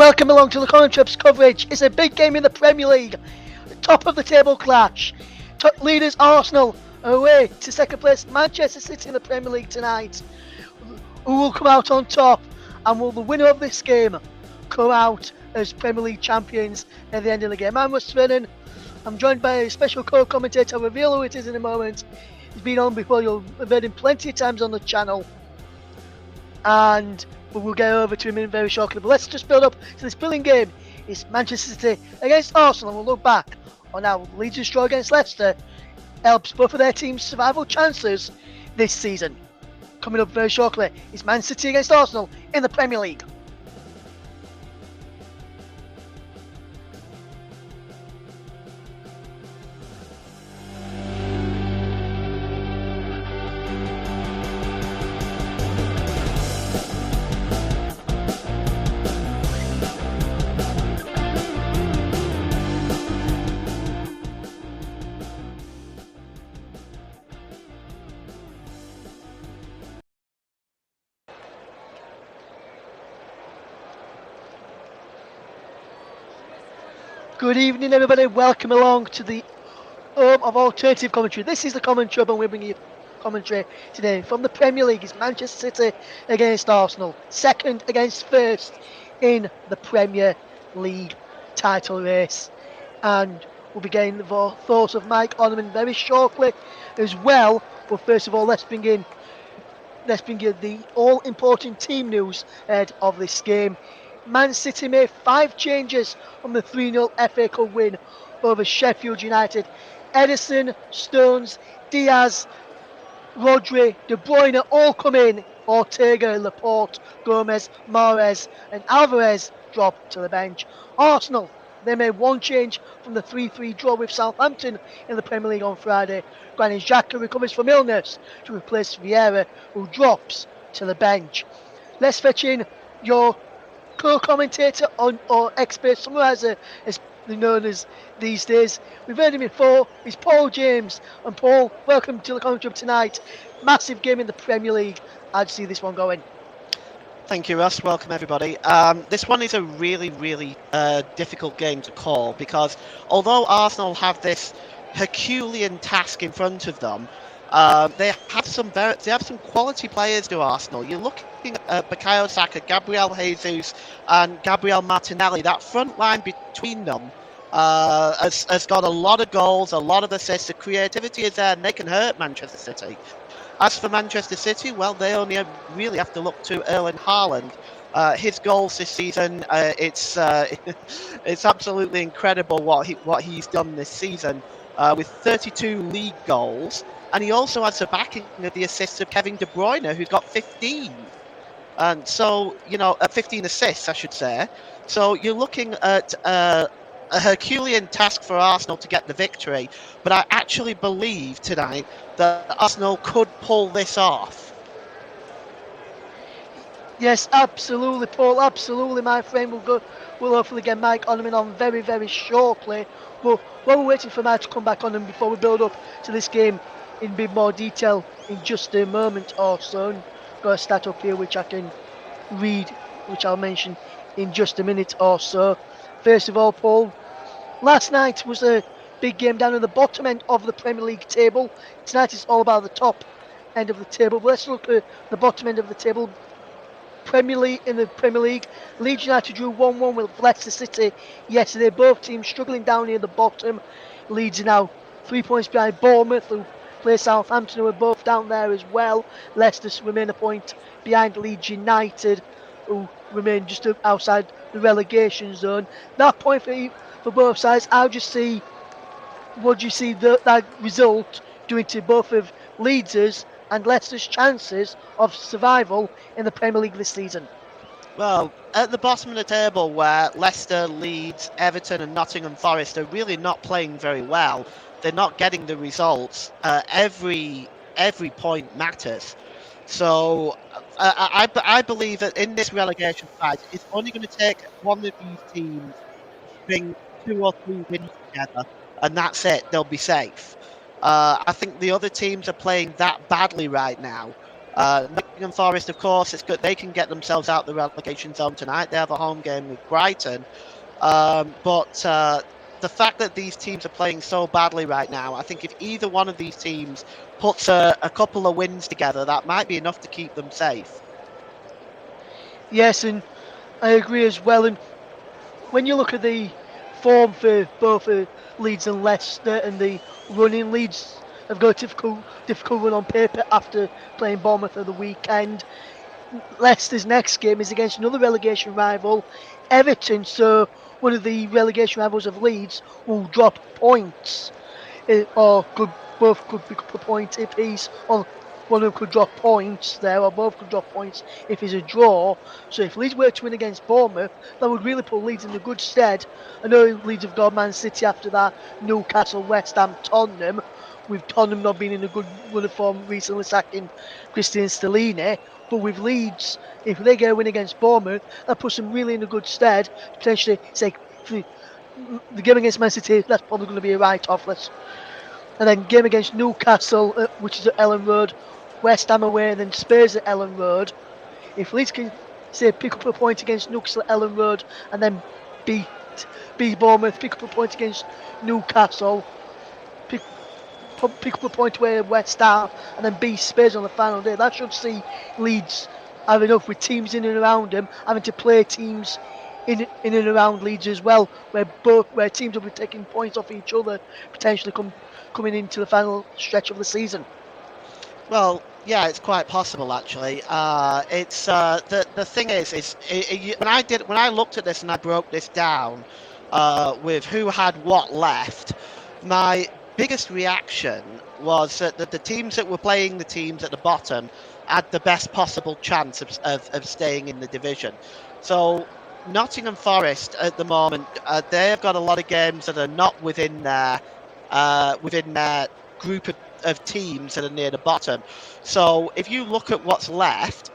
Welcome along to the Common Trips coverage. It's a big game in the Premier League. Top of the table clash. Top leaders Arsenal away to second place Manchester City in the Premier League tonight. Who will come out on top? And will the winner of this game come out as Premier League champions at the end of the game? I'm Russ Vernon. I'm joined by a special co-commentator. I'll reveal who it is in a moment. He's been on before. You'll have heard him plenty of times on the channel. And we'll get over to him in very shortly. But let's just build up to this brilliant game. It's Manchester City against Arsenal. We'll look back on how Leeds' draw against Leicester helps both of their teams' survival chances this season. Coming up very shortly is Man City against Arsenal in the Premier League. Good evening, everybody. Welcome along to the home of alternative commentary. This is the Common Trip, and we're bringing you commentary today from the Premier League. It's Manchester City against Arsenal, second against first in the Premier League title race. And we'll be getting the thoughts of Mike Onneman very shortly as well. But first of all, let's bring you the all-important team news ahead of this game. Man City made 5 changes from the 3-0 FA Cup win over Sheffield United. Ederson, Stones, Diaz, Rodri, De Bruyne all come in. Ortega, Laporte, Gomez, Mahrez and Alvarez drop to the bench. Arsenal, they made 1 change from the 3-3 draw with Southampton in the Premier League on Friday. Granit Xhaka recovers from illness to replace Vieira, who drops to the bench. Let's fetch in your co-commentator or expert summariser, as known as these days. We've heard him before. He's Paul James. And Paul, welcome to the commentary tonight. Massive game in the Premier League. How'd you see this one going? Thank you, Russ. Welcome, everybody. This one is a really difficult game to call because although Arsenal have this Herculean task in front of them, they have some quality players to Arsenal. You're looking at Bukayo Saka, Gabriel Jesus, and Gabriel Martinelli. That front line between them has got a lot of goals, a lot of assists. The creativity is there, and they can hurt Manchester City. As for Manchester City, well, they only really have to look to Erling Haaland. His goals this season, it's absolutely incredible what he's done this season with 32 league goals. And he also has the backing of the assists of Kevin De Bruyne, who's got 15. And so, 15 assists, I should say. So you're looking at a Herculean task for Arsenal to get the victory. But I actually believe tonight that Arsenal could pull this off. Yes, absolutely, Paul. Absolutely, my friend. We'll hopefully get Mike Onneman on very shortly. But while we're waiting for Mike to come back on and before we build up to this game in a bit more detail in just a moment or so, I've got a stat up here which I can read, which I'll mention in just a minute or so. First of all, Paul, last night was a big game down at the bottom end of the Premier League table. Tonight is all about the top end of the table. But let's look at the bottom end of the table. In the Premier League, Leeds United drew 1-1 with Leicester City yesterday. Both teams struggling down near the bottom. Leeds are now 3 points behind Bournemouth, who play Southampton, who are both down there as well. Leicester remain a point behind Leeds United, who remain just outside the relegation zone. That point for both sides. What do you see that result doing to both of Leeds' and Leicester's chances of survival in the Premier League this season? Well, at the bottom of the table, where Leicester, Leeds, Everton and Nottingham Forest are really not playing very well, they're not getting the results. Every point matters. So I believe that in this relegation fight, it's only going to take one of these teams to bring 2 or 3 wins together, and that's it. They'll be safe. I think the other teams are playing that badly right now Nottingham Forest, of course, it's good. They can get themselves out the relegation zone tonight. They have a home game with Brighton. But the fact that these teams are playing so badly right now, I think if either one of these teams puts a couple of wins together, that might be enough to keep them safe. Yes, and I agree as well. And when you look at the form for both Leeds and Leicester, and the running, Leeds have got a difficult run on paper after playing Bournemouth at the weekend. Leicester's next game is against another relegation rival, Everton. So one of the relegation rivals of Leeds will drop points, or both could pick up a point if he's, or one of them could drop points there, or both could drop points if it's a draw. So if Leeds were to win against Bournemouth, that would really put Leeds in a good stead. I know Leeds have got Man City after that, Newcastle, West Ham, Tottenham, with Tottenham not being in a good run of form recently, sacking Christian Stellini. But with Leeds, if they get a win against Bournemouth, that puts them really in a good stead. Potentially, say, the game against Man City, that's probably going to be a write-off. And then game against Newcastle, which is at Ellen Road, West Ham away, and then Spurs at Ellen Road. If Leeds can, say, pick up a point against Newcastle at Ellen Road, and then beat Bournemouth, pick up a point against Newcastle, pick up a point away at West Ham, and then beat Spurs on the final day, that should see Leeds have enough with teams in and around them, having to play teams in and around Leeds as well, where teams will be taking points off each other, potentially coming into the final stretch of the season. Well, yeah, it's quite possible actually. It's the thing is when I looked at this and I broke this down with who had what left, my biggest reaction was that the teams that were playing the teams at the bottom had the best possible chance of staying in the division. So Nottingham Forest at the moment, they've got a lot of games that are not within their group of teams that are near the bottom. So if you look at what's left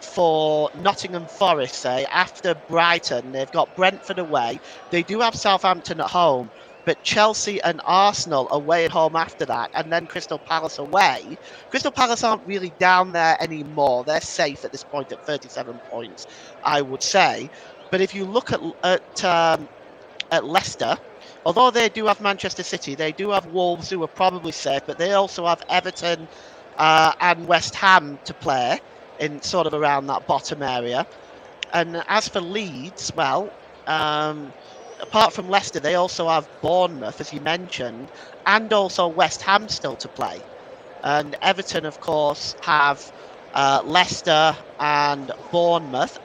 for Nottingham Forest, say, after Brighton, they've got Brentford away. They do have Southampton at home, but Chelsea and Arsenal away at home after that, and then Crystal Palace away. Crystal Palace aren't really down there anymore. They're safe at this point at 37 points, I would say. But if you look at Leicester, although they do have Manchester City, they do have Wolves, who are probably safe, but they also have Everton and West Ham to play in sort of around that bottom area. And as for Leeds, well, apart from Leicester, they also have Bournemouth, as you mentioned, and also West Ham still to play. And Everton, of course, have Leicester and Bournemouth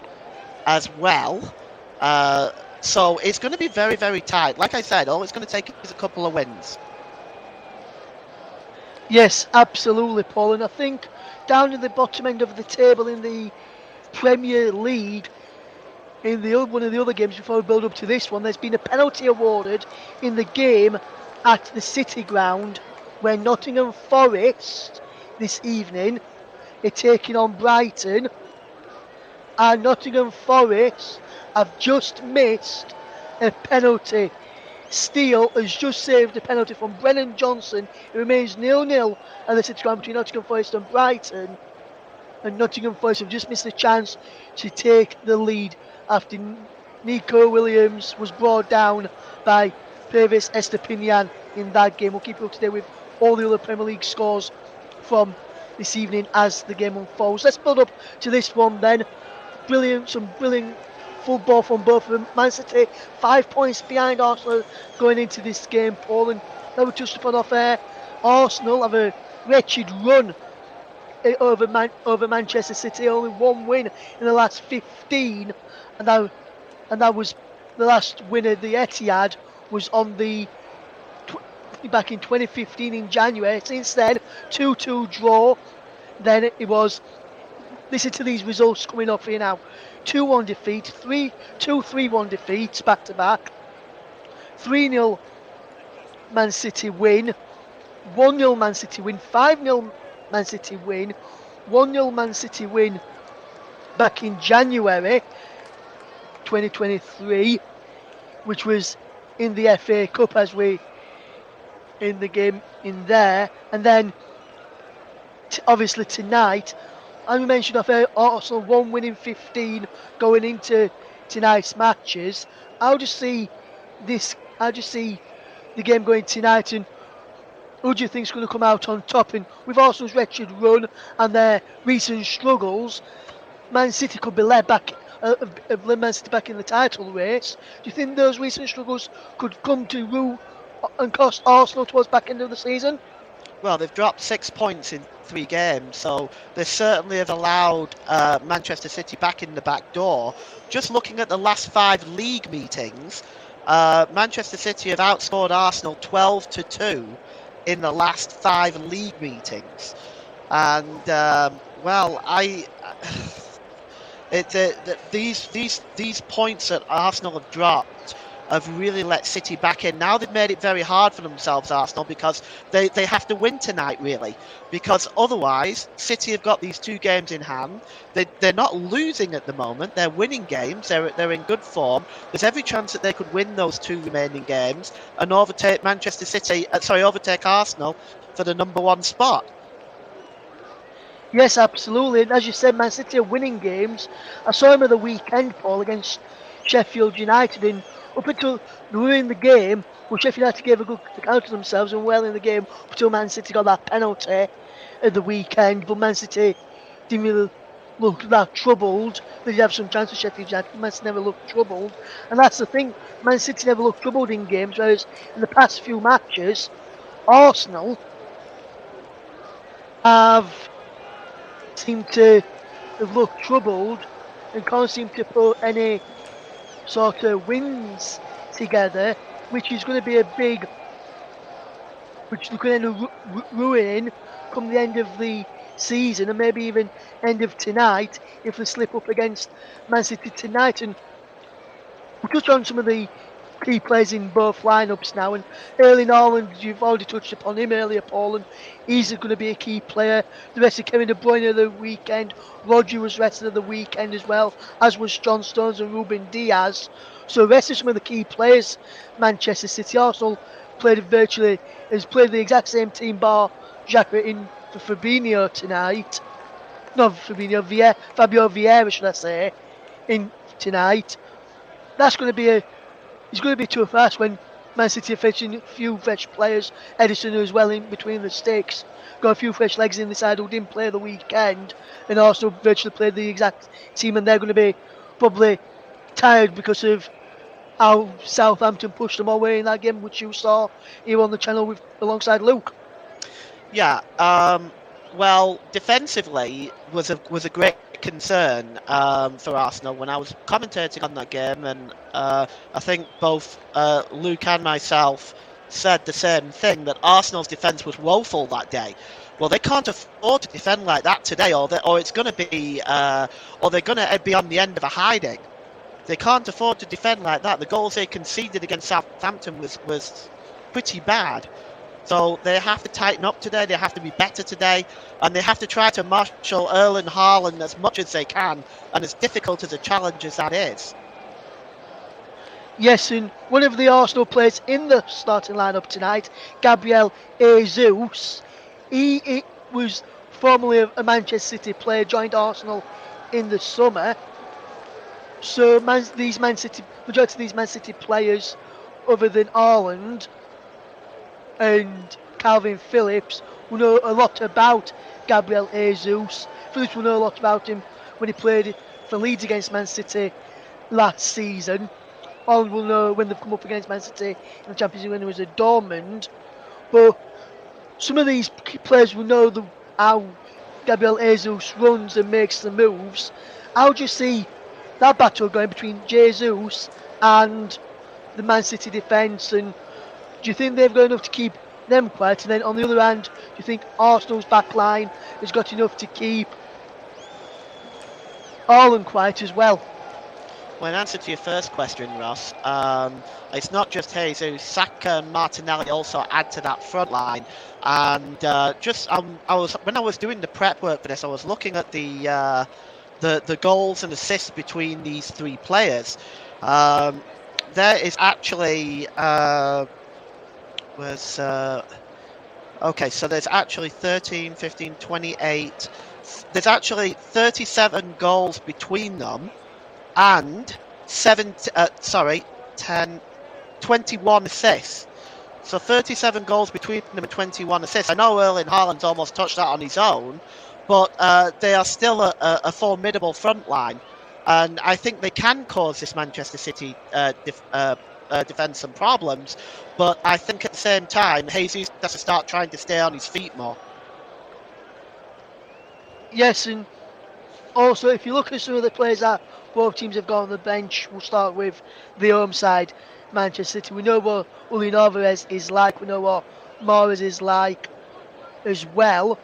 as well. So it's going to be very, very tight. Like I said, all it's going to take is a couple of wins. Yes, absolutely, Paul. And I think down in the bottom end of the table in the Premier League, in one of the other games before we build up to this one, there's been a penalty awarded in the game at the City Ground, where Nottingham Forest this evening are taking on Brighton, and Nottingham Forest have just missed a penalty. Steele has just saved a penalty from Brennan Johnson. It remains 0-0 at the City Ground between Nottingham Forest and Brighton. And Nottingham Forest have just missed a chance to take the lead after Nico Williams was brought down by Pervis Estepinian in that game. We'll keep you up to date with all the other Premier League scores from this evening as the game unfolds. Let's build up to this one then. Some brilliant football from both of them. Man City 5 points behind Arsenal going into this game, Paul, and that was just upon off air. Arsenal have a wretched run over Manchester City, only one win in the last 15, and that was the last win of the Etihad was on the back in 2015 in January. Since then, 2-2 draw. Then it was, listen to these results coming off here now: 2-1 defeat, 3-1 defeats back to back, 3-0 Man City win, 1-0 Man City win, 5-0 Man City win, 1-0 Man City win back in January 2023, which was in the FA Cup, as we in the game in there, and then obviously tonight. And we mentioned of Arsenal 1 winning 15 going into tonight's matches. I'll just see this. I'll just see the game going tonight, and who do you think's going to come out on top? And with Arsenal's wretched run and their recent struggles, Man City could be led back. Of Man City back in the title race. Do you think those recent struggles could come to rule and cost Arsenal towards back end of the season? Well, they've dropped 6 points in 3 games, so they certainly have allowed Manchester City back in the back door. Just looking at the last 5 league meetings, Manchester City have outscored Arsenal 12-2 in the last 5 league meetings, and these points that Arsenal have dropped have really let City back in. Now they've made it very hard for themselves, Arsenal, because they have to win tonight, really. Because otherwise, City have got these 2 games in hand. They're not losing at the moment. They're winning games. They're in good form. There's every chance that they could win those 2 remaining games and overtake overtake Arsenal for the number 1 spot. Yes, absolutely. And as you said, Man City are winning games. I saw him at the weekend, Paul, against Sheffield United. And up until they were in the game, well, Sheffield United gave a good account of themselves and well in the game up until Man City got that penalty at the weekend. But Man City didn't really look that troubled. They did have some chances, Sheffield United, but Man City never looked troubled. And that's the thing, Man City never looked troubled in games, whereas in the past few matches, Arsenal have seemed to have looked troubled and can't seem to put any sort of wins together, which is going to be which they're going to end up ruining come the end of the season and maybe even end of tonight if they slip up against Man City tonight. And we'll touch on some of the key players in both lineups now, and Erling Haaland, you've already touched upon him earlier, Paul, and he's going to be a key player. The rest of Kevin De Bruyne of the weekend, Rodri was rested of the weekend as well, as was John Stones and Ruben Diaz. So the rest of some of the key players, Manchester City. Arsenal played the exact same team bar Xhaka in for Fabinho tonight. Not Fabinho, Fabio Vieira, should I say, in tonight. That's going to be it's going to be tough ask when Man City are fetching a few fresh players. Edison as well in between the sticks. Got a few fresh legs in the side who didn't play the weekend. And also virtually played the exact team, and they're going to be probably tired because of how Southampton pushed them away in that game, which you saw here on the channel alongside Luke. Yeah, well, defensively was a great concern for Arsenal when I was commentating on that game, and I think both Luke and myself said the same thing, that Arsenal's defence was woeful that day. Well, they can't afford to defend like that today, or it's going to be, or they're going to be on the end of a hiding. They can't afford to defend like that. The goals they conceded against Southampton was pretty bad. So they have to tighten up today, they have to be better today, and they have to try to marshal Erling Haaland as much as they can, and as difficult as a challenge as that is. Yes, and one of the Arsenal players in the starting lineup tonight, Gabriel Jesus, he was formerly a Manchester City player, joined Arsenal in the summer. So majority of these Man City players, other than Haaland and Calvin Phillips, will know a lot about Gabriel Jesus. Phillips will know a lot about him when he played for Leeds against Man City last season. Haaland will know when they've come up against Man City in the Champions League when he was at Dortmund. But some of these players will know how Gabriel Jesus runs and makes the moves. How do you see that battle going between Jesus and the Man City defence, and do you think they've got enough to keep them quiet? And then on the other hand, do you think Arsenal's back line has got enough to keep Haaland quiet as well? Well, in answer to your first question, Ross, it's not just Jesus. Saka and Martinelli also add to that front line. And when I was doing the prep work for this, I was looking at the goals and assists between these 3 players. There is actually Okay, so there's actually 13, 15, 28. There's actually 37 goals between them and 10, 21 assists. So 37 goals between them and 21 assists. I know Erling Haaland's almost touched that on his own, but they are still a formidable front line. And I think they can cause this Manchester City defence some problems. But I think at the same time, Jesus has to start trying to stay on his feet more. Yes, and also if you look at some of the players that both teams have got on the bench, we'll start with the home side, Manchester City. We know what Julian Alvarez is like. We know what Mahrez is like as well.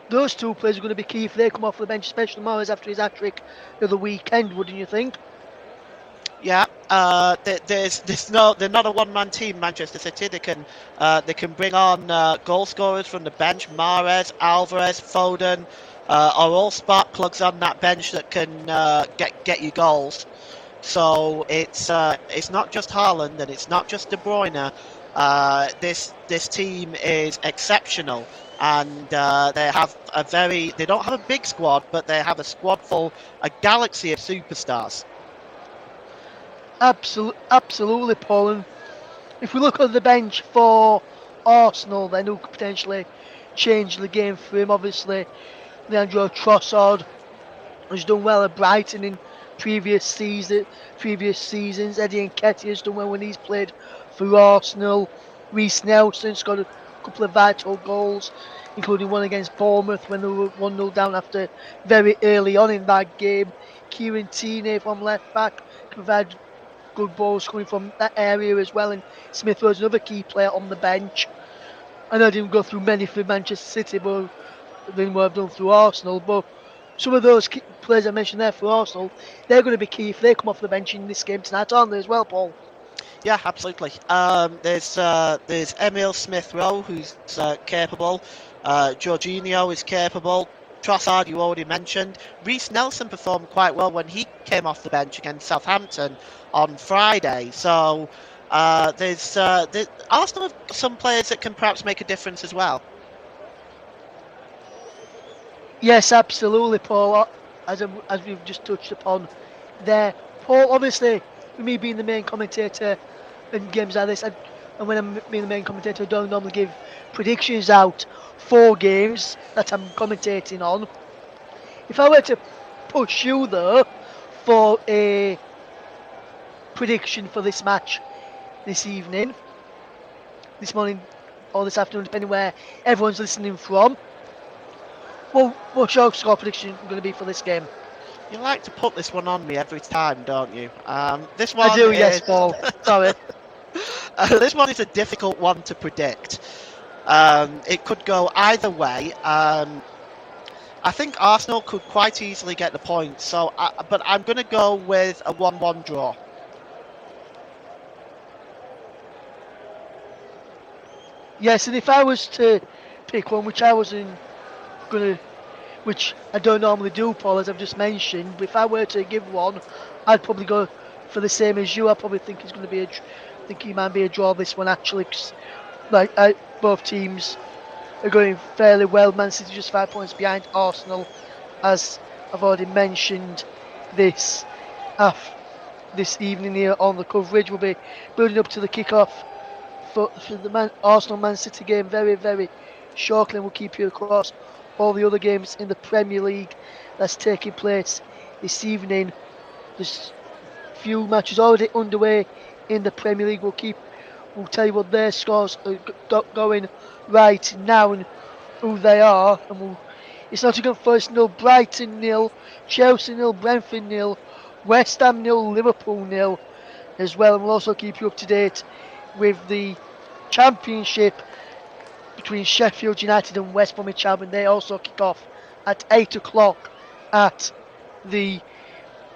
Those two players are going to be key if they come off the bench, especially Mahrez after his hat-trick of the weekend, wouldn't you think? Yeah, they're not a one-man team. Manchester City. They can bring on goal scorers from the bench. Mahrez, Alvarez, Foden are all spark plugs on that bench that can get you goals. So it's not just Haaland and it's not just De Bruyne. This team is exceptional, and they don't have a big squad, but they have a galaxy of superstars. Absolutely, Paul. And if we look at the bench for Arsenal, then who could potentially change the game for him? Obviously, Leandro Trossard has done well at Brighton in previous seasons. Eddie Nketiah has done well when he's played for Arsenal. Reece Nelson's got a couple of vital goals, including one against Bournemouth when they were 1-0 down after very early on in that game. Kieran Tierney from left back can provide good balls coming from that area as well. And Smith Rowe's another key player on the bench. I know I didn't go through many for Manchester City, but than what I've done through Arsenal. But some of those players I mentioned there for Arsenal, they're going to be key if they come off the bench in this game tonight, aren't they, as well, Paul? Yeah, absolutely. There's Emil Smith Rowe who's capable. Jorginho is capable. Trossard, you already mentioned. Reece Nelson performed quite well when he came off the bench against Southampton on Friday. So Arsenal have some players that can perhaps make a difference as well. Yes, absolutely, Paul. As we've just touched upon there, Paul. Obviously, with me being the main commentator in games like this, and when I'm being the main commentator, I don't normally give predictions out for games that I'm commentating on. If I were to push you though for a prediction for this match this evening, this morning, or this afternoon, depending where everyone's listening from, well, what's your score prediction going to be for this game? You like to put this one on me every time, don't you? This one I do, is, yes, Paul. Sorry. This one is a difficult one to predict. It could go either way. I think Arsenal could quite easily get the point. But I'm going to go with a 1-1 draw. Yes, and if I was to pick one, which I wasn't going to, which I don't normally do, Paul, as I've just mentioned, but if I were to give one, I'd probably go for the same as you. I probably think it's going to be think it might be a draw this one actually, 'cause, both teams are going fairly well. Man City just 5 points behind Arsenal, as I've already mentioned. This evening here on the coverage, we'll be building up to the kick-off for the Arsenal Man City game very, very shortly, and we'll keep you across all the other games in the Premier League that's taking place this evening. There's few matches already underway in the Premier League. We'll tell you what their scores are going right now and who they are. And it's Nottingham Forest 0, Brighton 0, Chelsea 0, Brentford 0, West Ham 0, Liverpool 0 as well. And we'll also keep you up to date with the Championship between Sheffield United and West Bromwich Albion. They also kick off at 8 o'clock at the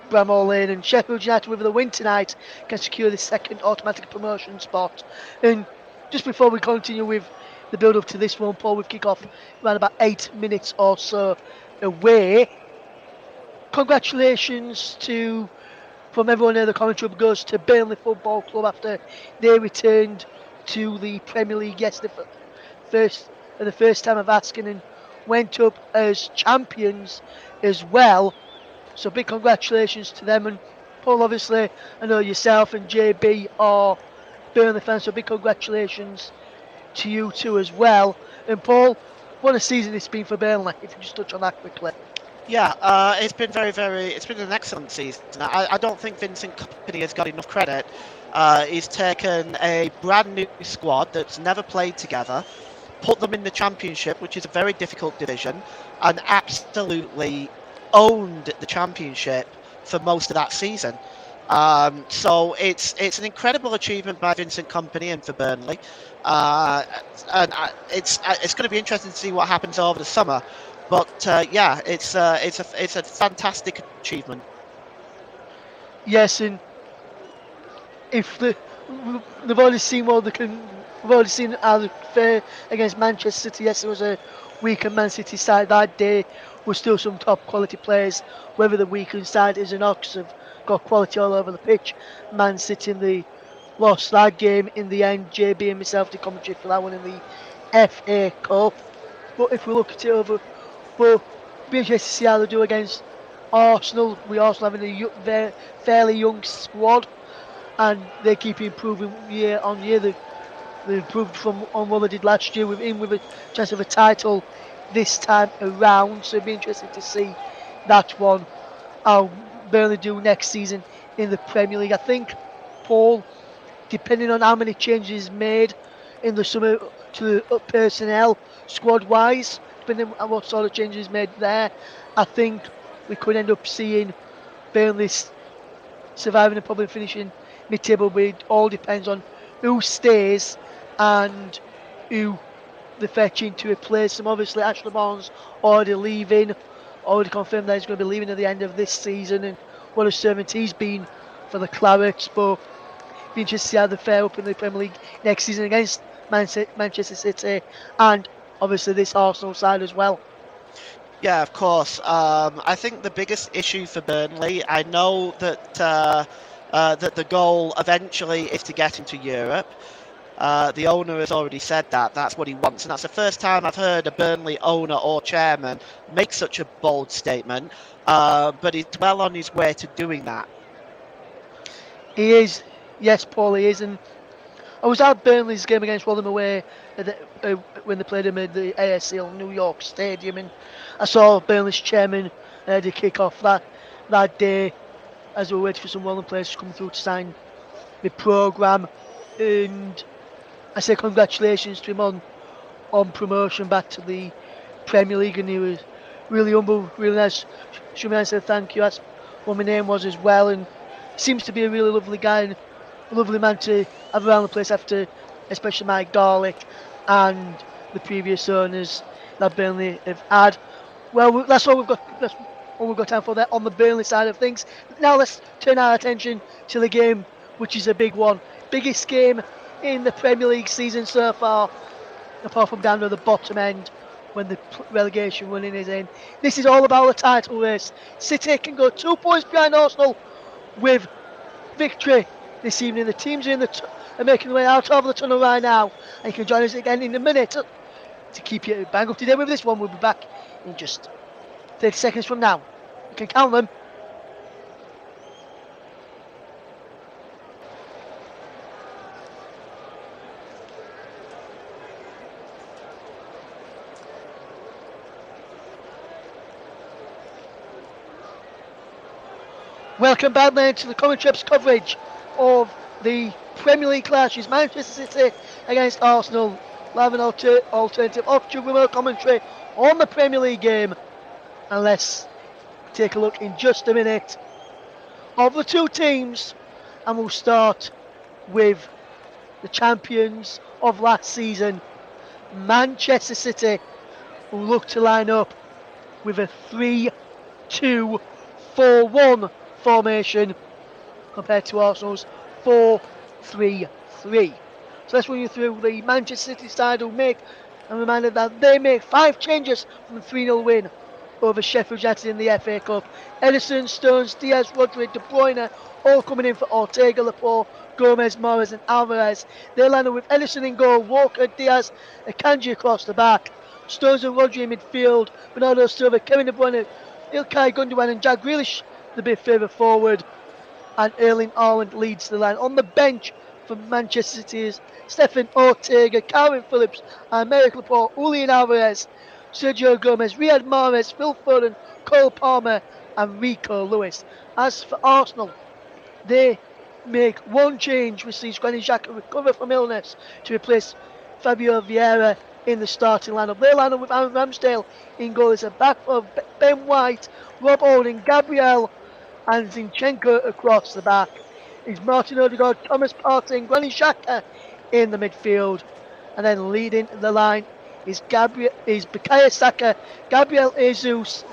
Bramall Lane, and Sheffield United, with the win tonight, can secure the second automatic promotion spot. And just before we continue with the build up to this one, Paul, we've kick off around about 8 minutes or so away. Congratulations from everyone in the commentary goes to Burnley Football Club after they returned to the Premier League yesterday the first time of asking, and went up as champions as well. So big congratulations to them. And Paul, obviously, I know yourself and JB are Burnley fans, so big congratulations to you two as well. And Paul, what a season it's been for Burnley. If you just touch on that quickly. Yeah, it's been it's been an excellent season. I don't think Vincent Kompany has got enough credit. He's taken a brand new squad that's never played together, put them in the Championship, which is a very difficult division, and absolutely owned the Championship for most of that season. So it's an incredible achievement by Vincent Kompany and for Burnley, and it's going to be interesting to see what happens over the summer. But yeah, it's a fantastic achievement. Yes, and if they've already seen what they can, we've already seen how they fare against Manchester City. Yes, it was a weaker Man City side that day. With still some top quality players. Whether the weakened side is an Ox have got quality all over the pitch. Man City they lost that game in the end. JB and myself did commentary for that one in the FA Cup. But if we look at it over, we'll be interested to see how they do against Arsenal. We Arsenal having a fairly young squad, and they keep improving year on year. They improved from on what they did last year, with a chance of a title this time around. So it'd be interesting to see that one, how Burnley do next season in the Premier League. I think, Paul, depending on how many changes made in the summer to the personnel squad wise, depending on what sort of changes made there, I think we could end up seeing Burnley surviving and probably finishing mid-table. But it all depends on who stays and who they fetch in to replace them. Obviously, Ashley Barnes already confirmed that he's going to be leaving at the end of this season, and what a servant he's been for the Clarets. But be interested to see how they fare up in the Premier League next season against Manchester City and obviously this Arsenal side as well. Yeah, of course. I think the biggest issue for Burnley, I know that that the goal eventually is to get into Europe. The owner has already said that that's what he wants, and that's the first time I've heard a Burnley owner or chairman make such a bold statement. But he's well on his way to doing that. He is, yes, Paul, he is. And I was at Burnley's game against Rotherham away when they played him at the ASL New York Stadium, and I saw Burnley's chairman to kick off that day as we were waiting for some Rotherham players to come through to sign the programme. And I say congratulations to him on promotion back to the Premier League, and he was really humble, really nice. Should I said thank you. That's what my name was as well, and seems to be a really lovely guy and a lovely man to have around the place after, especially Mike Garlick and the previous owners that Burnley have had. Well, that's all we've got. That's all we've got time for that on the Burnley side of things. Now let's turn our attention to the game, which is a big one, biggest game in the Premier League season so far, apart from down to the bottom end when the relegation running is in. This is all about the title race. City can go 2 points behind Arsenal with victory this evening. The teams are are making their way out of the tunnel right now, and you can join us again in a minute to keep you bang up to date with this one. We'll be back in just 30 seconds from now. You can count them. Welcome back then to the commentary coverage of the Premier League clashes. Manchester City against Arsenal. Live and alternative option remote commentary on the Premier League game. And let's take a look in just a minute of the two teams. And we'll start with the champions of last season, Manchester City, who look to line up with a 3-2-4-1 formation compared to Arsenal's 4-3-3. So let's run you through the Manchester City side, who make a reminder that they make 5 changes from the 3-0 win over Sheffield United in the FA Cup. Ederson, Stones, Diaz, Rodri, De Bruyne all coming in for Ortega, Laporte, Gomez, Morris and Alvarez. They line up with Edison in goal, Walker, Diaz, Akanji across the back. Stones and Rodri in midfield, Bernardo Silva, Kevin De Bruyne, Ilkay Gundogan and Jack Grealish the bit further forward. And Erling Haaland leads the line. On the bench for Manchester City is Stefan Ortega, Calvin Phillips, Americ Laporte, Julian Alvarez, Sergio Gomez, Riyad Mahrez, Phil Foden, Cole Palmer and Rico Lewis. As for Arsenal, they make one change, which sees Granit Xhaka recover from illness to replace Fabio Vieira in the starting lineup. They line up with Aaron Ramsdale in goal. It's a back of Ben White, Rob Holding, Gabriel and Zinchenko across the back. Is Martin Odegaard, Thomas Partey and Granit Xhaka in the midfield. And then leading the line is Bukayo Saka, Gabriel Jesus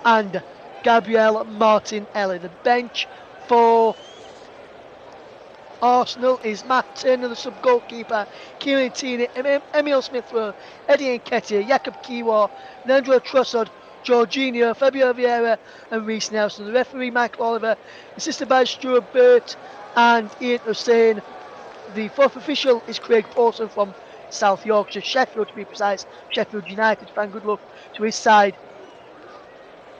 and Gabriel Martinelli. The bench for Arsenal is Matt Turner, the sub-goalkeeper, Kieran Tierney, Emil Smith-Rowe, Eddie Nketiah, Jakub Kiwior, Leandro Trossard, Jorginho, Fabio Vieira and Reece Nelson. The referee, Michael Oliver, assisted by Stuart Burt and Ian Hussein. The fourth official is Craig Paulson from South Yorkshire, Sheffield to be precise, Sheffield United. Fan good luck to his side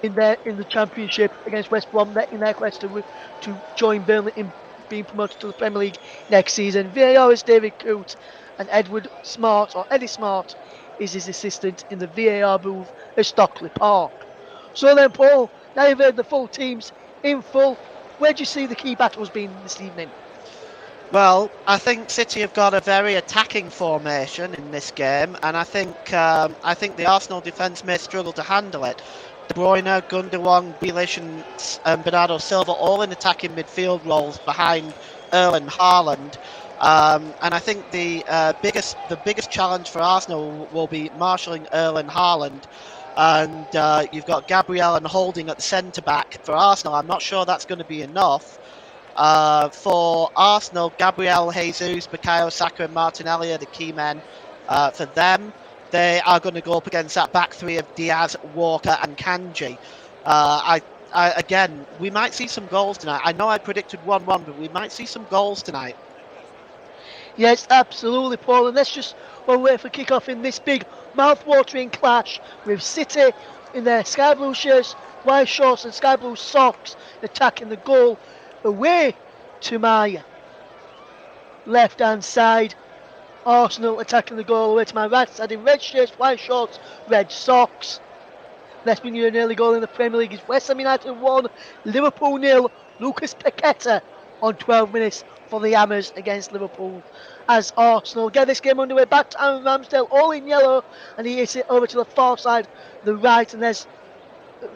in the Championship against West Brom in their quest to join Burnley in being promoted to the Premier League next season. VAR is David Coote and Edward Smart, or Eddie Smart, is his assistant in the VAR booth at Stockley Park. So then, Paul, now you've heard the full teams in full. Where do you see the key battles being this evening? Well, I think City have got a very attacking formation in this game, and I think the Arsenal defence may struggle to handle it. De Bruyne, Gundogan, Grealish and Bernardo Silva all in attacking midfield roles behind Erling Haaland. And I think the biggest challenge for Arsenal will be marshalling Erling Haaland. And you've got Gabriel and Holding at the centre back for Arsenal. I'm not sure that's going to be enough. For Arsenal, Gabriel, Jesus, Bukayo Saka and Martinelli are the key men for them. They are going to go up against that back three of Diaz, Walker and Kanji. Again, we might see some goals tonight. I know I predicted 1-1, but we might see some goals tonight. Yes, absolutely, Paul. And let's just wait for kick-off in this big mouth-watering clash with City in their sky blue shirts, white shorts and sky blue socks attacking the goal. Away to my left-hand side, Arsenal attacking the goal. Away to my right side in red shirts, white shorts, red socks. Let's bring you an early goal in the Premier League. It's West Ham United 1, Liverpool 0. Lucas Paqueta on 12 minutes for the Hammers against Liverpool. As Arsenal get this game underway, back to Aaron Ramsdale, all in yellow, and he hits it over to the far side, the right, and there's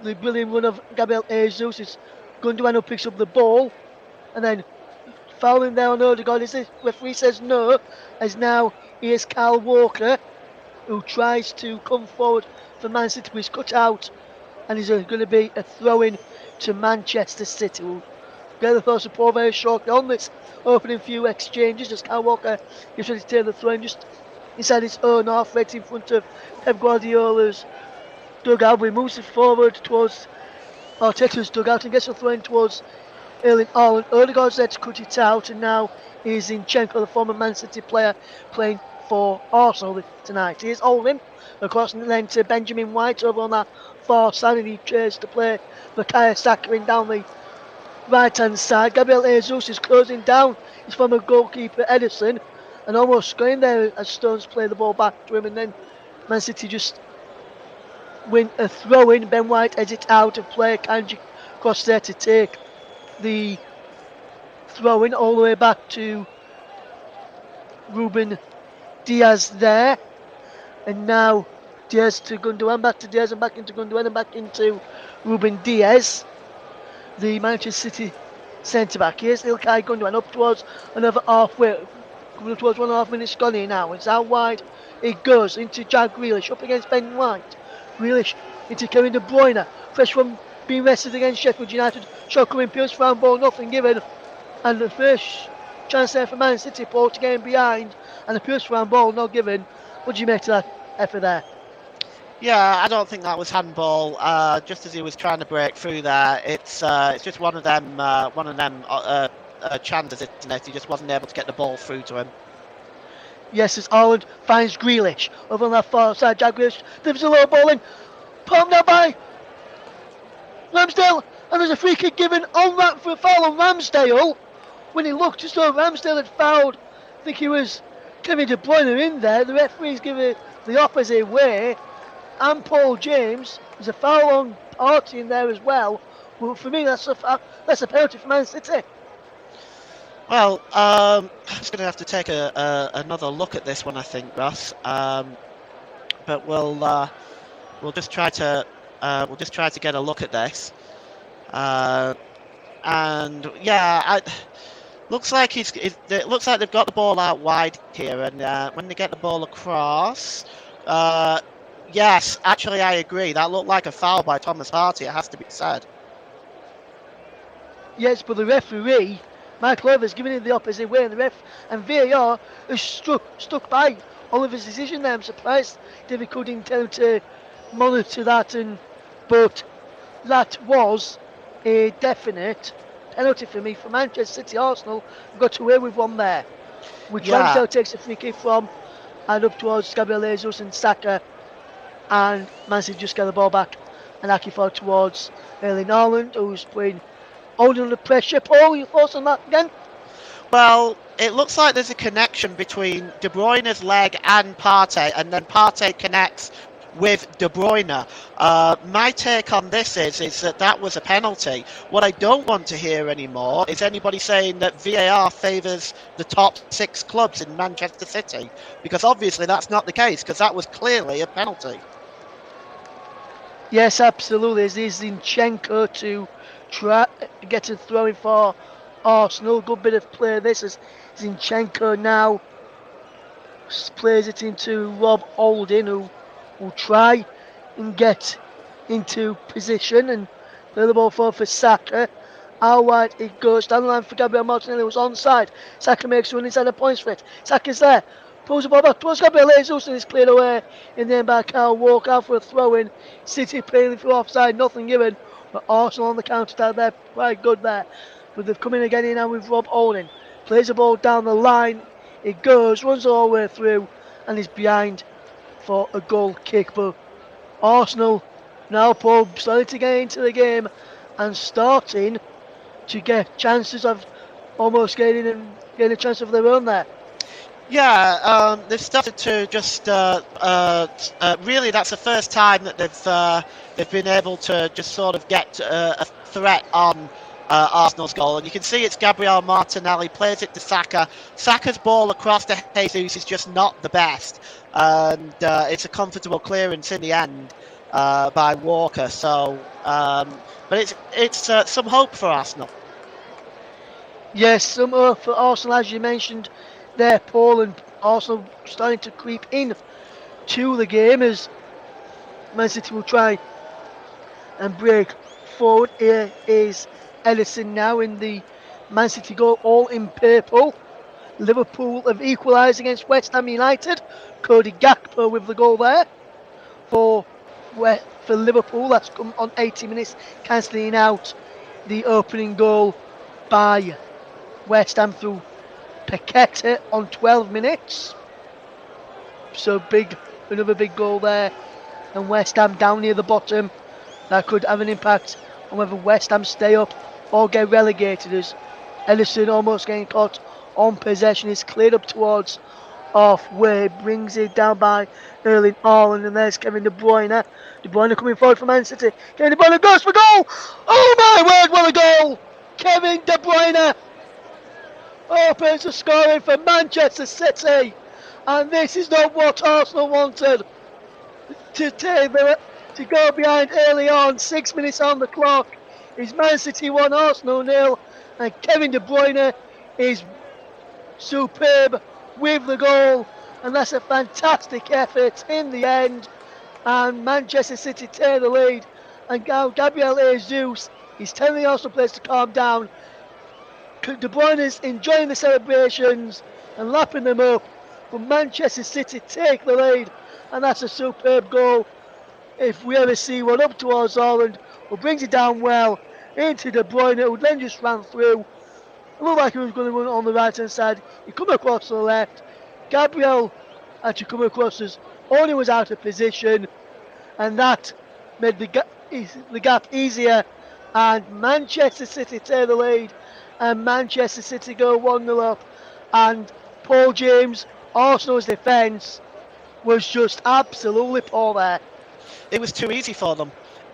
the brilliant run of Gabriel Jesus. It's Gundogan who picks up the ball, and then fouling there on Odegaard. The referee says no, as now here's Kyle Walker, who tries to come forward for Man City, but he's cut out, and is going to be a throw-in to Manchester City. We'll get the thoughts of Paul very shortly on this opening few exchanges as Kyle Walker gets ready to take the throw-in just inside his own half, right in front of Pep Guardiola's dugout. He moves it forward towards Arteta's dugout and gets a throw-in towards Erling Haaland. Odegaard's there to cut it out, and now is Zinchenko, the former Man City player, playing for Arsenal tonight. Here's Holding across and then to Benjamin White over on that far side, and he tries to play Bukayo Saka in down the right hand side. Gabriel Jesus is closing down his former goalkeeper Edison and almost going there as Stones play the ball back to him, and then Man City just win a throw in. Ben White heads it out of play. Kanji across there to take the throw in all the way back to Ruben Diaz there, and now Diaz to Gundogan, back to Diaz and back into Gundogan and back into Ruben Diaz, the Manchester City centre back. Here's Ilkay Gundogan up towards another halfway, coming up towards 1.5 minutes gone here now. It's out wide, it goes into Jack Grealish up against Ben White. Grealish into Kevin De Bruyne, fresh from being rested against Sheffield United. Shot coming, Pierce round ball, nothing given, and the first chance there for Man City, Paul, to get in behind, and the Pierce round ball not given. What do you make to that effort there? Yeah, I don't think that was handball. Just as he was trying to break through there, it's just one of them chances, isn't it? He just wasn't able to get the ball through to him. Yes, as Ireland finds Grealish over on that far side. Jack Grealish delivers a low ball in. Palmed down by Ramsdale, and there's a free kick given on that for a foul on Ramsdale. When he looked as though Ramsdale had fouled, I think he was Kevin De Bruyne in there. The referee's given it the opposite way. And Paul James, there's a foul on Partey in there as well. Well, for me, that's a penalty for Man City. Well, I'm just going to have to take another look at this one, I think, Ross. But we'll just try to get a look at this. And yeah, looks like it looks like they've got the ball out wide here, and when they get the ball across, yes, actually I agree. That looked like a foul by Thomas Partey. It has to be said. Yes, but the referee, Michael Oliver's giving it the opposite way, and the ref and VAR is stuck by Oliver's decision there. I'm surprised David couldn't tell him to monitor that, but that was a definite penalty for me for Manchester City. Arsenal got away with one there, which Ramsdale takes a free kick from and up towards Gabriel Jesus and Saka, and Man City just get the ball back and Aki forward towards Erling Haaland, who's playing under pressure. Paul, your thoughts on that again? Well, it looks like there's a connection between De Bruyne's leg and Partey, and then Partey connects with De Bruyne. My take on this is that was a penalty. What I don't want to hear anymore is anybody saying that VAR favours the top 6 clubs in Manchester City, because obviously that's not the case, because that was clearly a penalty. Yes, absolutely. As is Zinchenko to try to get a throw in for Arsenal. Good bit of play this as Zinchenko now plays it into Rob Holding, who will try and get into position and play the ball forward for Saka. How wide it goes down the line for Gabriel Martinelli, was onside. Saka makes one inside the points for it. Saka's there. Pulls the ball back towards Gabriel Jesus, and it's cleared away in the end by Kyle Walker for a throw in. City playing through offside, nothing given. But Arsenal on the counter attack, they're quite good there. But they've come in again here now with Rob Holding. Plays the ball down the line. It goes, runs all the way through, and is behind for a goal kick. But Arsenal now, Paul, starting to get into the game and starting to get chances of almost getting a chance of their own there. Yeah, they've started to just really. That's the first time that they've been able to just sort of get a threat on Arsenal's goal, and you can see it's Gabriel Martinelli plays it to Saka. Saka's ball across to Jesus is just not the best, and it's a comfortable clearance in the end by Walker. So, but it's some hope for Arsenal. Yes, some hope for Arsenal, as you mentioned there, Paul, and Arsenal starting to creep in to the game as Man City will try and break forward. Here is Ellison now in the Man City goal, all in purple. Liverpool have equalised against West Ham United. Cody Gakpo with the goal there for Liverpool. That's come on 80 minutes, cancelling out the opening goal by West Ham through Paqueta on 12 minutes. So another big goal there. And West Ham down near the bottom. That could have an impact on whether West Ham stay up or get relegated, as Ellison almost getting caught on possession. Is cleared up towards halfway, brings it down by Erling Haaland, and there's Kevin De Bruyne. De Bruyne coming forward for Man City. Kevin De Bruyne goes for goal! Oh my word, what a goal! Kevin De Bruyne opens the scoring for Manchester City, and this is not what Arsenal wanted. To go behind early on, 6 minutes on the clock, is Man City 1, Arsenal 0, and Kevin De Bruyne is superb with the goal, and that's a fantastic effort in the end, and Manchester City take the lead, and now Gabriel Jesus is telling the Arsenal players to calm down. De Bruyne is enjoying the celebrations and lapping them up, but Manchester City take the lead, and that's a superb goal. If we ever see one up towards Haaland, who brings it down well into De Bruyne, who then just ran through. looked like he was going to run on the right hand side. He come across to the left. Gabriel had to come across as Oni was out of position, and that made the gap easier. And Manchester City take the lead, and Manchester City go 1-0 up. And Paul James, Arsenal's defence was just absolutely poor there. It was too easy for them.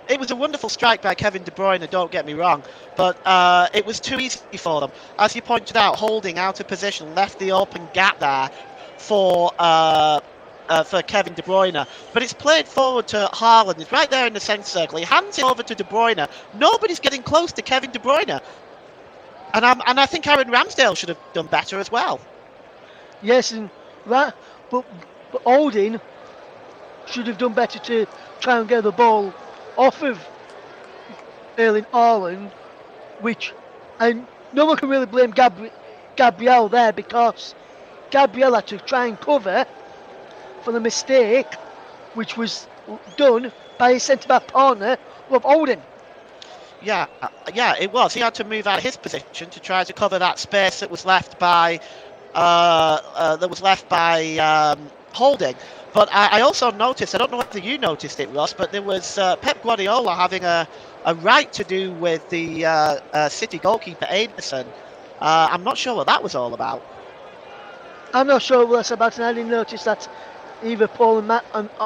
It was a wonderful strike by Kevin De Bruyne, don't get me wrong, but it was too easy for them. As you pointed out, Holding out of position left the open gap there for Kevin De Bruyne, but it's played forward to Haaland. It's right there in the centre circle. He hands it over to De Bruyne. Nobody's getting close to Kevin De Bruyne, and I think Aaron Ramsdale should have done better as well. Yes, and that, but Holding should have done better to try and get the ball off of Erling Haaland, and no one can really blame Gabriel there, because Gabriel had to try and cover for the mistake which was done by his centre-back partner, Rob Holding. Yeah, it was. He had to move out of his position to try to cover that space that was left by Holding. But I also noticed, I don't know whether you noticed it, Ross, but there was Pep Guardiola having a right to do with the City goalkeeper Ederson. I'm not sure what that was all about. I'm not sure what that's about, and I didn't notice that either. Paul and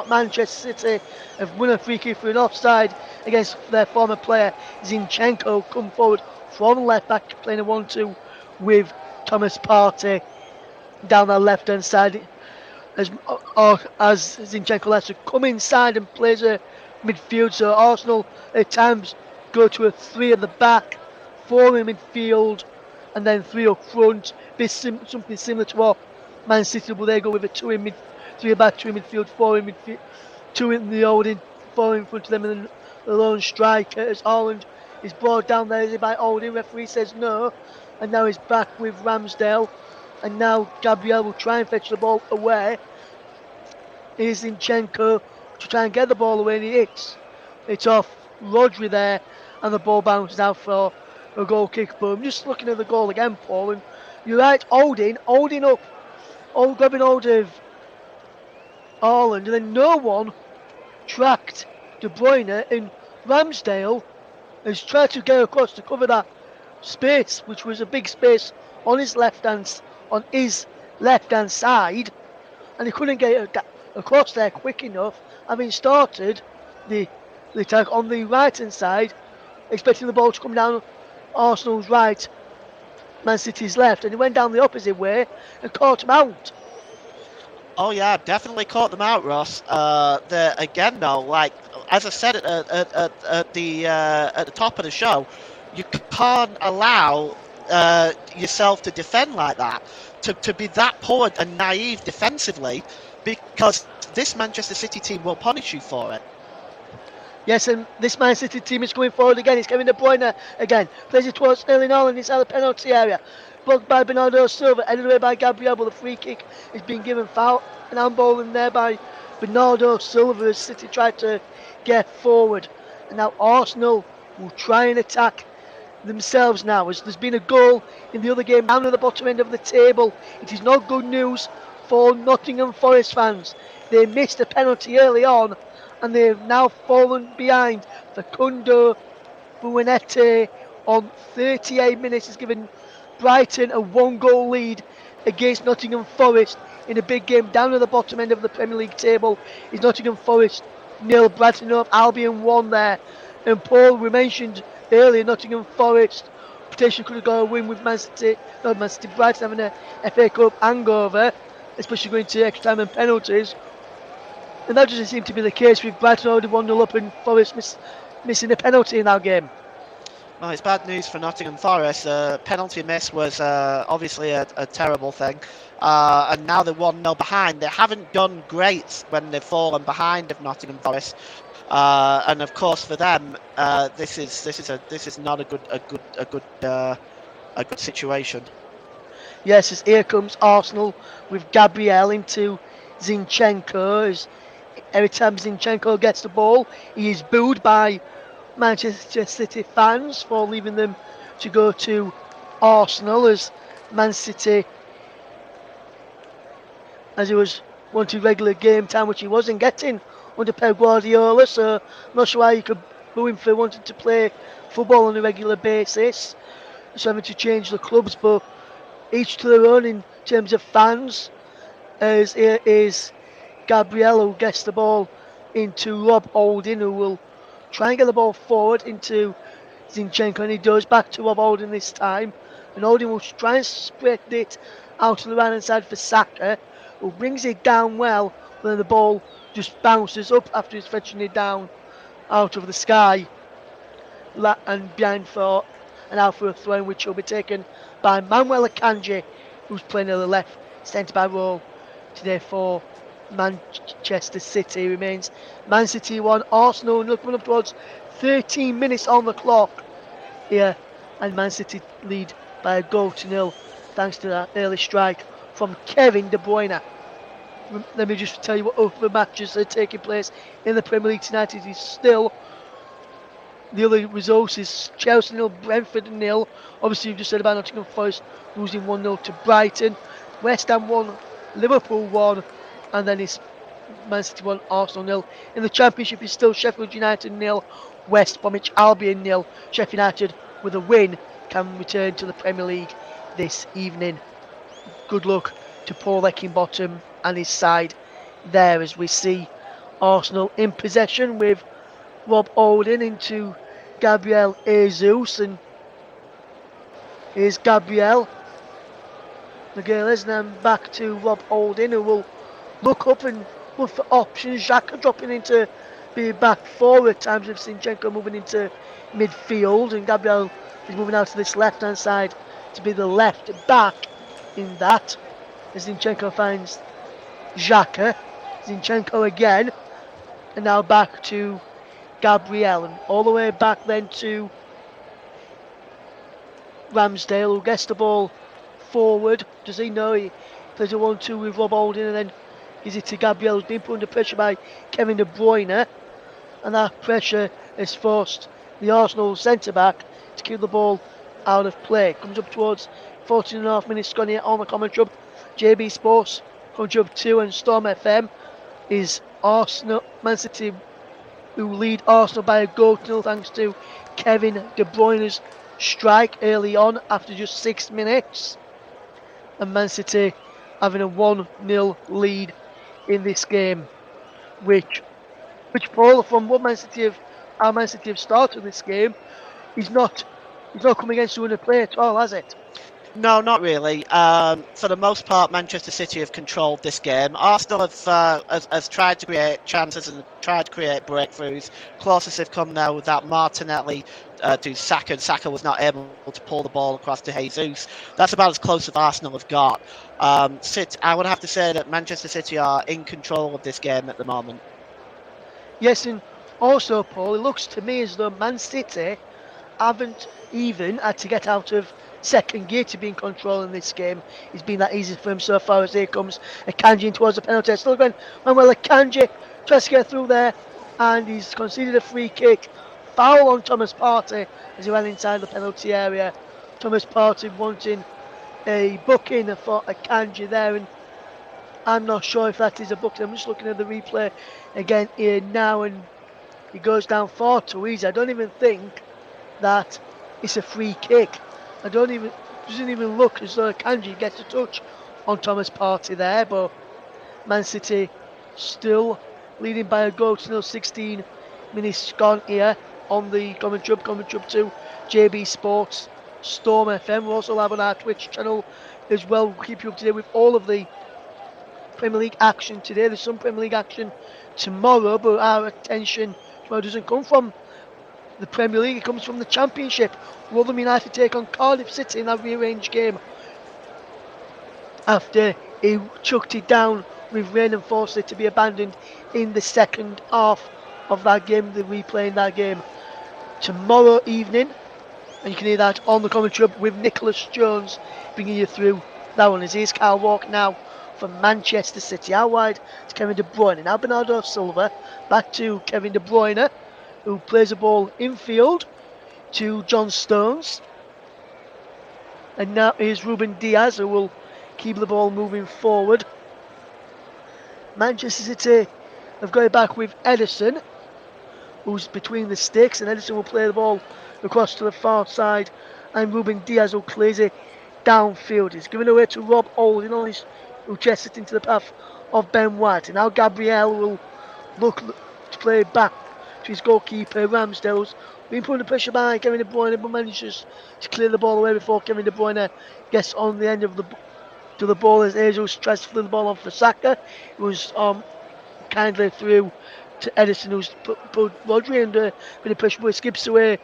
Manchester City have won a free kick for an offside against their former player Zinchenko, come forward from left back, playing a 1-2 with Thomas Partey down the left hand side, as Zinchenko lets to come inside and plays a midfield. So Arsenal at times go to a 3 at the back, 4 in midfield, and then 3 up front. Something similar to what Man City will. They go with a 3 back, 2 in midfield, 4 in midfield, 2 in the holding, 4 in front of them, and then the lone striker as Haaland is brought down there by Holding. Referee says no, and now he's back with Ramsdale, and now Gabriel will try and fetch the ball away. Here's Zinchenko to try and get the ball away, and he hits it off Rodri there, and the ball bounces out for a goal kick. But I'm just looking at the goal again, Paul, and you're right, Holding up, grabbing hold of Haaland, and then no one tracked De Bruyne, and Ramsdale has tried to get across to cover that space, which was a big space on his left hand side, and he couldn't get across there quick enough, having started the attack on the right hand side, expecting the ball to come down Arsenal's right, Man City's left, and he went down the opposite way and caught him out. Oh yeah, definitely caught them out, Ross. Again though, like as I said at the top of the show, you can't allow yourself to defend like that, to be that poor and naive defensively, because this Manchester City team will punish you for it. Yes, and this Man City team is going forward again. It's Kevin De Bruyne again. Plays it towards Erling Haaland inside the penalty area. Blocked by Bernardo Silva, headed away by Gabriel, but the free kick is being given foul. An handball in there by Bernardo Silva as City tried to get forward. And now Arsenal will try and attack themselves now, as there's been a goal in the other game down at the bottom end of the table. It is not good news for Nottingham Forest fans. They missed a penalty early on, and they've now fallen behind. Facundo Buonete on 38 minutes has given Brighton a 1-goal lead against Nottingham Forest in a big game down at the bottom end of the Premier League table. Is Nottingham Forest 0, Brighton up, Albion 1 there. And Paul, we mentioned earlier, Nottingham Forest potentially could have got a win with Brighton having a FA Cup hangover, especially going to extra time and penalties. And that doesn't seem to be the case, with Brighton already 1-0 up and Forest missing a penalty in that game. Well, it's bad news for Nottingham Forest. Penalty miss was obviously a terrible thing. And now they're 1-0 behind. They haven't done great when they've fallen behind of Nottingham Forest. And of course for them, this is not a good situation. Yes, as here comes Arsenal with Gabriel into Zinchenko. Every time Zinchenko gets the ball, he is booed by Manchester City fans for leaving them to go to Arsenal as Man City, as he was wanting regular game time, which he wasn't getting under Pep Guardiola. So I'm not sure why you could boo him for wanting to play football on a regular basis. So having to change the clubs, but each to their own in terms of fans. As it is Gabriel who gets the ball into Rob Holding, who will try and get the ball forward into Zinchenko, and he does back to Rob Holding this time. And Holding will try and spread it out to the right hand side for Saka, who brings it down well, but then the ball just bounces up after he's fetching it down out of the sky and behind for and out for a throw in, which will be taken by Manuel Akanji, who's playing at the left centre back role today for Manchester City. Remains Man City 1, Arsenal coming up towards 13 minutes on the clock here, and Man City lead by a goal to nil thanks to that early strike from Kevin De Bruyne. Let me just tell you what other matches are taking place in the Premier League tonight. It is still the other results is Chelsea 0, Brentford 0. Obviously, you've just said about Nottingham Forest losing 1-0 to Brighton. West Ham 1, Liverpool 1, and then it's Man City 1, Arsenal 0. In the Championship, it's still Sheffield United 0, West Bromwich Albion 0. Sheffield United, with a win, can return to the Premier League this evening. Good luck to Paul Eckingbottom and his side there, as we see Arsenal in possession with Rob Holding into Gabriel Jesus, and here's Gabriel Magalhaes, and then back to Rob Holding, who will look up and look for options. Xhaka dropping into being back forward at times, with Zinchenko moving into midfield, and Gabriel is moving out to this left hand side to be the left back in that, as Zinchenko finds Xhaka. Zinchenko again, and now back to Gabriel, and all the way back then to Ramsdale, who gets the ball forward. Does he know he plays a 1-2 with Rob Holding, and then gives it to Gabriel, who's been put under pressure by Kevin De Bruyne, and that pressure has forced the Arsenal centre-back to keep the ball out of play. Comes up towards 14.5 minutes gone here on the commentary. JB Sports, commentary 2 and Storm FM is Arsenal, Man City, who lead Arsenal by a goal to nil thanks to Kevin De Bruyne's strike early on after just 6 minutes, and Man City having a 1-0 lead in this game, which Paul, from what how Man City have started this game, he's not come against you in a play at all, has it? No, not really. For the most part, Manchester City have controlled this game. Arsenal has tried to create chances and tried to create breakthroughs. Closest they've come now with that Martinelli to Saka, and Saka was not able to pull the ball across to Jesus. That's about as close as Arsenal have got. I would have to say that Manchester City are in control of this game at the moment. Yes, and also, Paul, it looks to me as though Man City haven't even had to get out of second gear to be in control in this game. It's been that easy for him so far, as here comes Akanji in towards the penalty. Still going Manuel Akanji, tries to get through there, and he's conceded a free kick. Foul on Thomas Partey as he ran inside the penalty area. Thomas Partey wanting a booking for Akanji there, and I'm not sure if that is a booking. I'm just looking at the replay again here now, and he goes down far too easy. I don't even think that it's a free kick. Doesn't even look as though Akanji gets a touch on Thomas Partey there, but Man City still leading by a goal to 16 minutes gone here on the commentary 2 JB Sports Storm FM. We're also live on our Twitch channel as well. We'll keep you up to date with all of the Premier League action today. There's some Premier League action tomorrow, but our attention tomorrow doesn't come from the Premier League, it comes from the Championship. Rotherham United take on Cardiff City in that rearranged game after he chucked it down with rain and forced it to be abandoned in the second half of that game. They're replaying that game tomorrow evening, and you can hear that on the commentary with Nicholas Jones bringing you through that one. As here's Kyle Walker now for Manchester City, out wide to Kevin De Bruyne. Now Bernardo Silva back to Kevin De Bruyne, who plays a ball infield to John Stones. And now here's Ruben Diaz, who will keep the ball moving forward. Manchester City have got it back with Ederson, who's between the sticks, and Ederson will play the ball across to the far side, and Ruben Diaz will clear it downfield. He's given away to Rob Holding, who chests it into the path of Ben White. And now Gabriel will look to play it back to his goalkeeper, Ramsdale, who's been put under pressure by Kevin De Bruyne, but manages to clear the ball away before Kevin De Bruyne gets on the end of the ball as Jesus tries to fling the ball on for Saka. It was kindly through to Ederson, who's put Rodri under the pressure, but skips away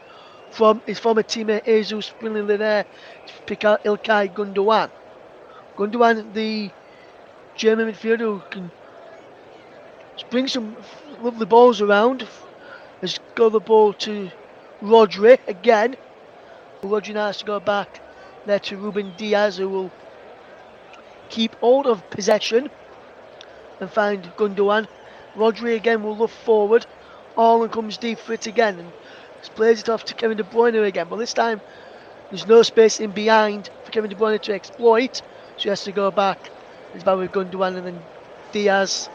from his former teammate Jesus, brilliantly there to pick out Ilkay Gundogan. Gundogan, the German midfielder who can bring some lovely balls around, has got the ball to Rodri again. Rodri now has to go back there to Ruben Diaz, who will keep hold of possession and find Gundogan. Rodri again will look forward. Haaland comes deep for it again and plays it off to Kevin De Bruyne again. But this time there's no space in behind for Kevin De Bruyne to exploit, so he has to go back. He's back with Gundogan, and then Diaz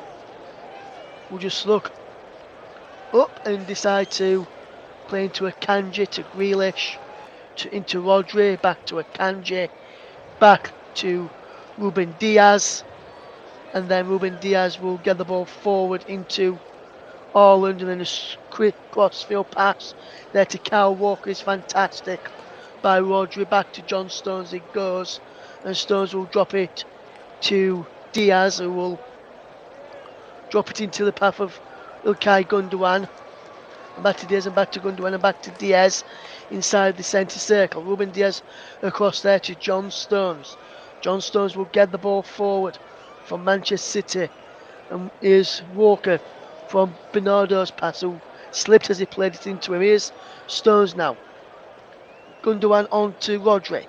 will just look up and decide to play into Akanji, to Grealish, into Rodri, back to Akanji, back to Ruben Diaz, and then Ruben Diaz will get the ball forward into Haaland, and then a quick crossfield pass there to Kyle Walker is fantastic by Rodri. Back to John Stones it goes, and Stones will drop it to Diaz, who will drop it into the path of Ilkay Gundogan. And back to Diaz, and back to Gundogan, and back to Diaz inside the centre circle. Ruben Diaz across there to John Stones. John Stones will get the ball forward from Manchester City, and here's Walker from Bernardo's pass, who slipped as he played it into him. Here's Stones now. Gundogan on to Rodri.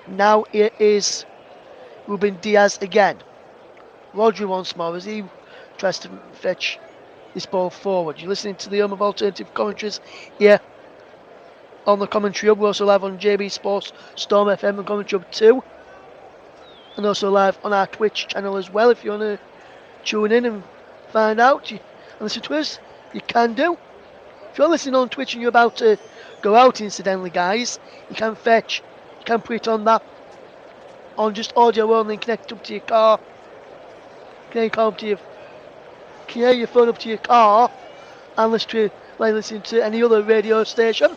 Now it is Ruben Diaz again. Rodri once more as he tries to fetch this ball forward. You're listening to the home of alternative commentaries here on the Commentary Hub. We're also live on JB Sports, Storm FM and Commentary Hub 2. And also live on our Twitch channel as well. If you want to tune in and find out and listen to us, you can do. If you're listening on Twitch and you're about to go out, incidentally, guys, you can put it on that, on just audio only, and connect up to your car. Connect your phone up to your car and listen to any other radio station.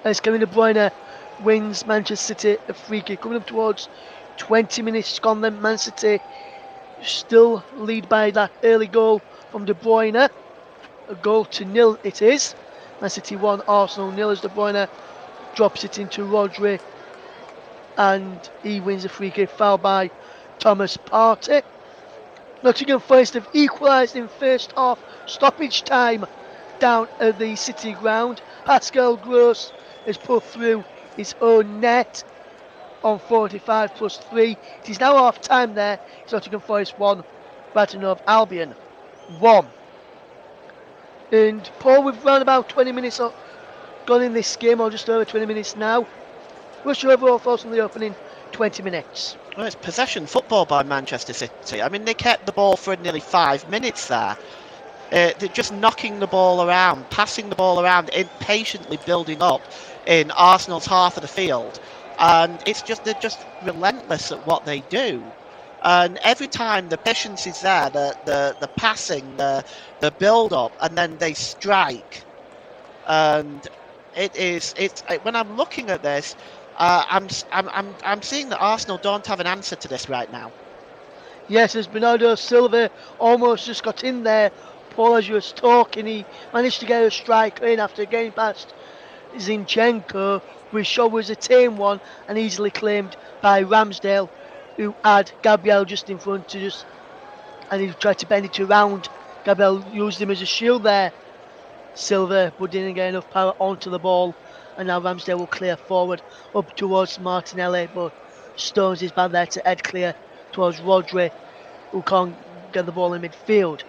As Kevin De Bruyne wins Manchester City a free kick. Coming up towards 20 minutes gone, then Man City still lead by that early goal from De Bruyne. A goal to nil it is. Man City 1, Arsenal 0 as De Bruyne drops it into Rodri, and he wins a free kick, fouled by Thomas Partey. Nottingham Forest have equalised in first half stoppage time down at the City ground. Pascal Gross has put through his own net on 45 plus 3. It is now half time there. It's Nottingham Forest 1, Brighton Hove Albion 1. And Paul, we've around about 20 minutes gone in this game, or just over 20 minutes now. What's your overall thoughts on the opening 20 minutes? Well, it's possession football by Manchester City. I mean, they kept the ball for nearly 5 minutes there. They're just knocking the ball around, passing the ball around, impatiently building up in Arsenal's half of the field. And they're just relentless at what they do. And every time the patience is there, the passing, the build up, and then they strike. And it's when I'm looking at this, I'm seeing that Arsenal don't have an answer to this right now. Yes, as Bernardo Silva almost just got in there, Paul, as you was talking, he managed to get a strike in after getting past Zinchenko, which shot was a tame one and easily claimed by Ramsdale, who had Gabriel just in front and he tried to bend it around. Gabriel used him as a shield there. Silva, but didn't get enough power onto the ball, and now Ramsdale will clear forward up towards Martinelli, but Stones is back there to head clear towards Rodri, who can't get the ball in midfield.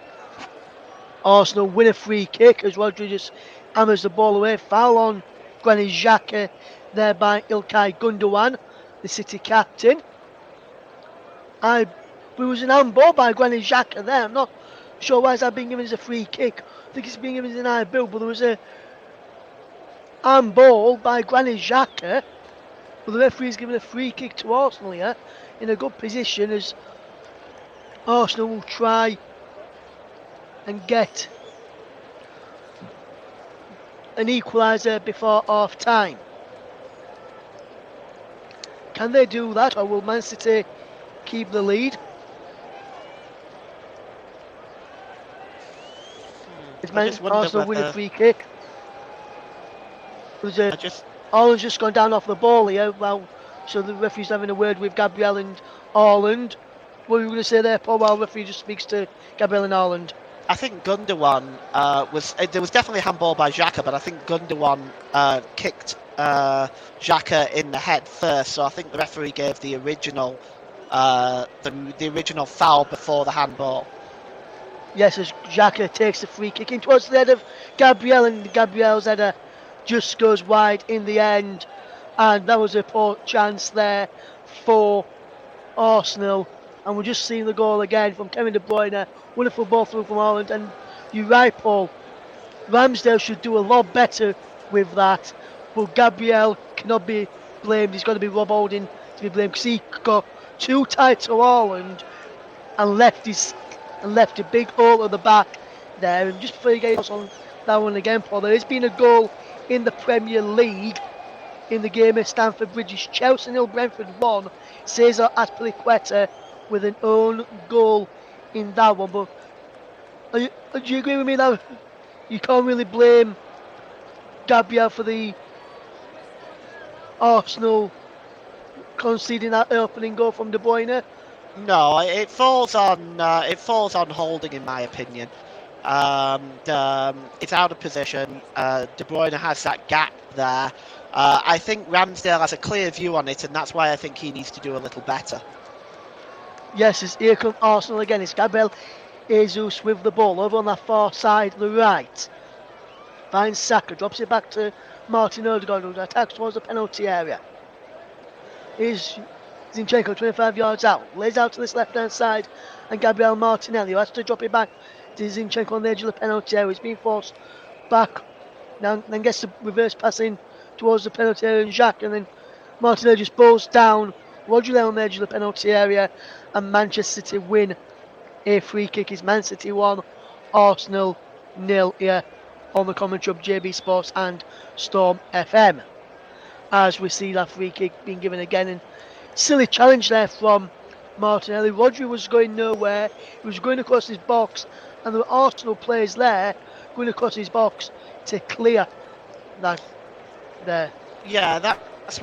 Arsenal win a free kick as Rodri just hammers the ball away. Foul on Granit Xhaka there by Ilkay Gundogan, the City captain. There was an handball by Granit Xhaka there. I'm not sure why it's been given as a free kick. I think it's been given as an eye bill, but there was a handball by Granit Xhaka. But the referee's given a free kick to Arsenal here in a good position as Arsenal will try and get an equaliser before half time. Can they do that, or will Man City keep the lead? Arsenal win a free kick. Haaland's just gone down off the ball here. Well, so the referee's having a word with Gabriel and Haaland. What were you going to say there, Paul, while the referee just speaks to Gabriel and Haaland? I think Gundogan there was definitely a handball by Xhaka, but I think Gundogan kicked Xhaka in the head first, so I think the referee gave the original foul before the handball. Yes, as Xhaka takes the free kick in towards the head of Gabriel, and Gabriel's header just goes wide in the end, and that was a poor chance there for Arsenal. And we're just seeing the goal again from Kevin De Bruyne. Wonderful ball through from Haaland, and you're right, Paul. Ramsdale should do a lot better with that, but Gabriel cannot be blamed. He's got to be Rob Holding to be blamed, because he got too tight to Haaland and left a big hole at the back there. And just before you get on that one again, Paul, there has been a goal in the Premier League in the game at Stamford Bridge. Chelsea 0, Brentford 1. Cesar Azpilicueta with an own goal in that one. But do you agree with me that you can't really blame Gabriel for the Arsenal conceding that opening goal from De Bruyne? No, it falls on Holding, in my opinion. It's out of position. De Bruyne has that gap there. I think Ramsdale has a clear view on it, and that's why I think he needs to do a little better. Yes, here come Arsenal again. It's Gabriel Jesus with the ball over on that far side, the right. Finds Saka, drops it back to Martin Odegaard, who attacks towards the penalty area. Here's Zinchenko 25 yards out, lays out to this left hand side, and Gabriel Martinelli, who has to drop it back to Zinchenko on the edge of the penalty area. He's being forced back, then gets the reverse pass in towards the penalty area, and Xhaka, and then Martinelli just bowls down Rodri on the edge of the penalty area, and Manchester City win a free kick. Is Man City 1, Arsenal 0 here on the commentary of JB Sports and Storm FM. As we see that free kick being given again, and silly challenge there from Martinelli. Rodri was going nowhere. He was going across his box, and the Arsenal players there going across his box to clear that there. Yeah, this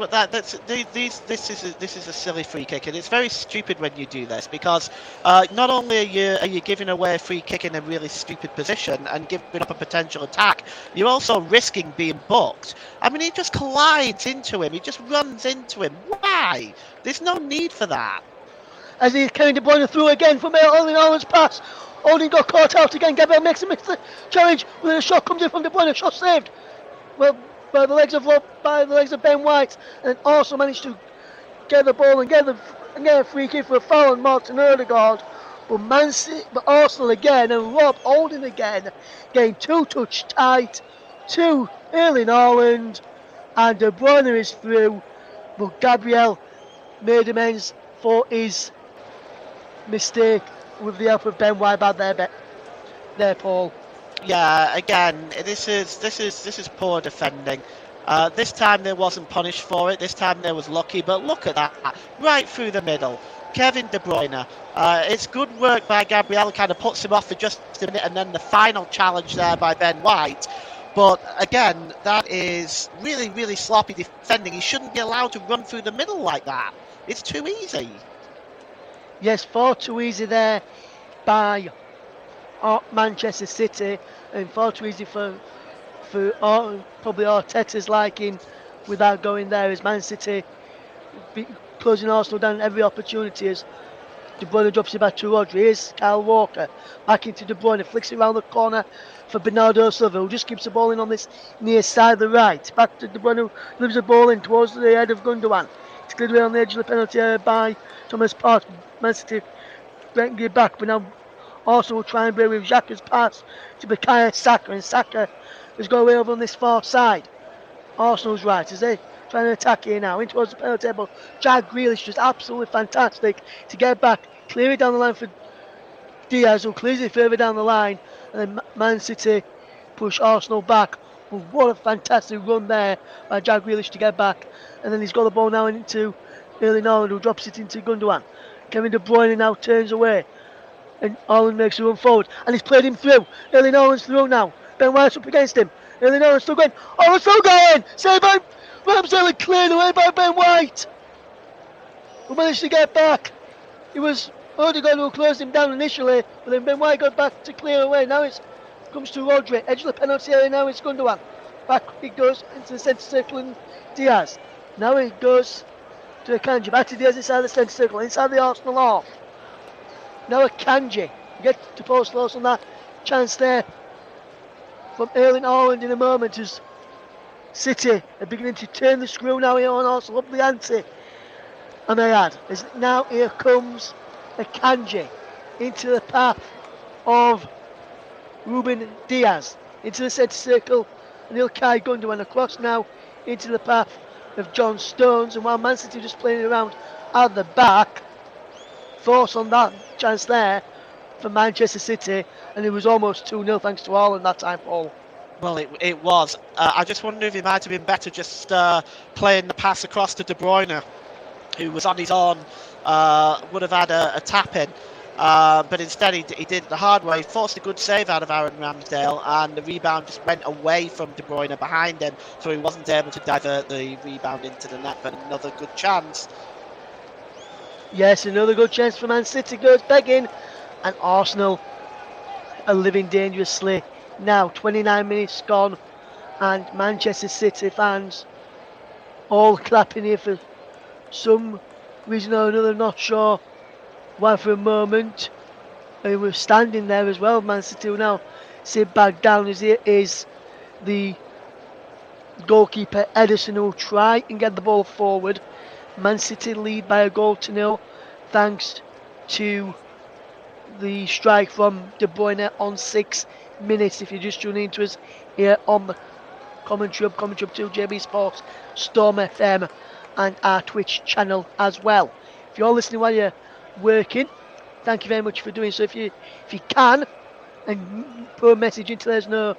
is a silly free kick, and it's very stupid when you do this, because not only are you giving away a free kick in a really stupid position and giving up a potential attack, you're also risking being booked. I mean, he just collides into him. He just runs into him. Why? There's no need for that. As he's carrying De Bruyne through again from Erling Haaland's pass. Holding got caught out again. Gabriel makes the challenge with a shot comes in from De Bruyne. Shot saved. Well, by the legs of Ben White, and also managed to get the ball and get a free kick for a foul on Martin Odegaard. But Arsenal again, and Rob Holding again, getting too touch tight to Erling Haaland, and De Bruyne is through, but Gabriel made amends for his mistake with the help of Ben White back there, Paul. Yeah, again, this is poor defending. This time they wasn't punished for it. This time they was lucky. But look at that, right through the middle, Kevin De Bruyne. It's good work by Gabriel. Kind of puts him off for just a minute, and then the final challenge there by Ben White. But again, that is really, really sloppy defending. He shouldn't be allowed to run through the middle like that. It's too easy. Yes, far too easy there by Manchester City, and far too easy for probably Arteta's liking without going there, as Man City closing Arsenal down every opportunity, as De Bruyne drops it back to Rodri. Here's Kyle Walker. Back into De Bruyne. Flicks it around the corner for Bernardo Silva, who just keeps the ball in on this near side of the right. Back to De Bruyne, who moves the ball in towards the head of Gundogan. It's cleared away on the edge of the penalty area by Thomas Partey. Man City bring it back, but now also will try and break with Xhaka's pass to Bukayo Saka, and Saka has got away over on this far side. Arsenal's right as they trying to attack here now in towards the penalty table. Jack Grealish just absolutely fantastic to get back, clear it down the line for Diaz, who clears it further down the line, and then Man City push Arsenal back. Well, what a fantastic run there by Jack Grealish to get back, and then he's got the ball now into Erling Haaland, who drops it into Gundogan. Kevin De Bruyne now turns away, and Haaland makes a run forward, and he's played him through. Erling Haaland's through now. Ben White's up against him. Erling Haaland's still going. Oh, it's still going! Saved by Ramsdale, cleared away by Ben White. We managed to get back. It was Odegaard who closed him down initially, but then Ben White got back to clear away. Now it comes to Rodri. Edge of the penalty area now it's Gundogan. Back it goes into the centre circle and Diaz. Now it goes to Akanji. Back to Diaz inside the centre circle, inside the Arsenal half. Now Akanji. Get to post close on that chance there from Erling Haaland in a moment as City are beginning to turn the screw now here on Arsenal, up the ante. And they had. As now here comes Akanji into the path of Ruben Diaz, into the centre circle, and Ilkay Gundogan across now into the path of John Stones. And while Man City just playing around at the back, force on that chance there for Manchester City, and it was almost 2-0 thanks to Haaland that time, Paul. Well, it was. I just wonder if it might have been better just playing the pass across to De Bruyne, who was on his own, would have had a tap in. But instead he did it the hard way, forced a good save out of Aaron Ramsdale, and the rebound just went away from De Bruyne behind him, so he wasn't able to divert the rebound into the net. But another good chance. Yes, another good chance for Man City goes begging, and Arsenal are living dangerously. Now 29 minutes gone, and Manchester City fans all clapping here for some reason or another, not sure why for a moment. They were standing there as well. Man City will now sit back down as it is the goalkeeper Ederson who will try and get the ball forward. Man City lead by a goal to nil thanks to the strike from De Bruyne on 6 minutes. If you're just tuning into us here on the commentary up to JB Sports, Storm FM, and our Twitch channel as well. If you're listening while you're working, thank you very much for doing so. If you can, and put a message in to let us know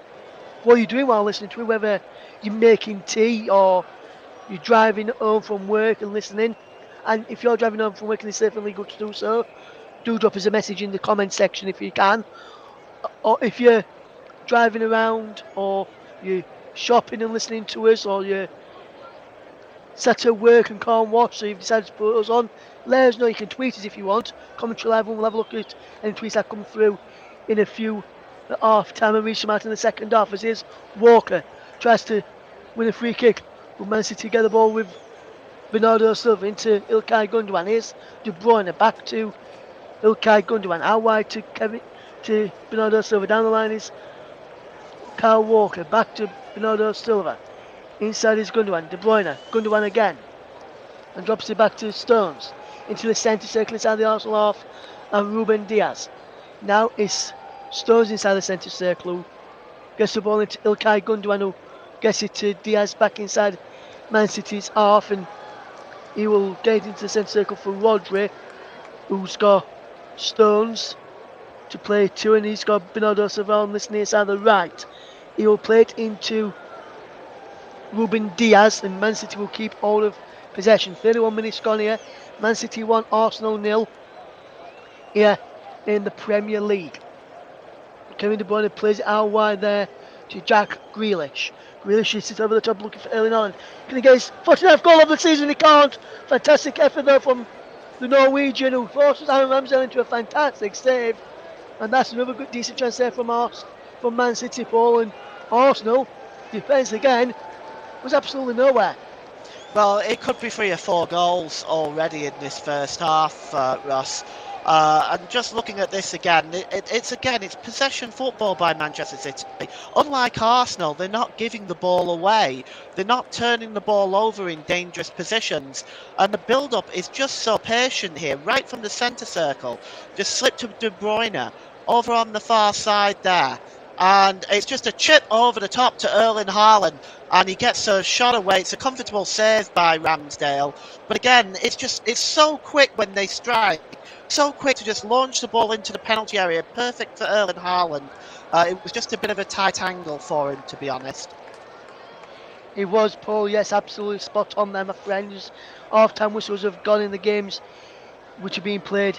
what you're doing while listening to it, whether you're making tea or you're driving home from work and listening. And if you're driving home from work and it's definitely good to do so, do drop us a message in the comment section if you can. Or if you're driving around, or you're shopping and listening to us, or you're sat at work and can't watch, so you've decided to put us on, let us know. You can tweet us if you want. Commentary Live, and we'll have a look at any tweets that come through in a few at half time and reach them out in the second half. As is Walker tries to win a free kick, but Man City get the ball with Bernardo Silva into Ilkay Gundogan. Here's De Bruyne back to Ilkay Gundogan, out wide to Bernardo Silva. Down the line is Kyle Walker, back to Bernardo Silva. Inside is Gundogan. De Bruyne, Gundogan again, and drops it back to Stones into the centre circle inside the Arsenal half, and Ruben Diaz. Now it's Stones inside the centre circle, who gets the ball into Ilkay Gundogan, who gets it to Diaz back inside Man City's half, and he will get into the centre circle for Rodri, who's got Stones to play to, and he's got Bernardo Silva on this near side of the right. He will play it into Ruben Diaz, and Man City will keep hold of possession. 31 minutes gone here. Man City 1, Arsenal 0 here in the Premier League. Kevin De Bruyne plays it out wide there to Jack Grealish. Grealish sits over the top looking for Erling Haaland. Can he get his 49th goal of the season? He can't. Fantastic effort though from the Norwegian, who forces Aaron Ramsdale into a fantastic save. And that's another good decent chance there from Man City, Paul. And Arsenal defence again was absolutely nowhere. Well, it could be 3 or 4 goals already in this first half, Ross. And just looking at this again, it's possession football by Manchester City. Unlike Arsenal, they're not giving the ball away. They're not turning the ball over in dangerous positions. And the build-up is just so patient here, right from the centre circle. Just slip to De Bruyne, over on the far side there. And it's just a chip over the top to Erling Haaland, and he gets a shot away. It's a comfortable save by Ramsdale. But again, it's so quick when they strike. So quick to just launch the ball into the penalty area. Perfect for Erling Haaland. It was just a bit of a tight angle for him, to be honest. It was, Paul, yes, absolutely spot on there, my friends. Half-time whistles have gone in the games which are being played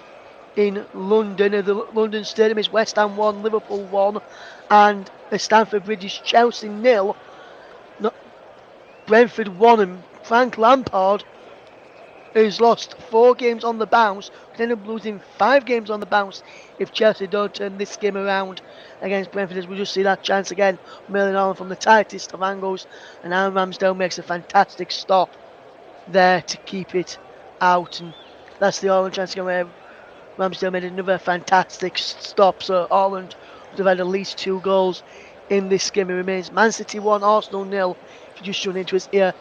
in London. The London Stadium is West Ham 1, Liverpool 1, and the Stamford Bridge is Chelsea 0, Brentford 1, and Frank Lampard has lost 4 games on the bounce, could end up losing 5 games on the bounce if Chelsea don't turn this game around against Brentford, as we just see that chance again, Erling Haaland from the tightest of angles, and Aaron Ramsdale makes a fantastic stop there to keep it out, and that's the Haaland chance again where Ramsdale made another fantastic stop, so Haaland would have had at least 2 goals in this game. It remains Man City 1, Arsenal 0. If you just tune into us here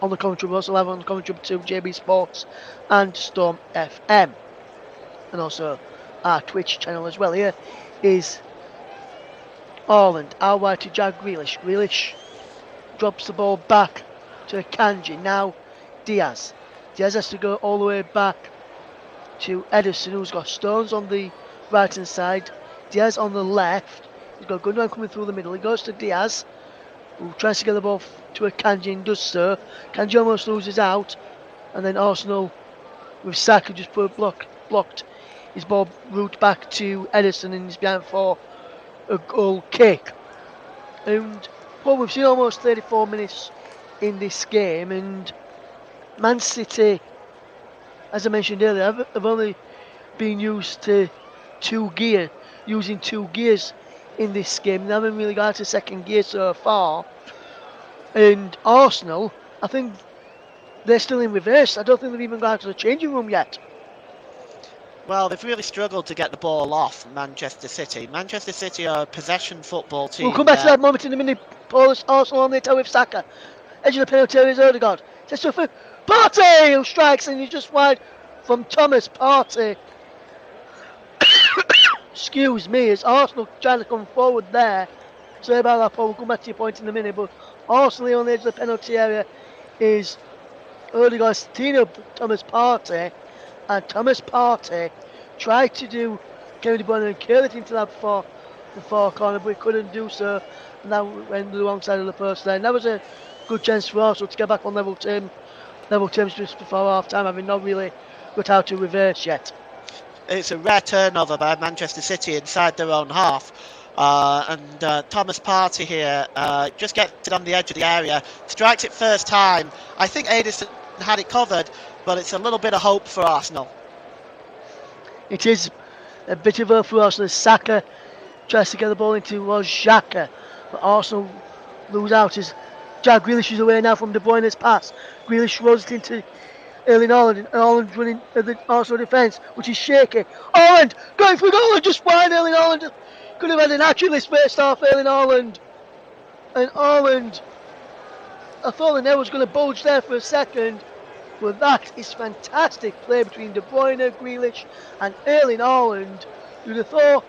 on the commentary, we also have on the commentary to JB Sports and Storm FM, and also our Twitch channel as well. Here is Haaland, out wide to Jack Grealish. Grealish drops the ball back to Kanji. Now Diaz. Diaz has to go all the way back to Ederson, who's got Stones on the right hand side, Diaz on the left. He's got Gundogan coming through the middle. He goes to Diaz, who tries to get the ball to a Kanji and does so. Kanji almost loses out, and then Arsenal with Saka just put blocked his ball route back to Ederson, and he's behind for a goal kick. And well, we've seen almost 34 minutes in this game, and Man City, as I mentioned earlier, have only been used to using 2 gears in this game. They haven't really got to second gear so far. And Arsenal, I think they're still in reverse. I don't think they've even got to the changing room yet. Well, they've really struggled to get the ball off Manchester City. Manchester City are a possession football team. We'll come back to that moment in a minute. Paulus Arsenal on the attack with Saka. Edge of the penalty area is Odegaard. Sets to Partey, who strikes, and he's just wide from Thomas Partey. Excuse me, as Arsenal trying to come forward there. Sorry about that, Paul. We'll come back to your point in a minute. But Arsenal on the edge of the penalty area is Odegaard, Tino Thomas Partey. And Thomas Partey tried to do Kevin De Bruyne and curl it into that the far corner, but he couldn't do so. And that went the wrong side of the post there. And that was a good chance for Arsenal to get back on level terms just before half time, having not really got out to reverse yet. It's a rare turnover by Manchester City inside their own half. And Thomas Partey here just gets it on the edge of the area, strikes it first time. I think Ederson had it covered, but it's a little bit of hope for Arsenal. It is a bit of hope for Arsenal. Saka tries to get the ball into Xhaka, but Arsenal lose out as Jack Grealish is away now from De Bruyne's pass. Grealish rolls it into Erling Haaland, and Haaland running at the Arsenal defence, which is shaky. Haaland going for goal and just wide. Erling Haaland could have had an action this first half. Erling Haaland, and Haaland, I thought the net was going to bulge there for a second, but that is fantastic play between De Bruyne, Grealish, and Erling Haaland. You'd have thought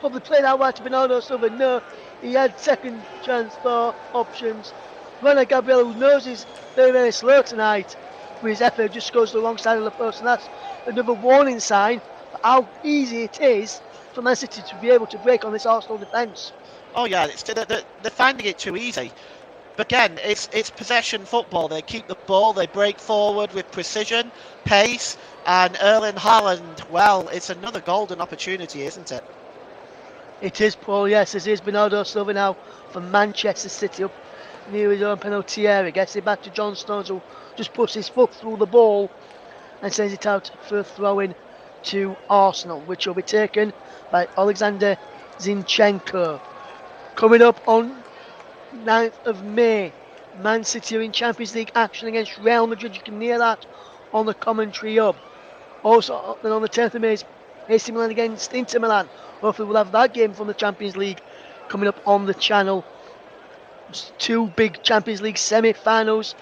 probably played out wide to Bernardo Silva. No, he had second chance for options. Rene Gabriel, who knows he's very, very slow tonight, with his effort just goes to the wrong side of the post, and that's another warning sign for how easy it is for Man City to be able to break on this Arsenal defence. Oh yeah, they're finding it too easy. But again, it's possession football. They keep the ball, they break forward with precision, pace, and Erling Haaland, well, it's another golden opportunity, isn't it? It is, Paul, yes, it is. Bernardo Silva now for Manchester City up near his own penalty area. Gets it back to John Stones, who just puts his foot through the ball and sends it out for a throw-in to Arsenal, which will be taken by Alexander Zinchenko. Coming up on 9th of May, Man City are in Champions League action against Real Madrid. You can hear that on the commentary hub. Also, then on the 10th of May, AC Milan against Inter Milan. Hopefully, we'll have that game from the Champions League coming up on the channel. It's two big Champions League semi-finals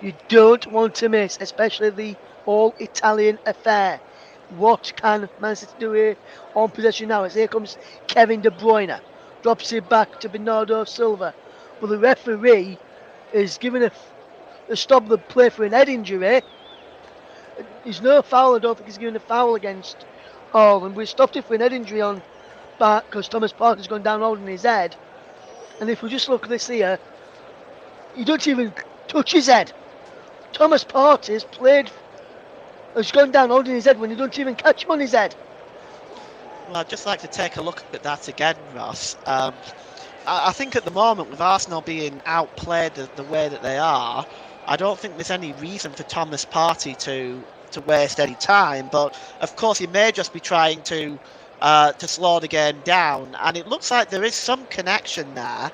you don't want to miss, especially the all-Italian affair. What can Man City do here on possession now? As here comes Kevin De Bruyne, drops it back to Bernardo Silva, but the referee is giving a stop the play for an head injury. There's no foul. I don't think he's giving a foul against Haaland. We stopped it for an head injury on back because Thomas Partey's gone down holding his head. And if we just look at this here, he don't even touch his head. Thomas Partey's has gone down holding his head when he don't even catch him on his head. Well, I'd just like to take a look at that again, Ross. I think at the moment, with Arsenal being outplayed the way that they are, I don't think there's any reason for Thomas Partey to waste any time. But of course, he may just be trying to slow the game down, and it looks like there is some connection there.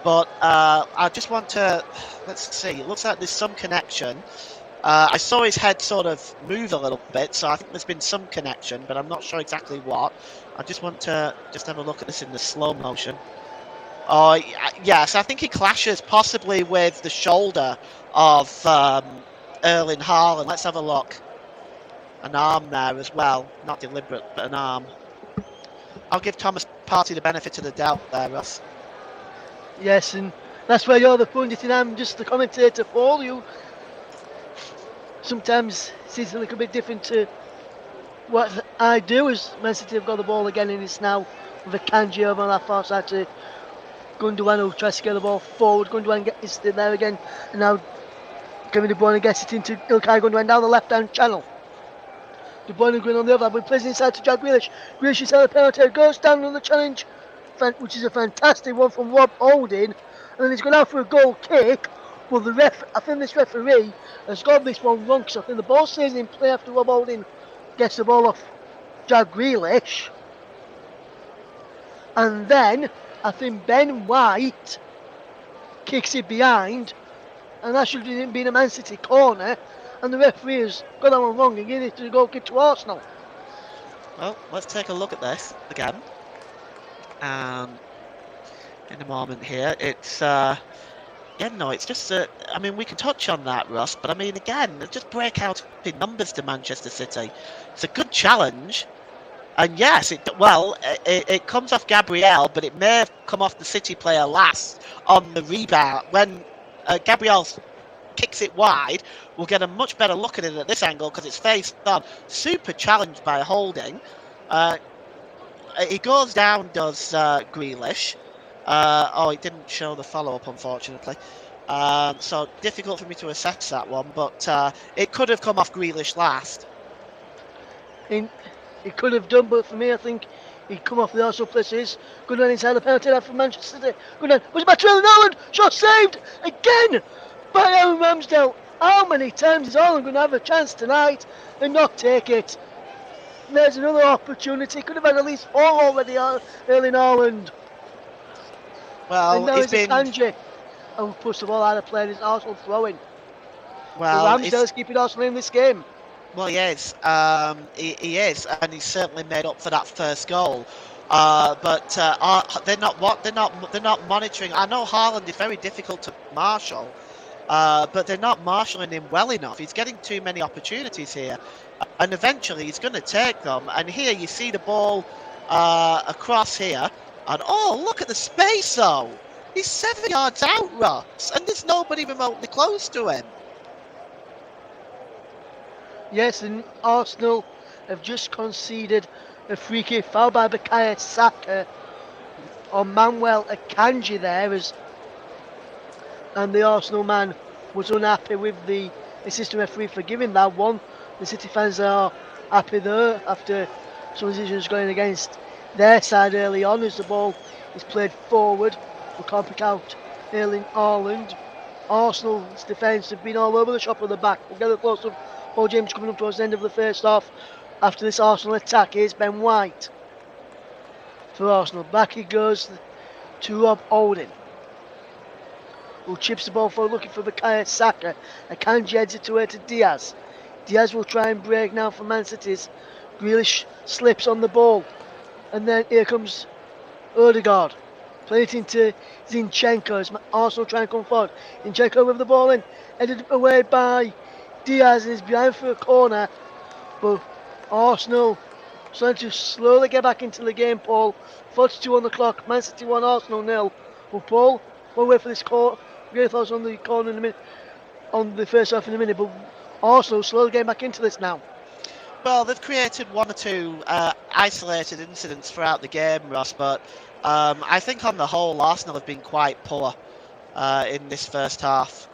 But I just want to let's see. It looks like there's some connection. I saw his head sort of move a little bit, so I think there's been some connection, but I'm not sure exactly what. I just want to have a look at this in the slow motion. Oh, yes, I think he clashes possibly with the shoulder of Erling Haaland. Let's have a look. An arm there as well. Not deliberate, but an arm. I'll give Thomas Partey the benefit of the doubt there, Ross. Yes, and that's why you're the pundit and I'm just the commentator for you. Sometimes it's a little bit different to what I do, as Man City have got the ball again, and it's now with Akanji over on that far side to Gundogan, who tries to get the ball forward. Gundogan is still there again, and now Kevin De Bruyne gets it into Ilkay Gundogan down the left-hand channel. De Bruyne going on the other, but plays inside to Jack Grealish. Grealish is held a penalty, goes down on the challenge, which is a fantastic one from Rob Holding, and then he's gone out for a goal kick. Well, I think this referee has got this one wrong, because I think the ball stays in play after Rob Holding gets the ball off Jack Grealish. And then I think Ben White kicks it behind, and that should have been a Man City corner, and the referee has got that one wrong and given it to the goal kick to Arsenal. Well, let's take a look at this again. In a moment here, it's it's just I mean, we can touch on that, Ross, but I mean, again, just break out in numbers to Manchester City. It's a good challenge, and yes, it comes off Gabriel, but it may have come off the City player last on the rebound. When Gabriel kicks it wide, we'll get a much better look at it at this angle because it's face on. Super challenged by Holding. He goes down, does Grealish. It didn't show the follow-up, unfortunately. So difficult for me to assess that one, but it could have come off Grealish last. It could have done, but for me, I think he'd come off the Arsenal places. Good on inside the penalty there from Manchester City. Good on. Was it by Erling Haaland? Shot saved again by Aaron Ramsdale. How many times is Haaland going to have a chance tonight and not take it? There's another opportunity. Could have had at least 4 already, Erling Haaland. Well, and now it's Akanji, who pushed the ball out of play. It's Arsenal throwing. Well, Ramsdale's keeping Arsenal in this game. Well, he is. He is, and he's certainly made up for that first goal. But they're not monitoring. I know Haaland is very difficult to marshal, but they're not marshalling him well enough. He's getting too many opportunities here, and eventually he's going to take them. And here you see the ball across here, and look at the space though. He's 7 yards out, Ross, and there's nobody remotely close to him. Yes, and Arsenal have just conceded a free kick foul by Bukayo Saka on Manuel Akanji there, and the Arsenal man was unhappy with the assistant referee for giving that one. The City fans are happy though after some decisions going against their side early on as the ball is played forward. We can't pick out Erling Haaland. Arsenal's defence have been all over the shop of the back. We'll get a close up. Paul James coming up towards the end of the first half. After this Arsenal attack, here's Ben White for Arsenal. Back he goes to Rob Holding. who chips the ball forward looking for Bukayo Saka. Akanji heads it away to Diaz. Diaz will try and break now for Man City's. Grealish slips on the ball. And then here comes Odegaard. Play it into Zinchenko as Arsenal trying to come forward. Zinchenko with the ball in. Headed away by Diaz and is behind for a corner. But Arsenal starting to slowly get back into the game, Paul. 42 on the clock. Man City 1, Arsenal 0. Well, Paul, we'll wait for this call. Really thought it was on the corner in a minute, on the first half in a minute, but Arsenal slowly getting back into this now. Well, they've created one or two isolated incidents throughout the game, Ross, but I think on the whole, Arsenal have been quite poor in this first half.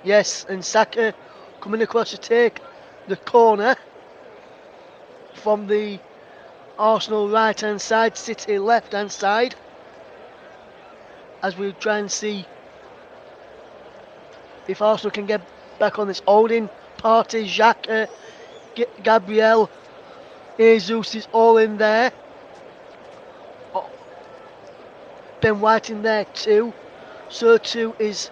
Yes, and Saka coming across to take the corner from the Arsenal right-hand side, City left-hand side. As we try and see if Arsenal can get back on this holding. Partey, Xhaka, Gabriel, Jesus is all in there. Ben White in there too. So too is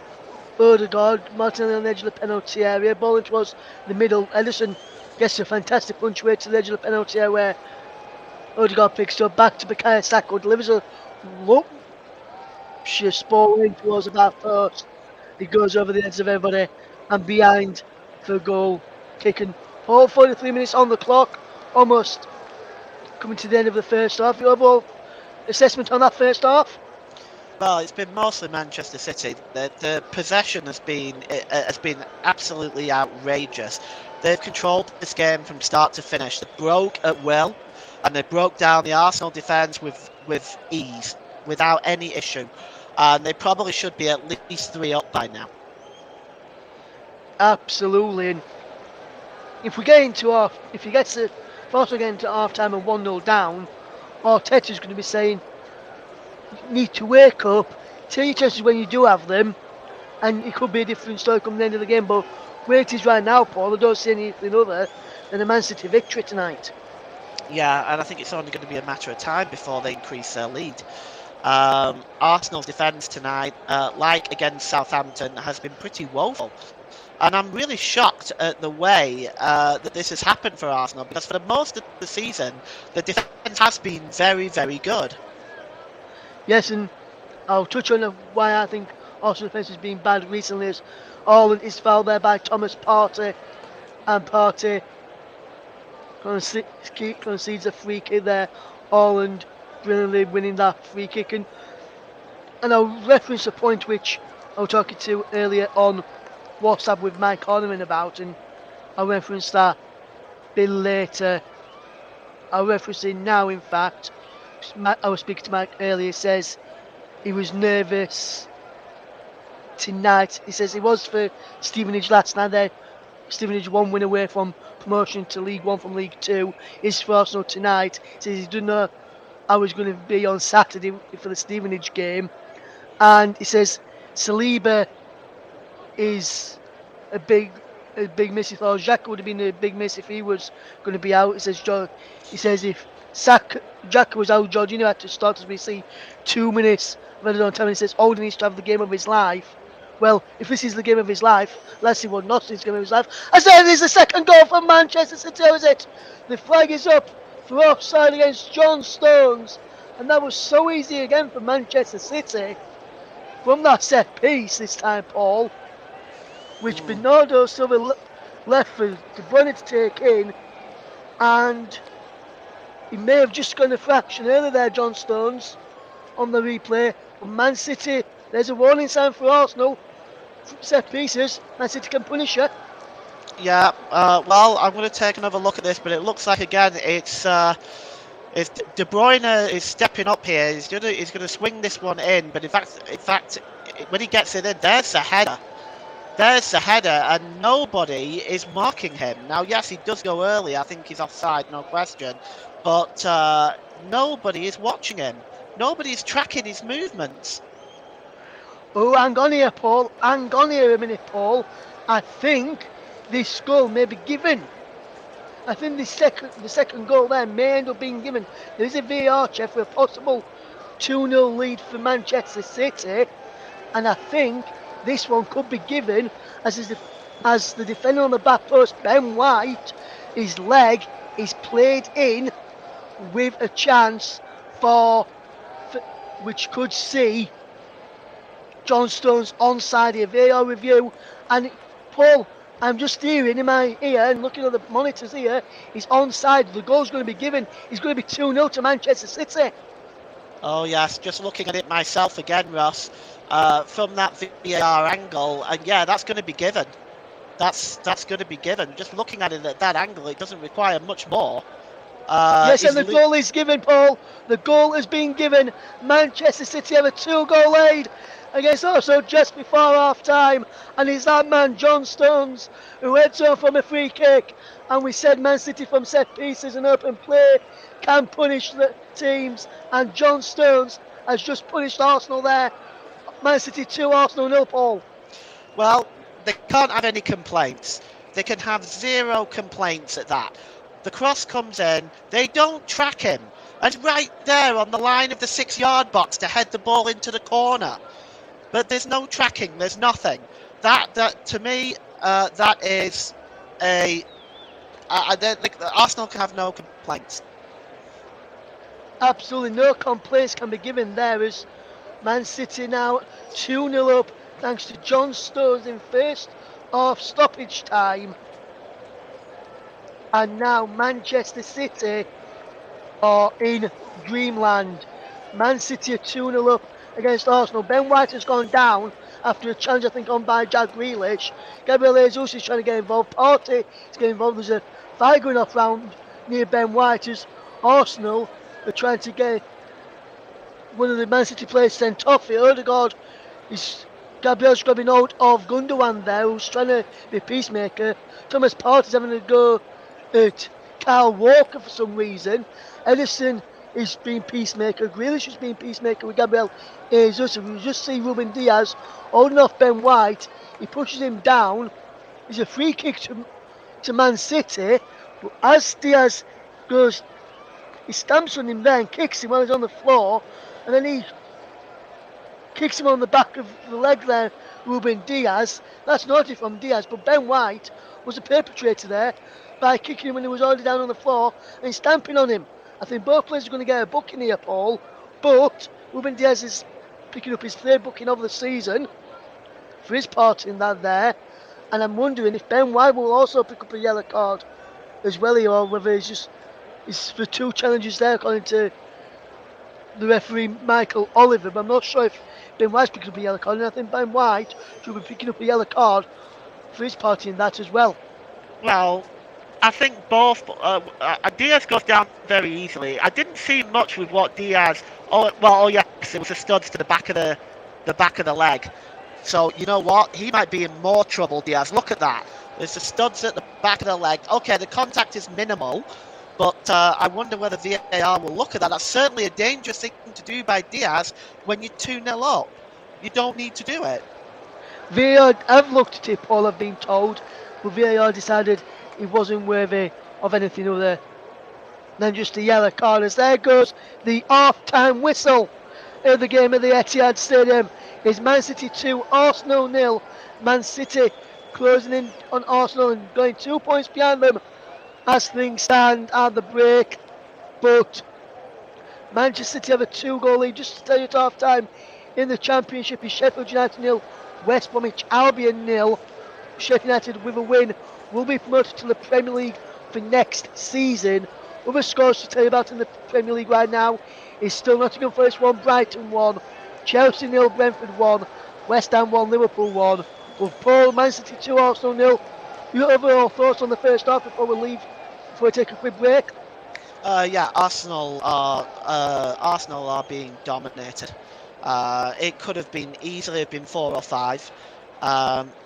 Odegaard. Martinelli on the edge of the penalty area. Ball in towards the middle. Ederson gets a fantastic punch away to the edge of the penalty area where Odegaard picks up back to Bukayo Saka. Delivers a lumptious ball in towards the back post. He goes over the edge of everybody and behind for goal. Kicking. All 43 minutes on the clock. Almost coming to the end of the first half. Your overall assessment on that first half? Well, it's been mostly Manchester City. The possession has been absolutely outrageous. They've controlled this game from start to finish. They broke at will, and they broke down the Arsenal defence with ease, without any issue. And they probably should be at least 3 up by now. Absolutely. And if you get to half time and 1-0 down, Arteta's going to be saying, you need to wake up, take your chances when you do have them, and it could be a different story come the end of the game. But where it is right now, Paul, I don't see anything other than a Man City victory tonight. Yeah, and I think it's only going to be a matter of time before they increase their lead. Arsenal's defence tonight, like against Southampton, has been pretty woeful. And I'm really shocked at the way that this has happened for Arsenal, because for most of the season, the defence has been very, very good. Yes, and I'll touch on why I think Arsenal defence has been bad recently. As Haaland is fouled there by Thomas Partey, and Partey concedes a free kick there. Haaland brilliantly winning that free kick. And I'll reference a point which I was talking to earlier on WhatsApp with Mike Horneman about, and I'll reference that a bit later. I'll reference it now, in fact. I was speaking to Mike earlier. He says he was nervous tonight. He says he was for Stevenage last night. There, Stevenage 1 win away from promotion to League 1 from League 2. Is for Arsenal tonight. He says he didn't know how he's going to be on Saturday for the Stevenage game. And he says Saliba is a big miss. He thought Xhaka would have been a big miss if he was going to be out. He says if Xhaka was out, Jorginho had to start, as we see, 2 minutes rather than time. He says Alden needs to have the game of his life. Well, if this is the game of his life, let's see what not is the game of his life. I said there's the second goal for Manchester City. How is it? The flag is up for offside against John Stones, and that was so easy again for Manchester City from that set piece this time, Paul, which Bernardo Silva left for De Bruyne to take in, and he may have just gone a fraction earlier there, John Stones, on the replay. But Man City, there's a warning sign for Arsenal. Set pieces, Man City can punish you. Yeah, well, I'm going to take another look at this, but it looks like again it's De Bruyne is stepping up here. He's going to swing this one in, but in fact, when he gets it in, there's the header. There's the header, and nobody is marking him. Now, yes, he does go early. I think he's offside, no question. But nobody is watching him. Nobody's tracking his movements. Oh, hang on here, Paul. Hang on here a minute, Paul. I think this goal may be given. I think the second goal there may end up being given. There is a VAR check for a possible 2-0 lead for Manchester City, and I think this one could be given as the defender on the back post, Ben White, his leg is played in with a chance for which could see John Stones onside a VAR review. And Paul, I'm just hearing in my ear and looking at the monitors here, he's onside. The goal's going to be given. He's going to be 2-0 to Manchester City. Oh yes, just looking at it myself again, Ross, from that VAR angle, and yeah, that's going to be given. That's going to be given. Just looking at it at that angle, it doesn't require much more. Yes, and the goal is given, Paul. The goal has been given. Manchester City have a 2-goal lead against Arsenal just before half time, and it's that man John Stones who heads on from a free kick. And we said Man City from set pieces and open play can punish the teams, and John Stones has just punished Arsenal there. Man City 2, Arsenal 0, Paul. Well, they can't have any complaints. They can have zero complaints at that. The cross comes in, they don't track him, and right there on the line of the 6-yard box to head the ball into the corner. But there's no tracking, there's nothing. That to me, that is Arsenal can have no complaints. Absolutely no complaints can be given there as Man City now 2-0 up thanks to John Stones in first half stoppage time. And now Manchester City are in dreamland. Man City are 2-0 up against Arsenal. Ben White has gone down after a challenge, I think, on by Jack Grealish. Gabriel Jesus is trying to get involved. Partey is getting involved. There's a fire going off round near Ben White as Arsenal are trying to get one of the Man City players sent off. Odegaard is Gabriel's grabbing out of Gundogan there, who's trying to be peacemaker. Thomas Partey's having a go at Kyle Walker for some reason. Edison is being peacemaker. Grealish is being peacemaker with Gabriel Jesus. We just see Ruben Diaz holding off Ben White. He pushes him down. It's a free kick to Man City. But as Diaz goes, he stamps on him there and kicks him while he's on the floor. And then he kicks him on the back of the leg there, Ruben Diaz. That's naughty from Diaz, but Ben White was the perpetrator there by kicking him when he was already down on the floor and stamping on him. I think both players are going to get a booking here, Paul, but Ruben Diaz is picking up his third booking of the season for his part in that there, and I'm wondering if Ben White will also pick up a yellow card as well here, or whether it's for two challenges there according to the referee Michael Oliver, but I'm not sure if Ben White's picking up a yellow card, and I think Ben White should be picking up a yellow card for his part in that as well. Well, I think both. Diaz goes down very easily. I didn't see much with what Diaz. Oh yes, it was the studs to the back of the leg. So you know what? He might be in more trouble. Diaz, look at that. There's the studs at the back of the leg. Okay, the contact is minimal, but I wonder whether VAR will look at that. That's certainly a dangerous thing to do by Diaz when you're 2-0 up. You don't need to do it. VAR have looked at it, Paul, I've been told, but VAR decided he wasn't worthy of anything other than just a yellow card. As there goes the half-time whistle of the game at the Etihad Stadium. Is Man City 2, Arsenal 0. Man City closing in on Arsenal and going 2 points behind them as things stand at the break. But Manchester City have a 2-goal lead. Just to tell you at half-time in the Championship is Sheffield United 0, West Bromwich Albion 0. Sheffield United with a win will be promoted to the Premier League for next season. Other scores to tell you about in the Premier League right now is still Nottingham Forest 1, Brighton 1, Chelsea 0, Brentford 1, West Ham 1, Liverpool 1. With Paul, Man City 2, Arsenal 0. Your overall thoughts on the first half before we take a quick break? Arsenal are being dominated. It could have been easily have been 4 or 5.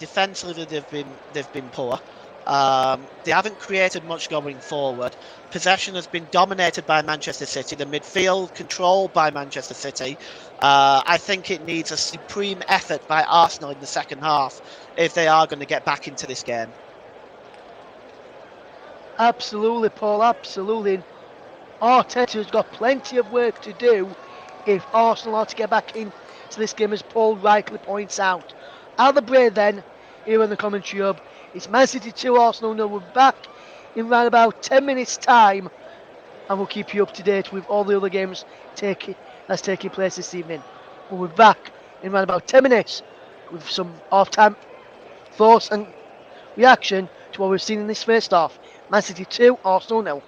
Defensively, they've been poor. They haven't created much going forward. Possession has been dominated by Manchester City. The midfield controlled by Manchester City. I think it needs a supreme effort by Arsenal in the second half if they are going to get back into this game. Absolutely, Paul, absolutely. Arteta's got plenty of work to do if Arsenal are to get back into this game, as Paul rightly points out. At the break then, here on the commentary hub, it's Man City 2, Arsenal 0. We're back in around about 10 minutes time, and we'll keep you up to date with all the other games that's taking place this evening. We'll be back in around about 10 minutes with some half-time thoughts and reaction to what we've seen in this first half. Man City 2, Arsenal 0.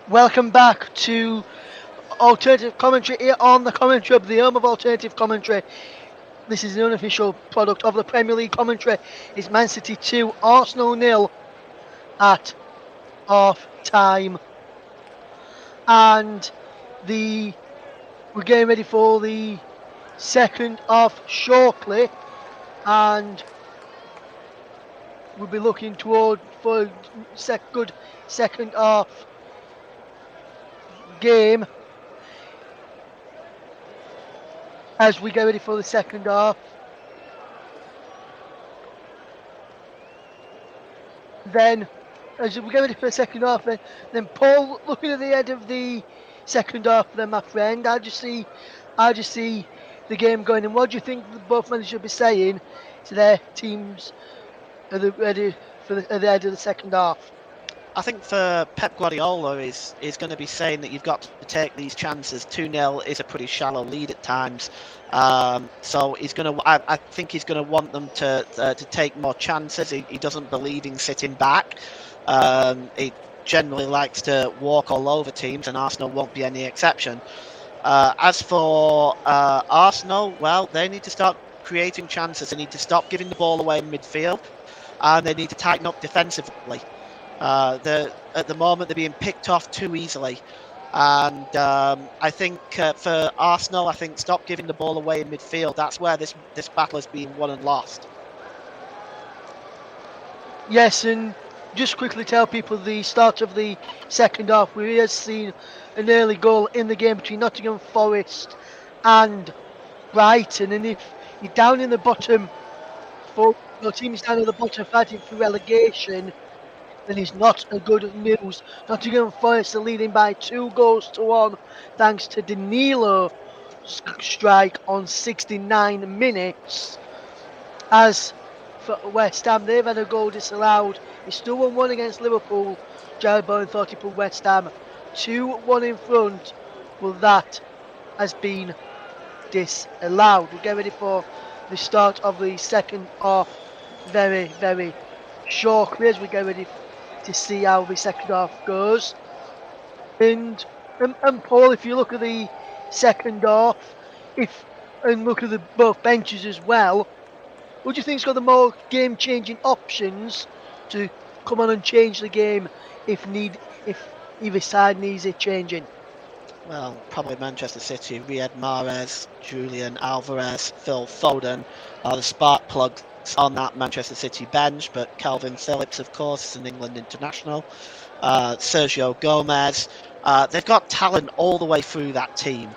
Welcome back to alternative commentary here on the commentary of the home of alternative commentary. This is the unofficial product of the Premier League commentary. It's Man City 2, Arsenal 0 at half time. And we're getting ready for the second half shortly, and we'll be looking toward for good second half game as we get ready for the second half. Then, as we get ready for the second half, then Paul, looking at the end of the second half, then my friend, I just see the game going. And what do you think both managers should be saying to their teams at the ready for at the end of the second half? I think for Pep Guardiola is going to be saying that you've got to take these chances. 2-0 is a pretty shallow lead at times, so he's going to. I think he's going to want them to take more chances. He doesn't believe in sitting back. He generally likes to walk all over teams, and Arsenal won't be any exception. As for Arsenal, well, they need to start creating chances. They need to stop giving the ball away in midfield, and they need to tighten up defensively. At the moment, they're being picked off too easily. And I think for Arsenal, I think stop giving the ball away in midfield. That's where this battle has been won and lost. Yes, and just quickly tell people the start of the second half. We have seen an early goal in the game between Nottingham Forest and Brighton. And if you're down in the bottom, your team is down in the bottom fighting for relegation, then it's not a good news. Nottingham Forest are leading by 2-1 thanks to Danilo strike on 69 minutes. As for West Ham, they've had a goal disallowed. It's still 1-1 against Liverpool. Jared Bowen thought he put West Ham 2-1 in front. Well, that has been disallowed. We get ready for the start of the second half very, very shortly as we get ready to see how the second half goes. And Paul, if you look at the second half, and look at the both benches as well, who do you think's got the more game-changing options to come on and change the game if either side needs it changing? Well, probably Manchester City. Riyad Mahrez, Julian Alvarez, Phil Foden are the spark plugs on that Manchester City bench, but Calvin Phillips, of course, is an England international. Sergio Gomez. They've got talent all the way through that team.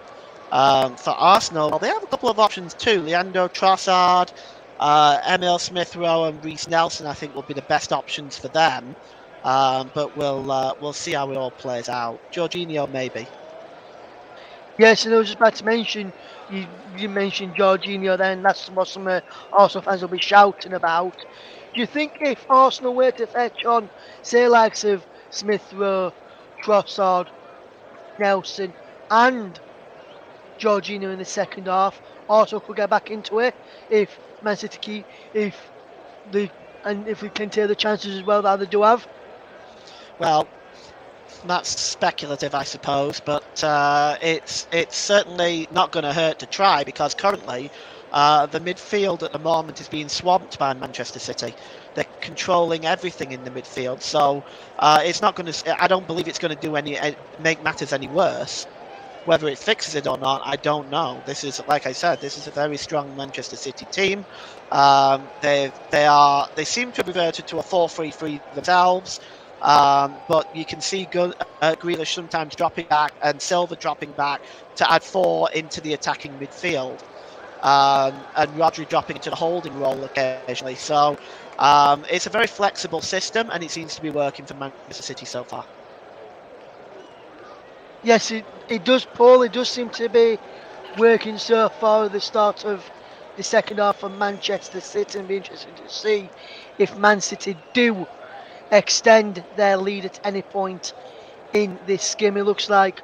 For Arsenal, they have a couple of options too. Leandro Trossard, Emil Smith-Rowe and Reece Nelson, I think, will be the best options for them. But we'll see how it all plays out. Jorginho, maybe. Yes, and I was just about to mention, you mentioned Jorginho then, that's what some Arsenal fans will be shouting about. Do you think if Arsenal were to fetch on, say, likes of Smith-Rowe, Trossard, Nelson and Jorginho in the second half, Arsenal could get back into it if Man City if we can take the chances as well that they do have? Well, that's speculative, I suppose, but it's certainly not going to hurt to try, because currently the midfield at the moment is being swamped by Manchester City. They're controlling everything in the midfield, so it's not going to. I don't believe it's going to do make matters any worse. Whether it fixes it or not, I don't know. This is, like I said, this is a very strong Manchester City team. They seem to have reverted to a 4-3-3 themselves. But you can see Grealish sometimes dropping back and Silva dropping back to add 4 into the attacking midfield, and Rodri dropping into the holding role occasionally. So it's a very flexible system, and it seems to be working for Manchester City so far. Yes, it does, Paul. It does seem to be working so far at the start of the second half for Manchester City, and be interesting to see if Man City do extend their lead at any point in this game. It looks like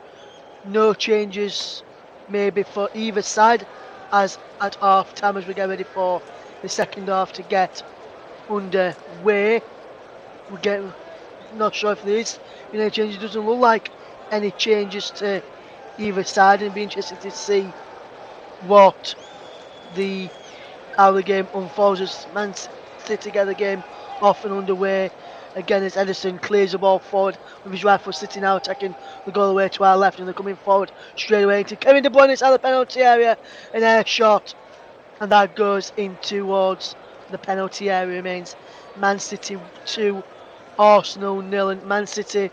no changes maybe for either side as at half time as we get ready for the second half to get underway. Not sure if there is any changes. It doesn't look like any changes to either side, and be interested to see what how the game unfolds as Man City get the game off and underway. Again, as Ederson clears the ball forward with his right foot, City now attacking the goal away to our left, and they're coming forward straight away into Kevin De Bruyne inside the penalty area, an air shot, and that goes in towards the penalty area. Remains Man City 2, Arsenal 0, and Man City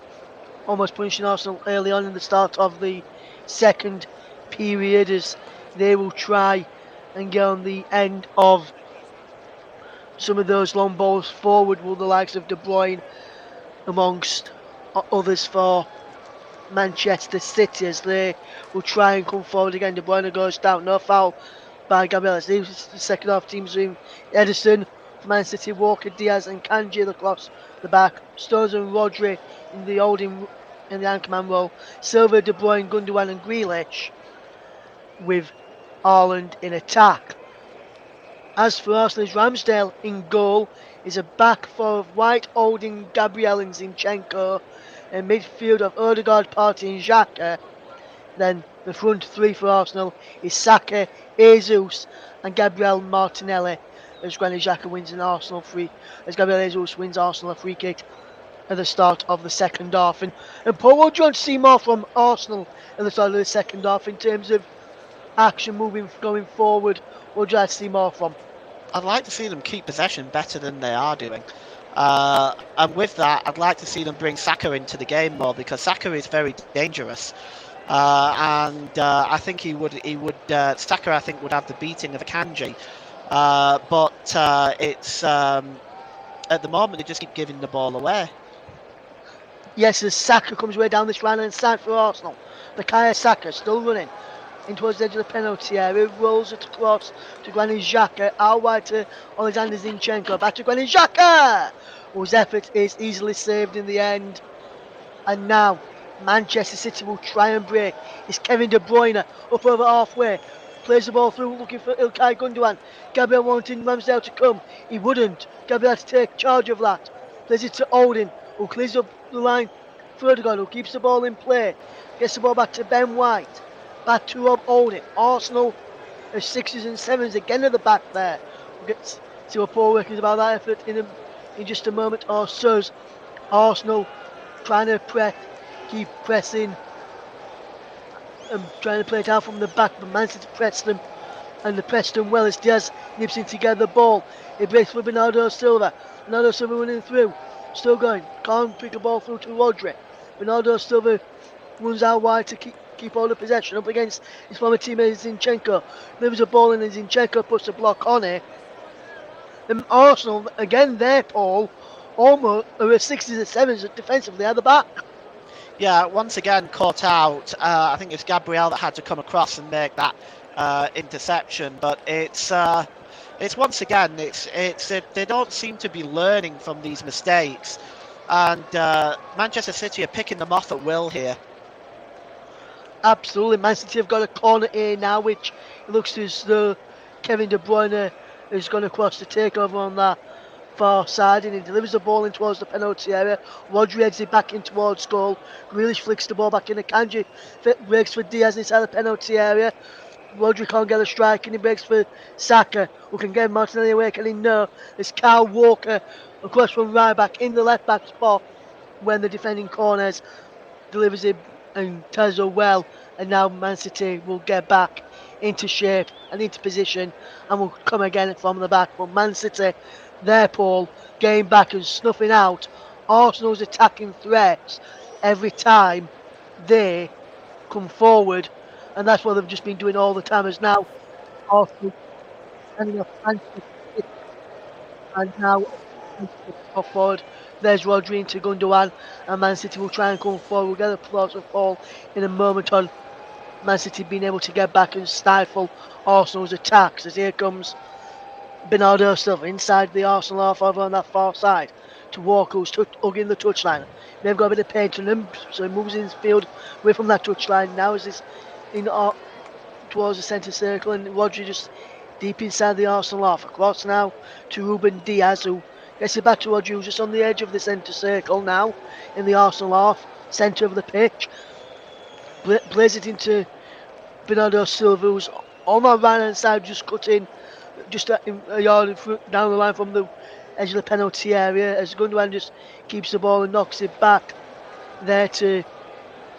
almost punishing Arsenal early on in the start of the second period as they will try and get on the end of some of those long balls forward with the likes of De Bruyne amongst others for Manchester City as they will try and come forward again. De Bruyne goes down, no foul by Gabriel. The second half teams in Ederson for Man City, Walker, Diaz and Kanji across the back, Stones and Rodri in the anchorman role, Silva, De Bruyne, Gundogan and Grealish with Haaland in attack. As for Arsenal's Ramsdale in goal is a back four of White, Holding, Gabriel and Zinchenko, a midfield of Odegaard, Partey and Xhaka. Then the front three for Arsenal is Saka, Jesus and Gabriel Martinelli as Granit Xhaka wins an Arsenal free, as Gabriel Jesus wins Arsenal a free kick at the start of the second half. And Paul, what do you want to see more from Arsenal at the start of the second half in terms of action going forward? What do you like to see more from? I'd like to see them keep possession better than they are doing. And with that, I'd like to see them bring Saka into the game more, because Saka is very dangerous. I think Saka, I think, would have the beating of a Kanji. But it's at the moment they just keep giving the ball away. Yes, as Saka comes way down this right-hand side for Arsenal. Bukayo Saka still running in towards the edge of the penalty area, rolls it across to Granit Xhaka, out wide to Alexander Zinchenko, back to Granit Xhaka, whose effort is easily saved in the end. And now Manchester City will try and break. It's Kevin De Bruyne up over halfway, plays the ball through looking for Ilkay Gundogan. Gabriel wanting Ramsdale to come, he wouldn't. Gabriel had to take charge of that, plays it to Odin, who clears up the line for Odegaard, who keeps the ball in play, gets the ball back to Ben White, back to Rob Holding. Arsenal are 6s and 7s again at the back there. We'll get to see what Paul reckons about that effort in just a moment or so. Arsenal trying to keep pressing and trying to play it out from the back, but Man City press them, and they pressed them well as Diaz nips in to get the ball. It breaks for Bernardo Silva. Bernardo Silva running through, still going, can't pick a ball through to Rodri. Bernardo Silva runs out wide to keep all the possession up against his former teammate Zinchenko. Moves the ball in and Zinchenko puts a block on it. And Arsenal, again there, Paul, almost are 6s and 7s defensively at the back. Yeah, once again caught out. I think it's Gabriel that had to come across and make that interception. But it's once again, they don't seem to be learning from these mistakes, and Manchester City are picking them off at will here. Absolutely, Man City have got a corner here now, which it looks as though Kevin De Bruyne is going to cross the takeover on that far side, and he delivers the ball in towards the penalty area. Rodri heads it back in towards goal. Grealish flicks the ball back in. Kanji breaks for Diaz inside the penalty area. Rodri can't get a strike, and he breaks for Saka, who can get Martinelli away. Can he? No. It's Kyle Walker across from right back in the left back spot when the defending corners delivers it and Tezo well, and now Man City will get back into shape and into position and will come again from the back. But Man City, there, Paul, getting back and snuffing out Arsenal's attacking threats every time they come forward, and that's what they've just been doing all the time. As now Arsenal standing up and now forward. There's Rodri into Gundogan, and Man City will try and come forward. We'll get a applause of Paul in a moment on Man City being able to get back and stifle Arsenal's attacks. As here comes Bernardo Silva inside the Arsenal half over on that far side to Walker, who's hugging the touchline. They've got a bit of paint on him, so he moves in his field away from that touchline. Now is this towards the centre circle, and Rodri just deep inside the Arsenal half. Across now to Ruben Diaz, who gets it back to Rodri, who's just on the edge of the centre circle now in the Arsenal half, centre of the pitch. blaze it into Bernardo Silva, who's on my right hand side, just cutting just a yard down the line from the edge of the penalty area, as Gundogan just keeps the ball and knocks it back there to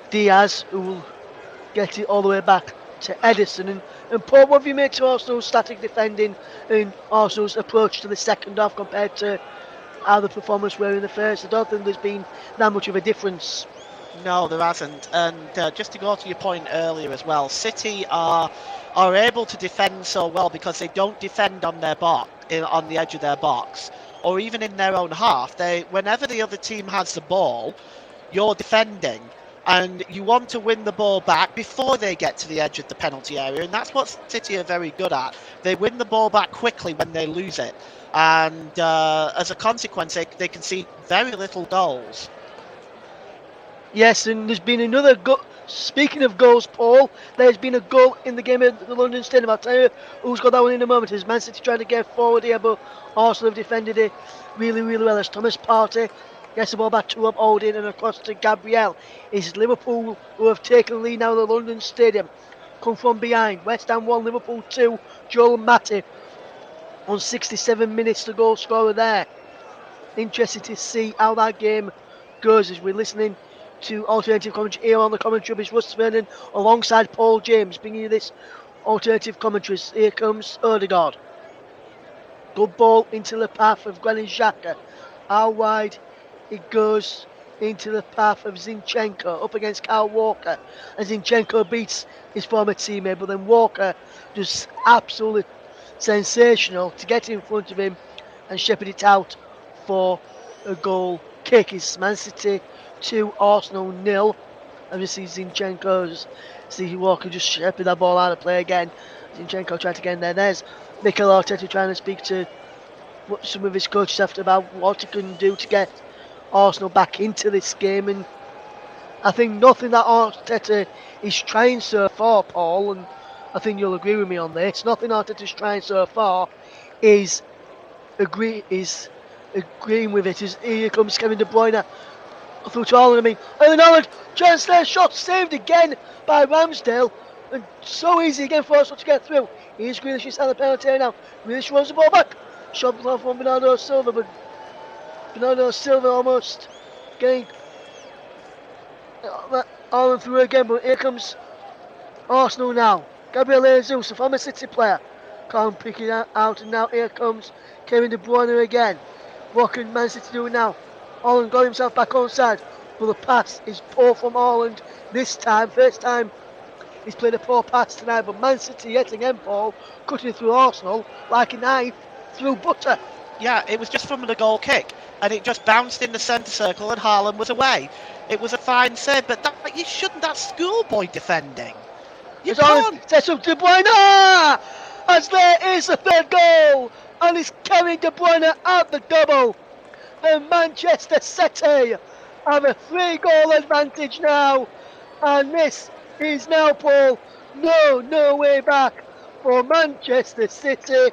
Diaz, who will get it all the way back to Edison. And Paul, what have you made to Arsenal's static defending and Arsenal's approach to the second half compared to how the performance were in the first? I don't think there's been that much of a difference. No, there hasn't. And just to go to your point earlier as well, City are able to defend so well because they don't defend on their box, on the edge of their box, or even in their own half. Whenever the other team has the ball, you're defending, and you want to win the ball back before they get to the edge of the penalty area, and that's what City are very good at. They win the ball back quickly when they lose it, and as a consequence, they can see very little goals. Yes, and there's been another goal. Speaking of goals, Paul, there's been a goal in the game at the London Stadium. I'll tell you who's got that one in a moment. Is Man City trying to get forward here, but Arsenal have defended it really, really well. As Thomas Partey gets the ball back to Holding and across to Gabriel. It's Liverpool who have taken the lead now at the London Stadium. Come from behind. West Ham 1, Liverpool 2. Joel Matip on 67 minutes to goal scorer there. Interested to see how that game goes as we're listening to alternative commentary here on the commentary of Russ Vernon alongside Paul James, bringing you this alternative commentary. Here comes Odegaard. Good ball into the path of Granit Xhaka. How wide it goes into the path of Zinchenko up against Kyle Walker, and Zinchenko beats his former teammate, but then Walker just absolutely sensational to get in front of him and shepherd it out for a goal kick. It's Man City 2, Arsenal 0. And we see Zinchenko, see Walker just shepherd that ball out of play again. Zinchenko trying to get in there. There's Mikel Arteta trying to speak to some of his coaches after about what he can do to get Arsenal back into this game. And I think nothing that Arteta is trying so far, Paul, and I think you'll agree with me on this, nothing Arteta's trying so far is agreeing with it. As here comes Kevin De Bruyne through to Haaland. I mean, Erling Haaland, chance there, shot saved again by Ramsdale, and so easy again for Arsenal to get through. Here's Grealish inside the penalty area now. Grealish runs the ball back. Shot from Bernardo Silva, but Bernardo Silva almost getting Haaland through again. But here comes Arsenal now. Gabriel Jesus, a former City player, can't pick it out, and now here comes Kevin De Bruyne again. What can Man City do now? Haaland got himself back on side, but the pass is poor from Haaland this time. First time he's played a poor pass tonight, but Man City yet again, Paul, cutting through Arsenal like a knife through butter. Yeah, it was just from the goal kick, and it just bounced in the centre circle, and Haaland was away. It was a fine save, but you shouldn't. That's schoolboy defending. You can't. Sets up De Bruyne, as there is the third goal, and it's Kevin De Bruyne at the double. And Manchester City have a 3-goal advantage now, and this is now, Paul, no way back for Manchester City.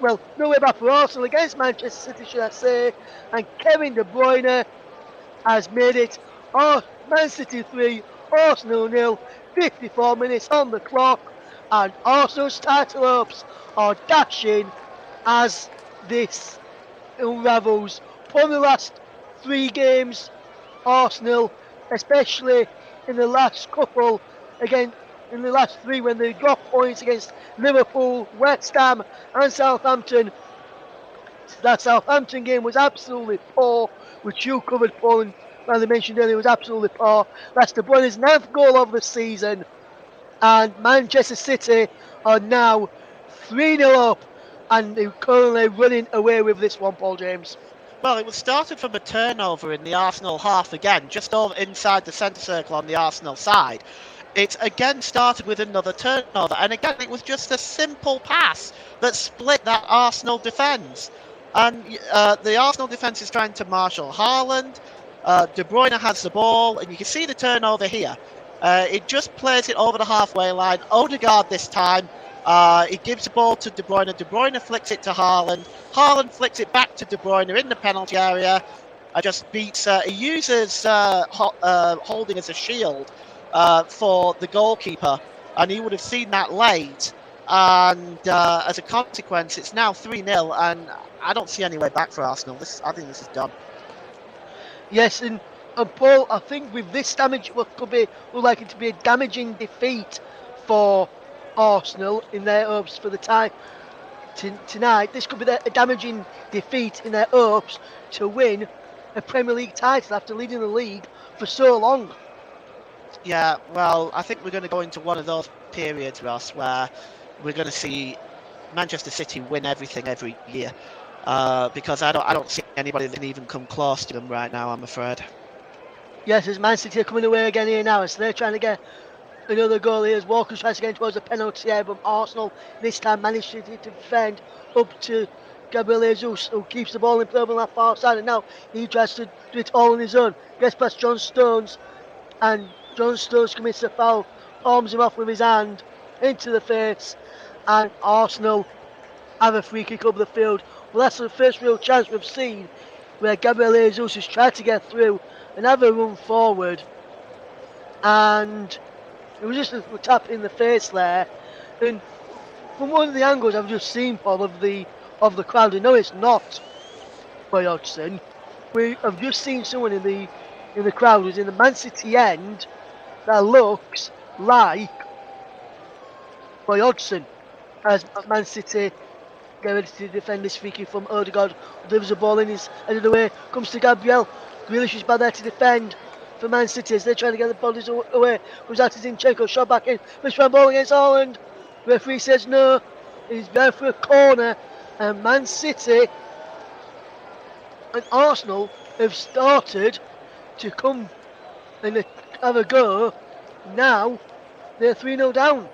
Well, no way back for Arsenal against Manchester City, should I say. And Kevin De Bruyne has made it Man City 3, Arsenal 0, 54 minutes on the clock, and Arsenal's title hopes are dashing as this unravels. From the last 3 games, Arsenal, especially in the last couple, again in the last 3 when they dropped points against Liverpool, West Ham and Southampton. That Southampton game was absolutely poor, which you covered, Paul, and as I mentioned earlier, was absolutely poor. That's De Bruyne's 9th goal of the season, and Manchester City are now 3-0 up, and they're currently running away with this one, Paul James. Well, it was started from a turnover in the Arsenal half again, just over inside the centre circle on the Arsenal side. It again started with another turnover, and again it was just a simple pass that split that Arsenal defence. And the Arsenal defence is trying to marshal Haaland. De Bruyne has the ball, and you can see the turnover here. It just plays it over the halfway line. Odegaard this time. He gives the ball to De Bruyne. De Bruyne flicks it to Haaland. Haaland flicks it back to De Bruyne in the penalty area. Just beats. He uses Holding as a shield, for the goalkeeper, and he would have seen that late. And as a consequence, it's now 3-0, and I don't see any way back for Arsenal. I think this is done. Yes, and Paul, I think with this damage, what could be likely to be a damaging defeat for Arsenal in their hopes for the tie tonight. This could be a damaging defeat in their hopes to win a Premier League title after leading the league for so long. Yeah, well, I think we're going to go into one of those periods, Ross, where we're going to see Manchester City win everything every year. Because I don't see anybody that can even come close to them right now, I'm afraid. Yes, as Man City are coming away again here now, so they're trying to get another goal here as Walker's tries to get towards a penalty here, but Arsenal this time managed to defend up to Gabriel Jesus, who keeps the ball in play on that far side, and now he tries to do it all on his own. Gets past John Stones, and John Stones commits a foul, palms him off with his hand into the face, and Arsenal have a free kick over the field. Well, that's the first real chance we've seen where Gabriel Jesus has tried to get through and have a run forward, and it was just a tap in the face there. And from one of the angles I've just seen, Paul, of the crowd, and no, it's not Roy Hodgson. We have just seen someone in the crowd who's in the Man City end that looks like Roy Hodgson, as Man City get ready to defend this free kick from Odegaard. Delivers the ball in his head of the way, comes to Gabriel. Grealish is back there to defend for Man City as they're trying to get the bodies away. Goes out to Zinchenko, shot back in, misrun ball against Haaland. Referee says no. He's there for a corner, and Man City and Arsenal have started to come and have a go. Now they're 3-0 down.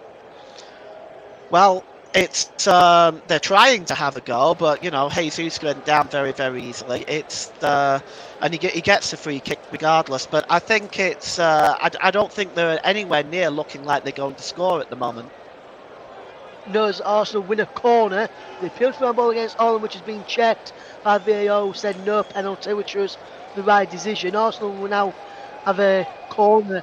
Well, it's they're trying to have a go, but you know, Jesus went down very, very easily. And he gets the free kick regardless. But I think it's I don't think they're anywhere near looking like they're going to score at the moment. No, as Arsenal win a corner, the appealed for a ball against Haaland, which has been checked by VAR, who said no penalty, which was the right decision. Arsenal will now have a corner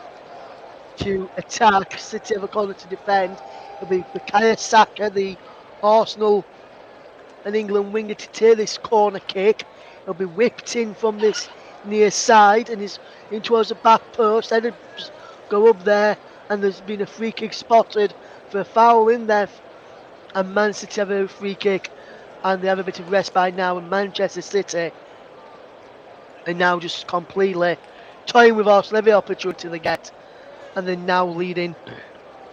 to attack. City have a corner to defend. It'll be Bukayo Saka, the Arsenal and England winger, to take this corner kick. It'll be whipped in from this near side and is in towards the back post. Then go up there, and there's been a free kick spotted for a foul in there. And Man City have a free kick, and they have a bit of respite now. And Manchester City are now just completely toying with Arsenal every opportunity they get, and they're now leading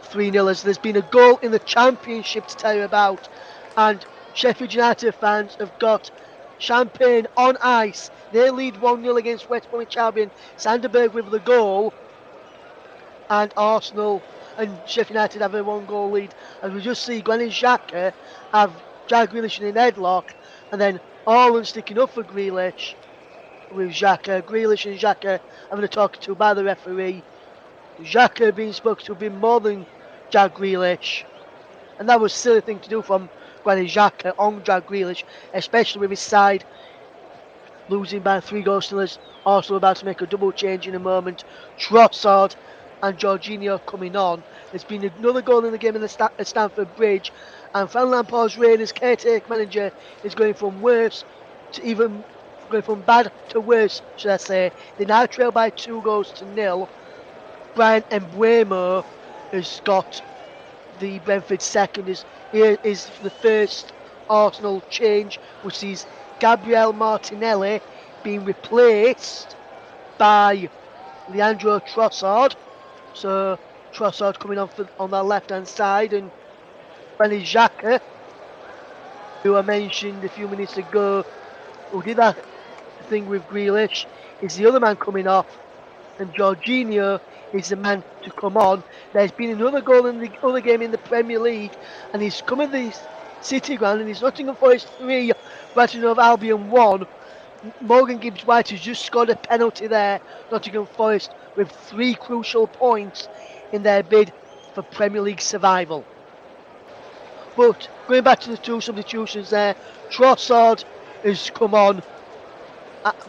3-0 as there's been a goal in the Championship to tell you about, and Sheffield United fans have got champagne on ice. They lead 1-0 against West Bromwich Albion. Sanderberg with the goal, and Arsenal and Sheffield United have a 1-goal lead. And we just see Granit Xhaka have Jack Grealish in an headlock, and then Haaland sticking up for Grealish with Xhaka. Grealish and Xhaka having a talk to by the referee. Xhaka being spoken to be more than Jack Grealish, and that was a silly thing to do from Granit Xhaka on Jack Grealish, especially with his side losing by 3 goals to us. Arsenal about to make a double change in a moment. Trossard and Jorginho coming on. There's been another goal in the game at Stamford Bridge, and Frank Lampard's reign as caretaker manager is going from bad to worse, should I say. They now trail by 2-0. Brian Mbeumo has got the Brentford second. Here is the first Arsenal change, which sees Gabriel Martinelli being replaced by Leandro Trossard. So Trossard coming on that left hand side, and Granit Xhaka, who I mentioned a few minutes ago, who did that thing with Grealish, is the other man coming off, and Jorginho is the man to come on. There's been another goal in the other game in the Premier League, and he's come in the City ground, and he's Nottingham Forest 3, Brighton Hove Albion 1. Morgan Gibbs-White has just scored a penalty there. Nottingham Forest with 3 crucial points in their bid for Premier League survival. But going back to the 2 substitutions there, Trossard has come on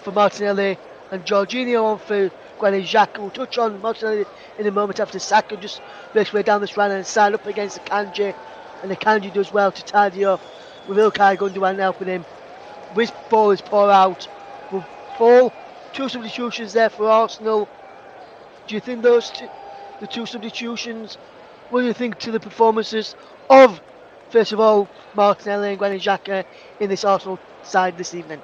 for Martinelli, and Jorginho on for Granit Xhaka will touch on Martinelli in a moment after Saka just makes way down this right hand side up against Akanji, and Akanji does well to tidy up with Ilkay Gundogan helping him. This ball is poured out. Will fall. Two substitutions there for Arsenal. Do you think the two substitutions, what do you think to the performances of, first of all, Martinelli and Granit Xhaka in this Arsenal side this evening?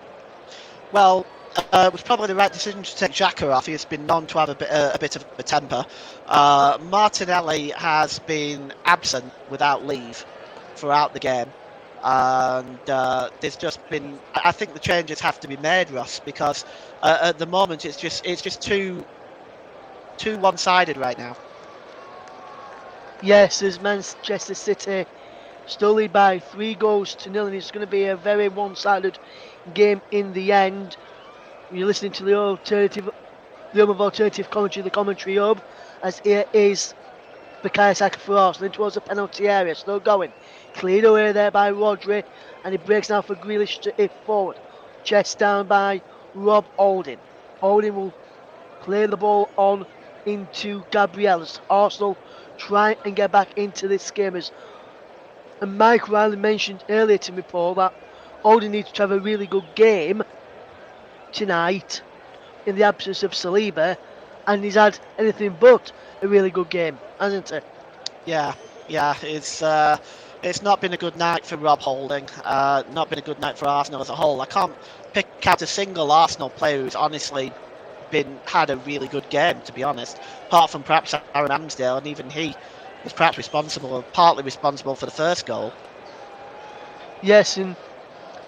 Well, it was probably the right decision to take Xhaka off. He has been known to have a bit of a temper. Martinelli has been absent without leave throughout the game, and there's just been. I think the changes have to be made, Ross, because at the moment it's just too one-sided right now. Yes, as Manchester City still lead by 3-0, and it's going to be a very one-sided game in the end. You're listening to the home of alternative commentary, the commentary hub, as here is Bukayo Saka for Arsenal towards the penalty area, still going. Cleared away there by Rodri, and he breaks now for Grealish to hit forward. Chest down by Rob Holding. Holding will play the ball on into Gabriel as Arsenal try and get back into this game. And Mike Riley mentioned earlier to me, Paul, that Holding needs to have a really good game tonight in the absence of Saliba, and he's had anything but a really good game, hasn't he? Yeah, it's not been a good night for Rob Holding. Not been a good night for Arsenal as a whole. I can't pick out a single Arsenal player who's honestly had a really good game, to be honest. Apart from perhaps Aaron Ramsdale, and even he was perhaps partly responsible for the first goal. Yes, and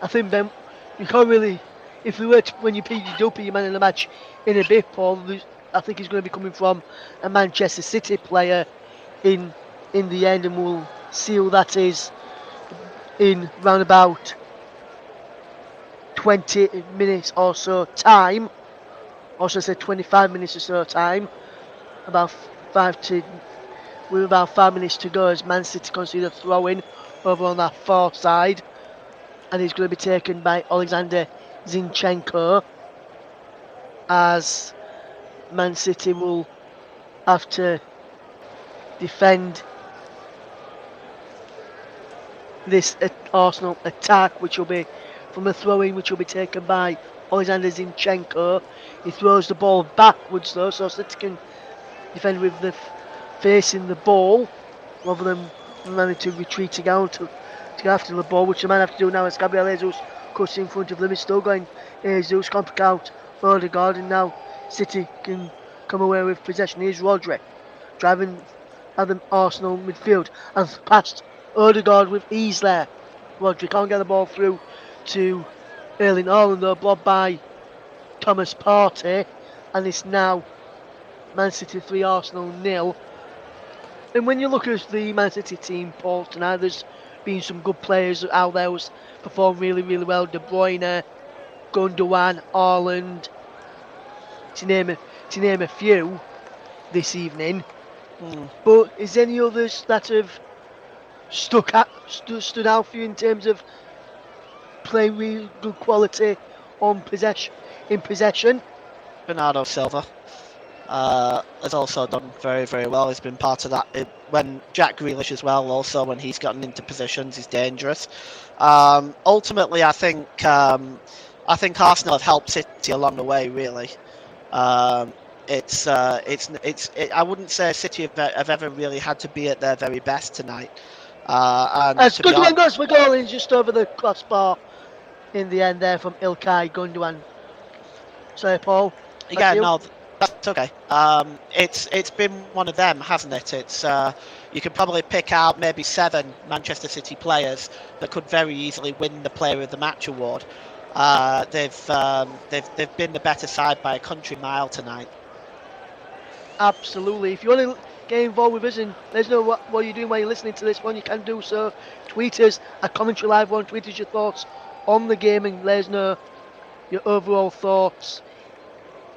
I think Ben, you can't really, if we were to, when you do pick your man in the match in a bit, Paul, I think he's going to be coming from a Manchester City player in the end, and we'll see who that is in round about 20 minutes or so time. Also said 25 minutes or so time. With about 5 minutes to go as Man City concede a throw-in over on that far side, and he's going to be taken by Alexander Zinchenko, as Man City will have to defend this Arsenal attack, which will be from a throw-in, which will be taken by Alexander Zinchenko. He throws the ball backwards though, so City can defend with the facing the ball rather than managing to retreat to go after the ball, which the man have to do now as Gabriel Jesus cuts in front of them. He's still going. Jesus can't pick out Odegaard, and now City can come away with possession. Here's Rodri driving at the Arsenal midfield and past Odegaard with ease there. Rodri can't get the ball through to Erling Haaland though, blocked by Thomas Partey, and it's now Man City 3, Arsenal 0. And when you look at the Man City team, Paul, tonight, there's been some good players out there who's performed really, really well. De Bruyne, Gundogan, Haaland, to name a few this evening. But is there any others that have stood out for you in terms of playing really good quality in possession? Bernardo Silva has also done very, very well. He's been part of that. When Jack Grealish as well, also when he's gotten into positions, he's dangerous. Ultimately, I think Arsenal have helped City along the way. Really, I wouldn't say City have ever really had to be at their very best tonight. As Gundogan goes for goal, and just over the crossbar in the end there from Ilkay Gundogan. Sorry, Paul. Yeah, no, that's okay. It's been one of them, hasn't it? It's you could probably pick out maybe 7 Manchester City players that could very easily win the Player of the Match award. They've been the better side by a country mile tonight. Absolutely. If you want to get involved with us and let us know what you're doing while you're listening to this one, you can do so. Tweet us at Commentary Live 1. Tweet us your thoughts on the game and let us know your overall thoughts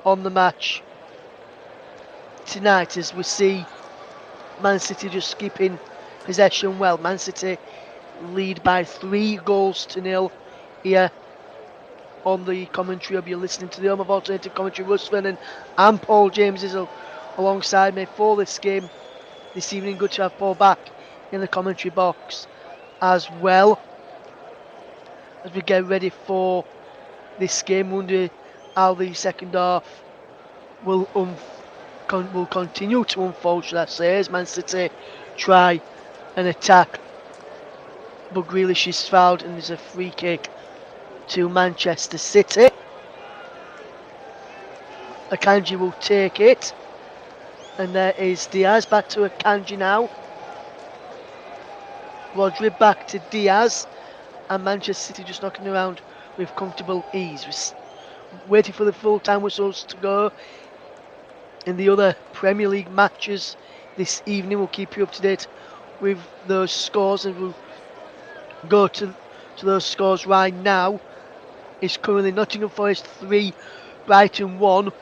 on the match tonight, as we see Man City just keeping possession well. Man City lead by 3-0 here on the commentary. I'll be listening to the home of alternative commentary. Russ Vernon and Paul James is alongside me for this game this evening. Good to have Paul back in the commentary box as well as we get ready for this game. Wonder how the second half will continue to unfold, should I say, as Man City try an attack, but Grealish is fouled and there's a free kick to Manchester City. Akanji will take it, and there is Diaz back to Akanji now. Rodri back to Diaz, and Manchester City just knocking around with comfortable ease. We're waiting for the full-time whistles to go in the other Premier League matches this evening. We'll keep you up to date with those scores, and we'll go to those scores right now. It's currently Nottingham Forest 3, Brighton 1,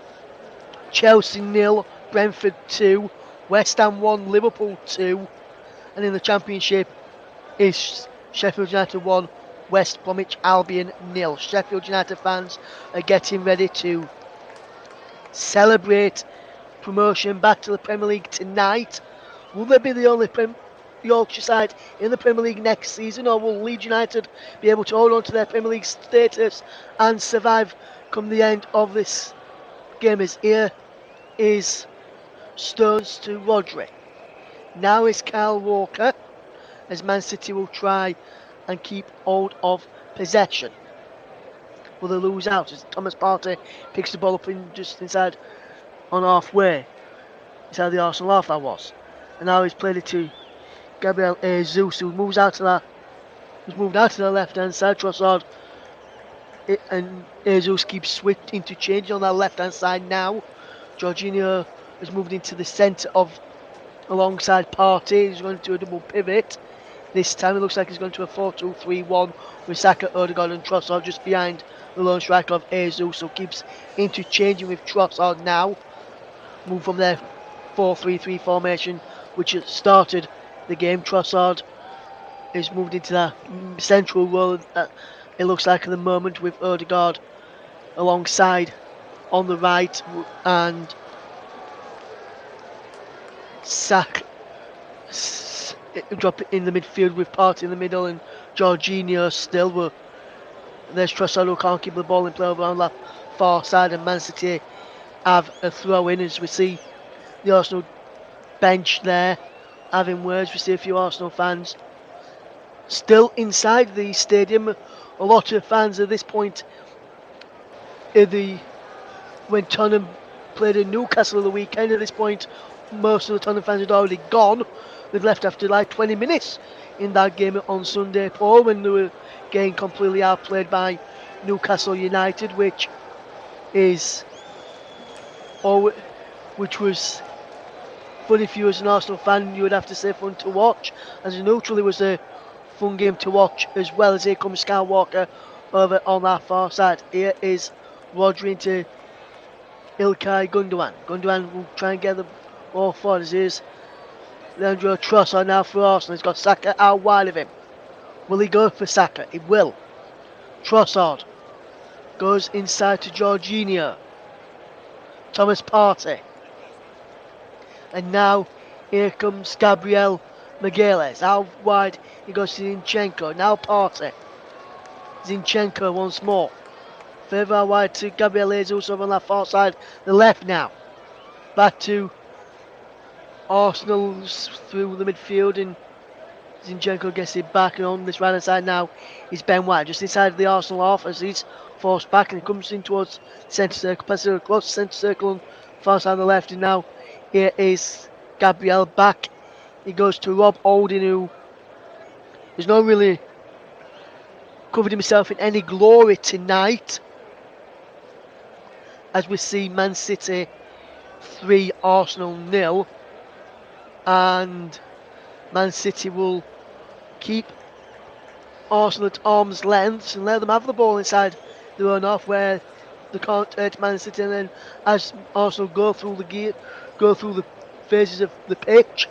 Chelsea 0, Brentford 2, West Ham 1, Liverpool 2, and in the Championship is Sheffield United 1, West Bromwich Albion 0. Sheffield United fans are getting ready to celebrate promotion back to the Premier League tonight. Will they be the only Yorkshire side in the Premier League next season, or will Leeds United be able to hold on to their Premier League status and survive come the end of this game? As here is Stones to Rodri. Now is Kyle Walker, as Man City will try and keep hold of possession. Will they lose out as Thomas Partey picks the ball up just inside on halfway, inside the Arsenal half that was, and now he's played it to Gabriel Jesus, who moves out to that. He's moved out to the left hand side. Trossard and Jesus keeps switching to change on that left hand side now. Jorginho has moved into the centre of alongside Partey. He's going to a double pivot. This time it looks like he's going to a 4-2-3-1 with Saka, Odegaard and Trossard just behind the lone striker of Jesus, so keeps interchanging with Trossard now. Move from their 4-3-3 formation, which has started the game. Trossard is moved into that central role, it looks like at the moment, with Odegaard alongside on the right, and drop it in the midfield with Partey in the middle and Jorginho still. There's Trossard, who can't keep the ball in play over on that far side, and Man City have a throw in as we see the Arsenal bench there having words. We see a few Arsenal fans still inside the stadium. A lot of fans at this point when Tottenham played in Newcastle at the weekend, at this point most of the Tottenham fans had already gone. They've left after like 20 minutes in that game on Sunday, Paul, when they were getting completely outplayed by Newcastle United, which was fun. If you was an Arsenal fan, you would have to say fun to watch. As a neutral, it was a fun game to watch as well. As here comes Kyle Walker over on that far side. Here is Rodri into Ilkay Gundogan. Gundogan will try and get the ball forward. As here's Leandro Trossard now for Arsenal. He's got Saka out wide of him. Will he go for Saka? He will. Trossard goes inside to Jorginho. Thomas Partey. And now here comes Gabriel Magalhaes. Out wide he goes to Zinchenko. Now Partey. Zinchenko once more. Further out wide to Gabriel Jesus over on that far side. The left now. Back to Arsenal through the midfield, and Zinchenko gets it back, and on this right hand side now is Ben White just inside the Arsenal half as he's forced back and he comes in towards centre circle, passes it across centre circle on far side on the left, and now here is Gabriel back. He goes to Rob Holding, who has not really covered himself in any glory tonight, as we see Man City 3, Arsenal 0. And Man City will keep Arsenal at arm's length and let them have the ball inside their own half, where they can't hurt Man City. And then as Arsenal go through the phases of the pitch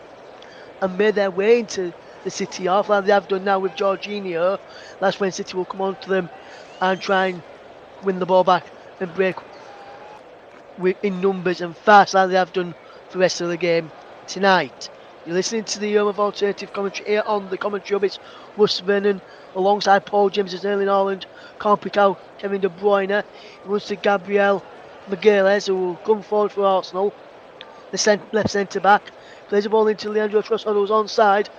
and made their way into the City half, like they have done now with Jorginho, that's when City will come on to them and try and win the ball back and break in numbers and fast like they have done for the rest of the game tonight. You're listening to the Home of Alternative commentary here on the commentary hub. It's Russ Vernon alongside Paul James as Erling Haaland, can't pick out Kevin De Bruyne. He runs to Gabriel Magalhaes, who will come forward for Arsenal. The left centre back plays the ball into Leandro Trossard, who's onside.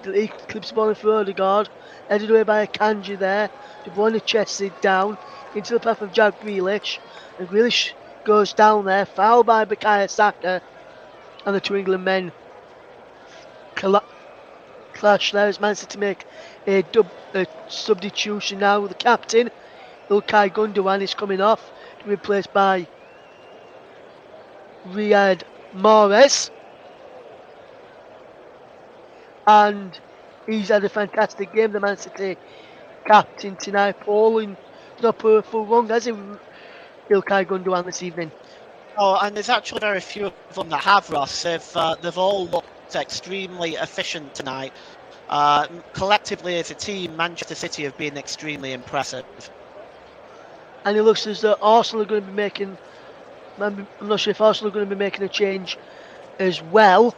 He clips the ball in for Odegaard, headed away by Akanji there. De Bruyne chests it down into the path of Jack Grealish, and Grealish goes down there, fouled by Bukayo Saka, and the two England men clash there as Man City make a substitution now. The captain, Ilkay Gundogan, is coming off to be replaced by Riyad Mahrez, and he's had a fantastic game, the Man City captain tonight. Paul, and not full wrong, has he, Ilkay Gundogan, this evening? Oh, and there's actually very few of them that have, Ross. They've all looked extremely efficient tonight. Collectively as a team, Manchester City have been extremely impressive. And it looks as though Arsenal are going to be making, I'm not sure if Arsenal are going to be making a change as well.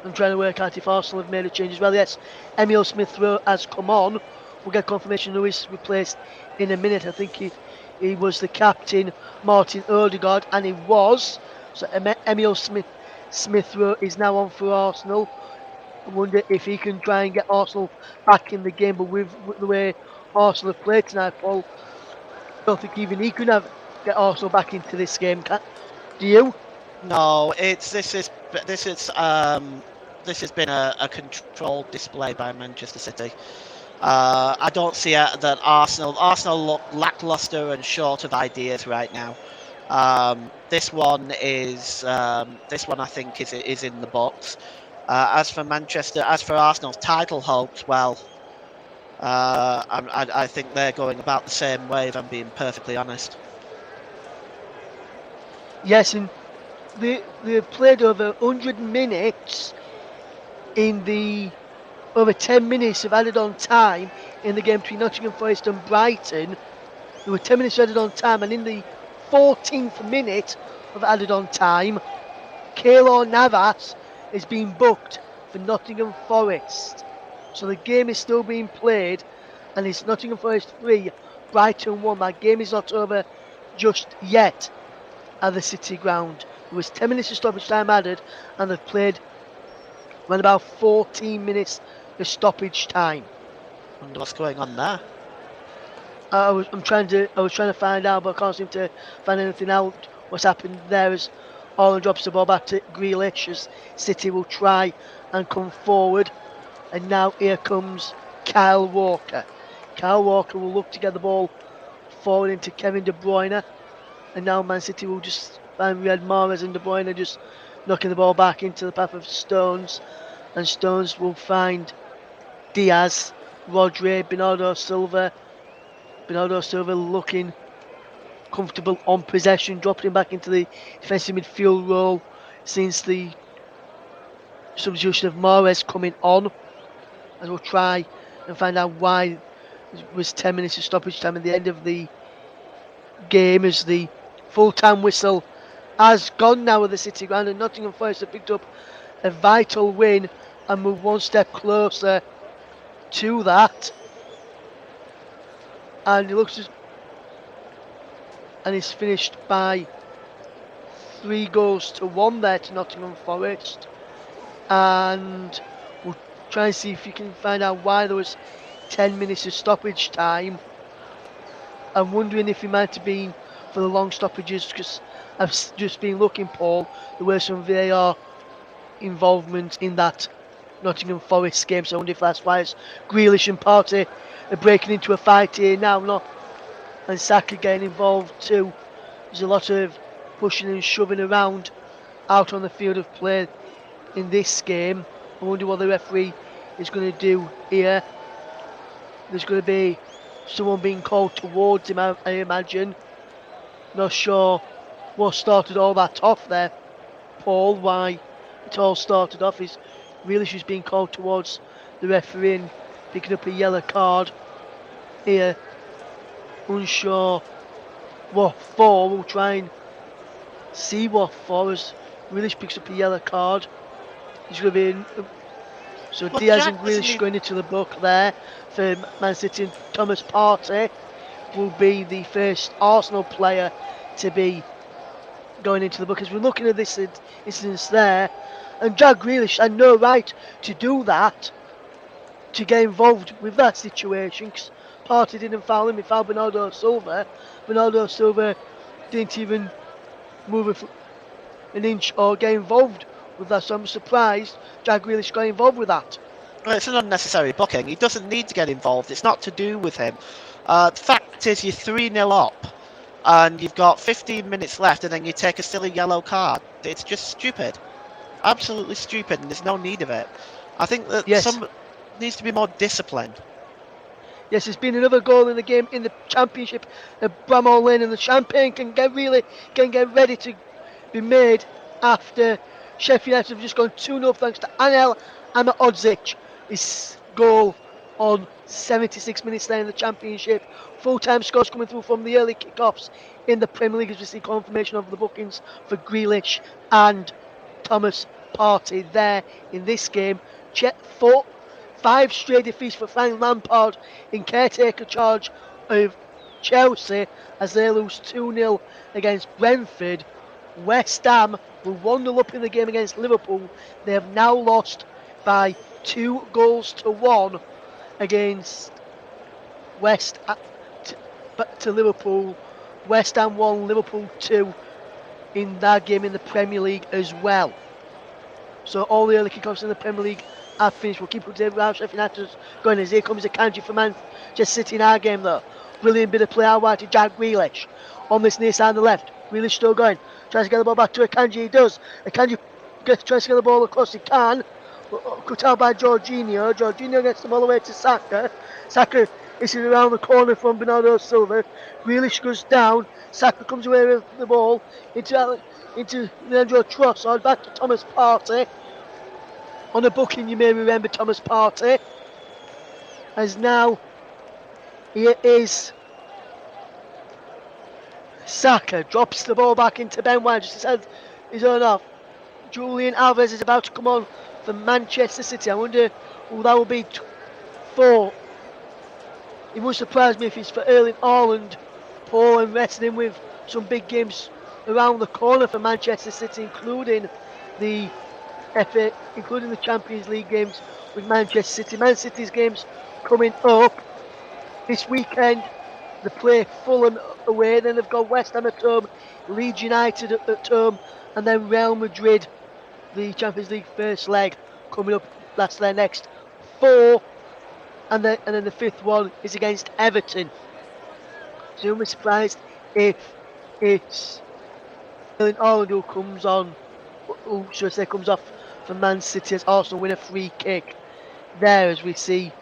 I'm trying to work out if Arsenal have made a change as well. Yes, Emile Smith-Rowe has come on. We'll get confirmation who is replaced in a minute. I think he was the captain, Martin Odegaard, and he was. So Emile Smith-Rowe is now on for Arsenal. I wonder if he can try and get Arsenal back in the game, but with the way Arsenal have played tonight, Paul, I don't think even he could get Arsenal back into this game. Do you? No, this has been a controlled display by Manchester City. I don't see that Arsenal look lackluster and short of ideas right now. This one I think is in the box. As for Arsenal's title hopes, well, I think they're going about the same way, if I'm being perfectly honest. Yes, and they've played over 100 minutes over 10 minutes of added on time in the game between Nottingham Forest and Brighton. There were 10 minutes added on time, and in the 14th minute of added on time, Keylor Navas is being booked for Nottingham Forest. So the game is still being played, and it's Nottingham Forest 3, Brighton 1. That game is not over just yet at the City ground. There was 10 minutes of stoppage time added, and they've played around about 14 minutes of stoppage time. Wonder what's going on there. I was trying to find out, but I can't seem to find anything out. What's happened there is Haaland drops the ball back to Grealish as City will try and come forward. And now here comes Kyle Walker. Kyle Walker will look to get the ball forward into Kevin De Bruyne. And now Man City will just find Riyad Mahrez and De Bruyne just knocking the ball back into the path of Stones. And Stones will find Diaz, Rodri, Bernardo Silva. Bernardo Silva looking comfortable on possession, dropping back into the defensive midfield role since the substitution of Mahrez coming on. As we'll try and find out why it was 10 minutes of stoppage time at the end of the game, as the full-time whistle has gone now at the City ground, and Nottingham Forest have picked up a vital win and move one step closer to that. And it looks as, and it's finished by 3-1 there to Nottingham Forest. And we'll try and see if you can find out why there was 10 minutes of stoppage time. I'm wondering if it might have been for the long stoppages, because I've just been looking, Paul. There were some VAR involvement in that Nottingham Forest game, so I wonder if that's why it's Grealish and Partey are breaking into a fight here now, and Saka getting involved too. There's a lot of pushing and shoving around out on the field of play in this game. I wonder what the referee is going to do here. There's going to be someone being called towards him, I imagine. Not sure what started all that off there, Paul, why it all started off is Grealish is being called towards the referee and picking up a yellow card here unsure what for. We'll try and see what for as Grealish picks up a yellow card. He's going to be so Well, Diaz Jack and doesn't Grealish need. going into the book there for Man City, and Thomas Partey will be the first Arsenal player to be going into the book. As we're looking at this instance there, and Jack Grealish had no right to do that, to get involved with that situation, because Partey didn't foul him, he fouled Bernardo Silva. Bernardo Silva didn't even move an inch or get involved with that, so I'm surprised Jack Grealish got involved with that. Well, it's an unnecessary booking. He doesn't need to get involved. It's not to do with him. The fact is, you're 3-0 up, and you've got 15 minutes left, and then you take a silly yellow card. It's just stupid. Absolutely stupid, and there's no need of it. I think that Yes, some needs to be more disciplined. yes, there's been another goal in the game in the championship. Bramall Lane and the champagne can get ready to be made after Sheffield United have just gone 2-0 thanks to Anel Amaodzic. His goal on 76 minutes there in the championship. Full-time scores coming through from the early kickoffs in the Premier League as we see confirmation of the bookings for Grealish and Thomas Partey there in this game. 5 straight defeats for Frank Lampard in caretaker charge of Chelsea as they lose 2-0 against Brentford. West Ham were 1-0 up in the game against Liverpool. They have now lost by 2-1 against to Liverpool. West Ham 1, Liverpool 2 in that game in the Premier League as well. So all the early kickoffs in the Premier League are finished. We'll keep up to date with how Sheffield United going as here comes the Kanji for Manchester City in our game though. Brilliant bit of play out wide to Jack Grealish. On this near side on the left. Grealish still going. Tries to get the ball back to Akanji. He does. Akanji tries to get the ball across. He can. Cut out by Jorginho. Jorginho gets the ball away to Saka. Saka is around the corner from Bernardo Silva. Grealish goes down. Saka comes away with the ball into Leandro Trossard. Back to Thomas Partey. On a booking, you may remember Thomas Partey. As now, here is Saka. Drops the ball back into Ben White. Just as his own off. Julian Alvarez is about to come on for Manchester City. I wonder who that will be for. It would surprise me if it's for Erling Haaland. Paul and resting him with some big games around the corner for Manchester City, including the including the Champions League games with Manchester City. Man City's games coming up this weekend. They play Fulham away, then they've got West Ham at home, Leeds United at home, and then Real Madrid, the Champions League first leg coming up. That's their next 4, and then the 5th one is against Everton. So you'll be surprised if it's Erling Haaland who comes on, who should I say comes off for Man City as Arsenal win a free kick. There as we see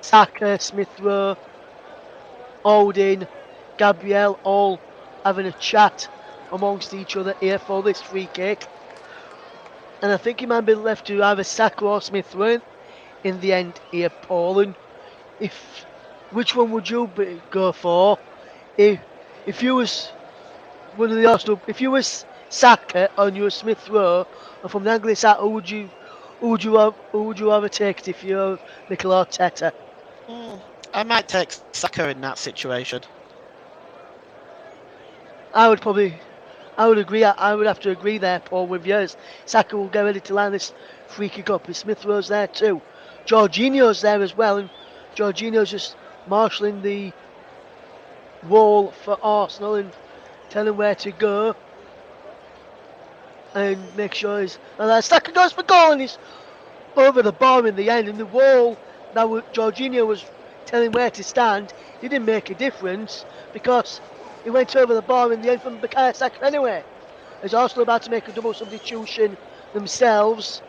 Saka, Smith Rowe, Holding, Gabriel all having a chat amongst each other here for this free kick. And I think he might be left to either Saka or Smith Rowe in the end here, Paul. And which one would you go for if you was one of the Arsenal? If you was Saka and you were Smith Rowe, and from the angle it's at, who would you rather take it if you're Mikel Arteta? I might take Saka in that situation. I would agree. I would have to agree there, Paul, with yours. Saka will get ready to line this free kick up. Is Smith Rowe's there too? Jorginho's there as well, and Jorginho's just marshalling the wall for Arsenal and telling where to go and make sure Saka goes for goal and he's over the bar in the end, and the wall that Jorginho was telling where to stand didn't make a difference because he went over the bar in the end from Bukayo Saka anyway. As Arsenal about to make a double substitution themselves.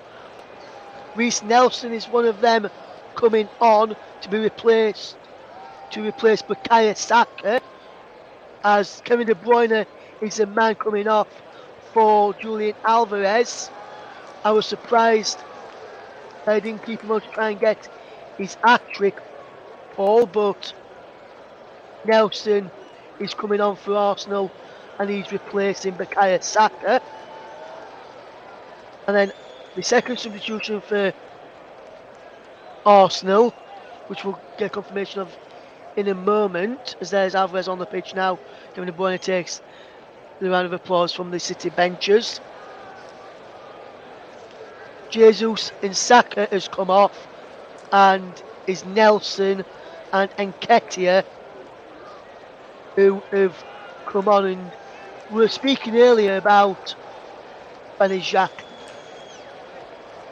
Reece Nelson is one of them coming on to replace Bukayo Saka, as Kevin De Bruyne is the man coming off for Julian Alvarez. I was surprised I didn't keep him on to try and get his hat-trick, Paul, but Nelson is coming on for Arsenal and he's replacing Bukayo Saka. And then the second substitution for Arsenal, which we'll get confirmation of in a moment, as there's Alvarez on the pitch now. Kevin De Bruyne takes the round of applause from the City benches. Jesus and Saka has come off, and is Nelson and Nketiah who have come on. And we were speaking earlier about Granit Xhaka,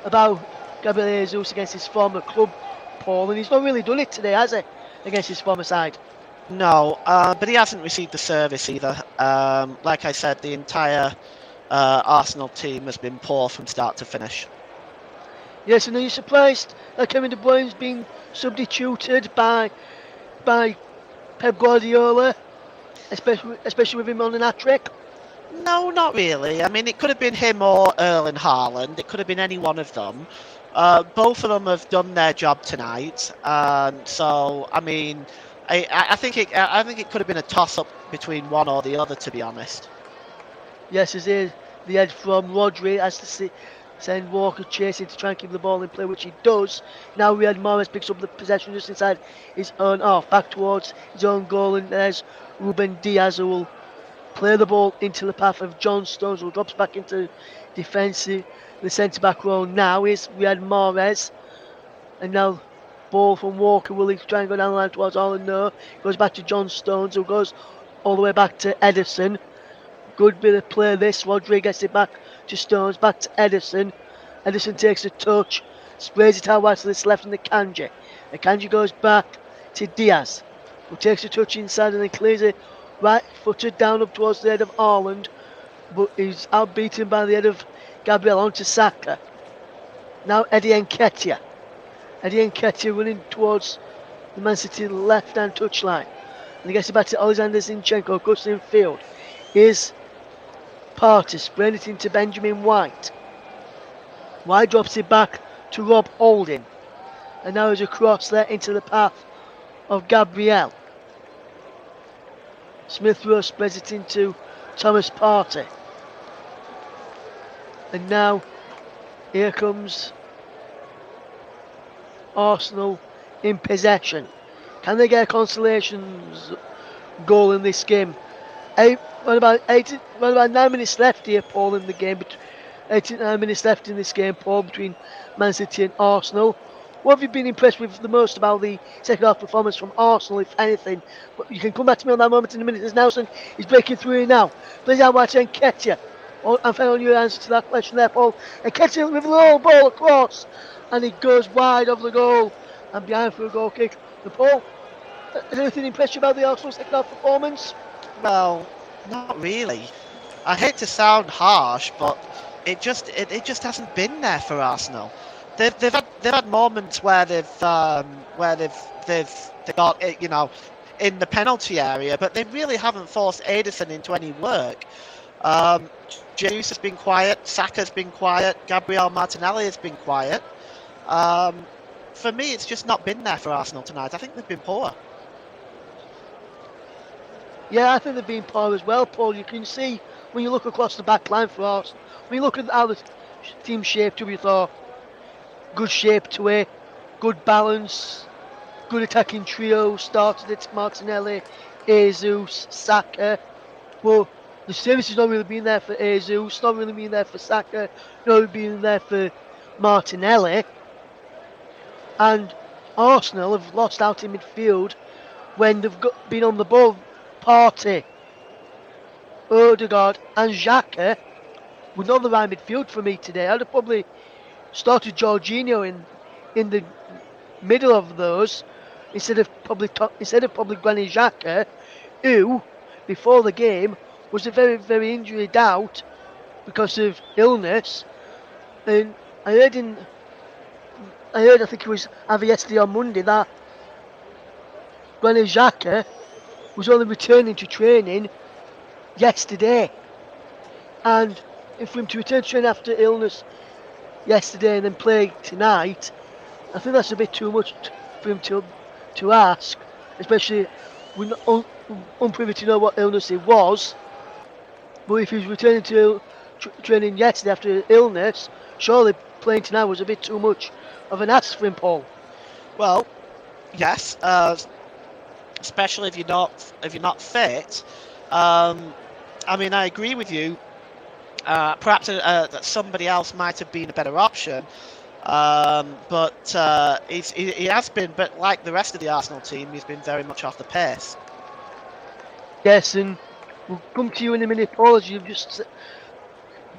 about Gabriel Jesus against his former club, Paul, and he's not really done it today, has he, against his former side? No, but he hasn't received the service either. Like I said, the entire Arsenal team has been poor from start to finish. Yes, and are you surprised that Kevin De Bruyne's been substituted by Pep Guardiola, especially with him on an hat-trick? No, not really. I mean, it could have been him or Erling Haaland. It could have been any one of them. Both of them have done their job tonight. So, I mean, I think it could have been a toss-up between one or the other, to be honest. Yes, as is the head from Rodri as to send Walker chasing to try and keep the ball in play, which he does. Now Riyad Mahrez picks up the possession just inside his own half, back towards his own goal, and there's Ruben Diaz who will play the ball into the path of John Stones, who drops back into defensive. The centre-back role now is Riyad Mahrez, and now ball from Walker. Will he try and go down the line towards Haaland? No. Goes back to John Stones, who goes all the way back to Ederson. Good bit of play this. Rodri gets it back to Stones, back to Ederson. Ederson takes a touch, sprays it out wide to this left, and the Akanji. Akanji goes back to Diaz, who takes a touch inside and then clears it right-footed down up towards the head of Haaland, but he's outbeaten by the head of Gabriel onto Saka. Now Eddie Nketiah. Eddie Nketiah running towards the Man City left-hand touchline. And he gets it back to Alexander Zinchenko, goes in field. Here's Partey, spraying it into Benjamin White. White drops it back to Rob Holding. And now there's a cross there into the path of Gabriel. Smith Rowe spreads it into Thomas Partey. And now here comes Arsenal in possession. Can they get a consolation goal in this game? About 9 minutes left here, Paul, in the game. 89 minutes left in this game, Paul, between Man City and Arsenal. What have you been impressed with the most about the second half performance from Arsenal, if anything? But you can come back to me on that moment in a minute. As Nelson is breaking through here now. Plays out wide to Nketiah. I'm found your answer to that question there, Paul. Nketiah with a low ball across, and it goes wide of the goal and behind for a goal kick. The Paul, has anything impressed you about the Arsenal second half performance? Well, not really. I hate to sound harsh, but it just hasn't been there for Arsenal. They've had moments where they've got it, in the penalty area, but they really haven't forced Ederson into any work. Jesus has been quiet, Saka's been quiet, Gabriel Martinelli has been quiet. For me, it's just not been there for Arsenal tonight. I think they've been poor. Yeah, I think they've been poor as well, Paul. You can see when you look across the back line for Arsenal, when you look at how the team's shaped, we thought good shape to it, good balance, good attacking trio. Started it Martinelli, Jesus, Saka. Well, the service has not really been there for Jesus, not really been there for Saka, not really been there for Martinelli. And Arsenal have lost out in midfield when they've been on the ball. Partey, Odegaard and Xhaka were not the right midfield for me today. I'd have probably started Jorginho in the middle of those instead of probably Granit Xhaka, who before the game was a very, very injury out because of illness. And I heard I think it was either yesterday or Monday, that Granit Xhaka was only returning to training yesterday. And for him to return to training after illness yesterday and then play tonight, I think that's a bit too much for him to ask, especially we're not unprivy to know what illness it was. But if he's returning to training yesterday after illness, surely playing tonight was a bit too much of an ask for him, Paul. Well, yes, especially if you're not fit. I mean, I agree with you. Perhaps that somebody else might have been a better option. But he has been, but like the rest of the Arsenal team, he's been very much off the pace. Yes, and we'll come to you in a minute, Paul, as you've just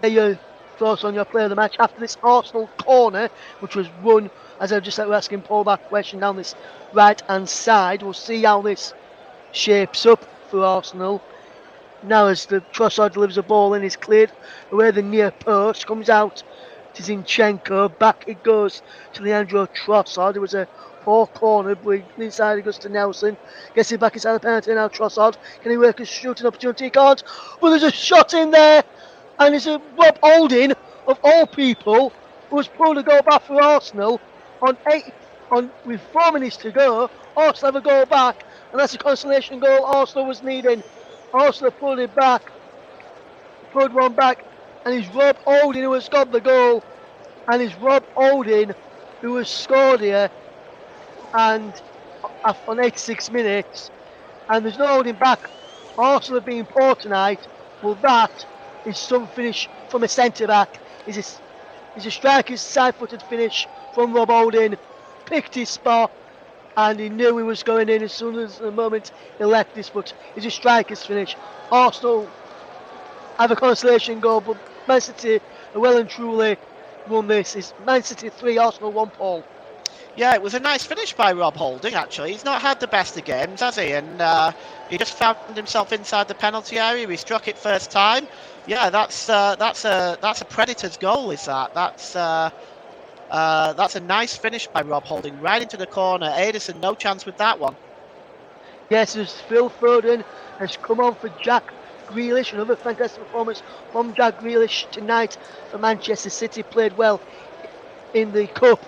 say your thoughts on your player of the match after this Arsenal corner, which was run, as I just said, we're asking Paul that question down this right-hand side. We'll see how this shapes up for Arsenal. Now as the Trossard delivers a ball in, is cleared away the near post, comes out to Zinchenko, back it goes to Leandro Trossard. It was a poor corner, but inside it goes to Nelson, gets it back inside the penalty now. Trossard, can he work a shooting opportunity? He can't, but there's a shot in there, and it's a Rob Holding, of all people, who was pulled a goal back for Arsenal with 4 minutes to go. Arsenal have a goal back, and that's a consolation goal Arsenal was needing. Arsenal pulled one back, and it's Rob Holding who has got the goal, and it's Rob Holding who has scored here, and on 86 minutes, and there's no holding back. Arsenal have been poor tonight. Well, that is some finish from a centre back. Is a striker's side-footed finish from Rob Holding. Picked his spot, and he knew he was going in as soon as the moment he left this, but it's a striker's finish. Arsenal have a consolation goal, but Man City are well and truly won this. It's Man City 3, Arsenal 1, Paul. Yeah, it was a nice finish by Rob Holding, actually. He's not had the best of games, has he? And he just found himself inside the penalty area. He struck it first time. Yeah, that's a Predator's goal, is that? That's a nice finish by Rob Holding, right into the corner. Ederson, no chance with that one. Yes, as Phil Foden has come on for Jack Grealish. Another fantastic performance from Jack Grealish tonight for Manchester City. Played well in the Cup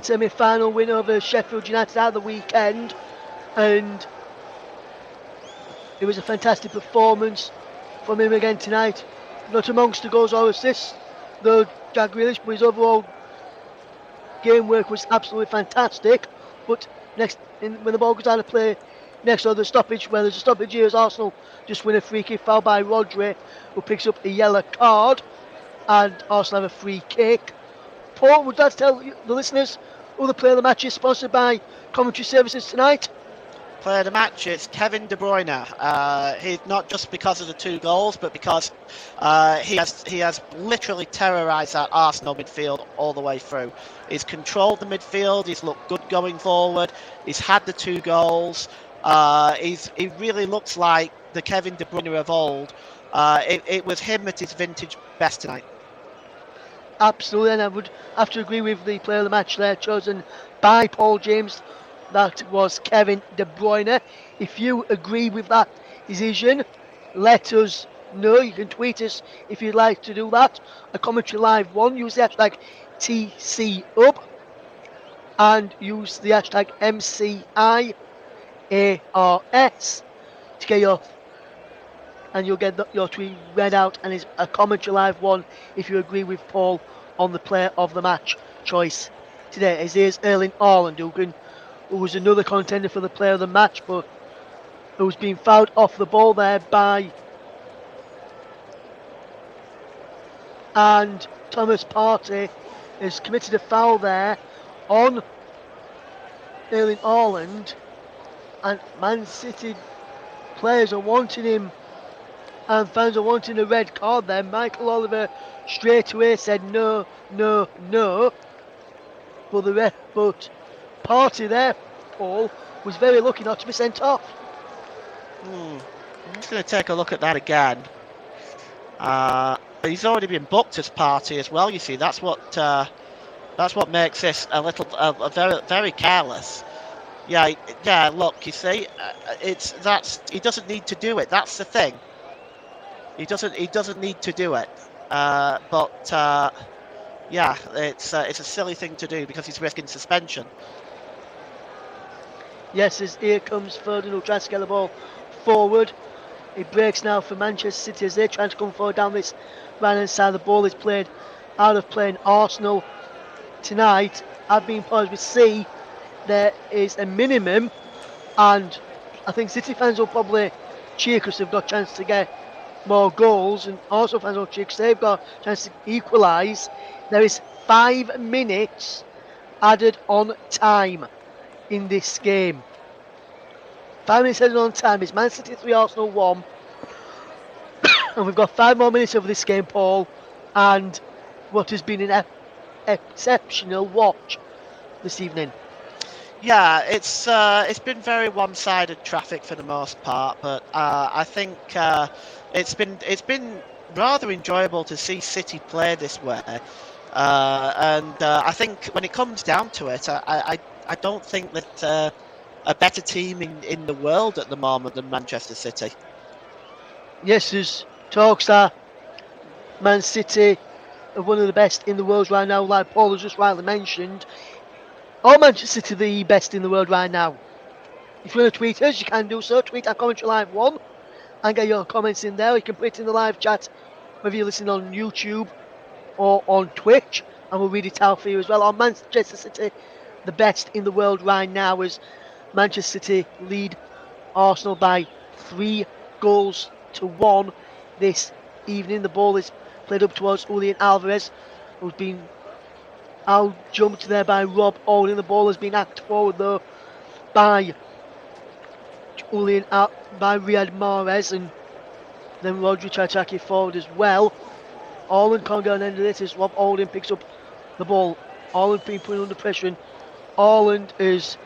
semi-final win over Sheffield United at the weekend, and it was a fantastic performance from him again tonight. Not amongst the goals or assists, though, Jack Grealish, but his overall game work was absolutely fantastic. But when the ball goes out of play, next to the stoppage, where there's a stoppage here, as Arsenal just win a free kick foul by Rodri, who picks up a yellow card, and Arsenal have a free kick. Paul, would that tell the listeners who the player of the match is, sponsored by Commentary Services tonight? Player of the match, it's Kevin De Bruyne. He's not just because of the 2 goals, but because he has literally terrorised that Arsenal midfield all the way through. He's controlled the midfield. He's looked good going forward. He's had the 2 goals. He really looks like the Kevin De Bruyne of old. It was him at his vintage best tonight. Absolutely, and I would have to agree with the player of the match there, chosen by Paul James. That was Kevin De Bruyne. If you agree with that decision, let us know. You can tweet us if you'd like to do that. A Commentary Live 1, use the hashtag TCUP and use the hashtag MCIARS to get and you'll get your tweet read out, and it's a Commentary Live 1 if you agree with Paul on the player of the match choice today. As here's Erling Haaland, who was another contender for the player of the match, but who's been fouled off the ball there by and Thomas Partey has committed a foul there on Erling Haaland, and Man City players are wanting him, and fans are wanting a red card there. Michael Oliver straight away said no. But Partey there, Paul, was very lucky not to be sent off. I'm just going to take a look at that again. He's already been booked as Partey as well. You see, that's what makes this a very, very careless. Yeah. Look, you see, he doesn't need to do it. That's the thing. He doesn't need to do it. Yeah, it's a silly thing to do because he's risking suspension. Yes, as here comes Foden who tries to get the ball forward. It breaks now for Manchester City as they're trying to come forward down this right hand side. The ball is played out of play in Arsenal tonight. I've been posed with C. There is a minimum, and I think City fans will probably cheer because they've got a chance to get more goals, and Arsenal fans will cheer because they've got a chance to equalise. There is 5 minutes added on time in this game. 5 minutes added on time is Man City 3, Arsenal 1. And we've got 5 more minutes of this game, Paul, and what has been an exceptional watch this evening. Yeah, it's been very one-sided traffic for the most part, but I think it's been rather enjoyable to see City play this way. And I think when it comes down to it, I don't think that a better team in the world at the moment than Manchester City. Yes, there's talks that Man City are one of the best in the world right now, like Paul has just rightly mentioned. Are Manchester City the best in the world right now? If you want to tweet us, you can do so. Tweet at Commentary Live 1 and get your comments in there. You can put it in the live chat, whether you're listening on YouTube or on Twitch, and we'll read it out for you as well. Are Manchester City the best in the world right now as Manchester City lead Arsenal by 3 goals to 1 this evening. The ball is played up towards Julian Alvarez, who's been out jumped there by Rob Holding. The ball has been hacked forward though by by Riyad Mahrez, and then Rodri tried to hack it forward as well. Haaland can't get on the end of this as Rob Holding picks up the ball. Haaland being put under pressure, and Haaland is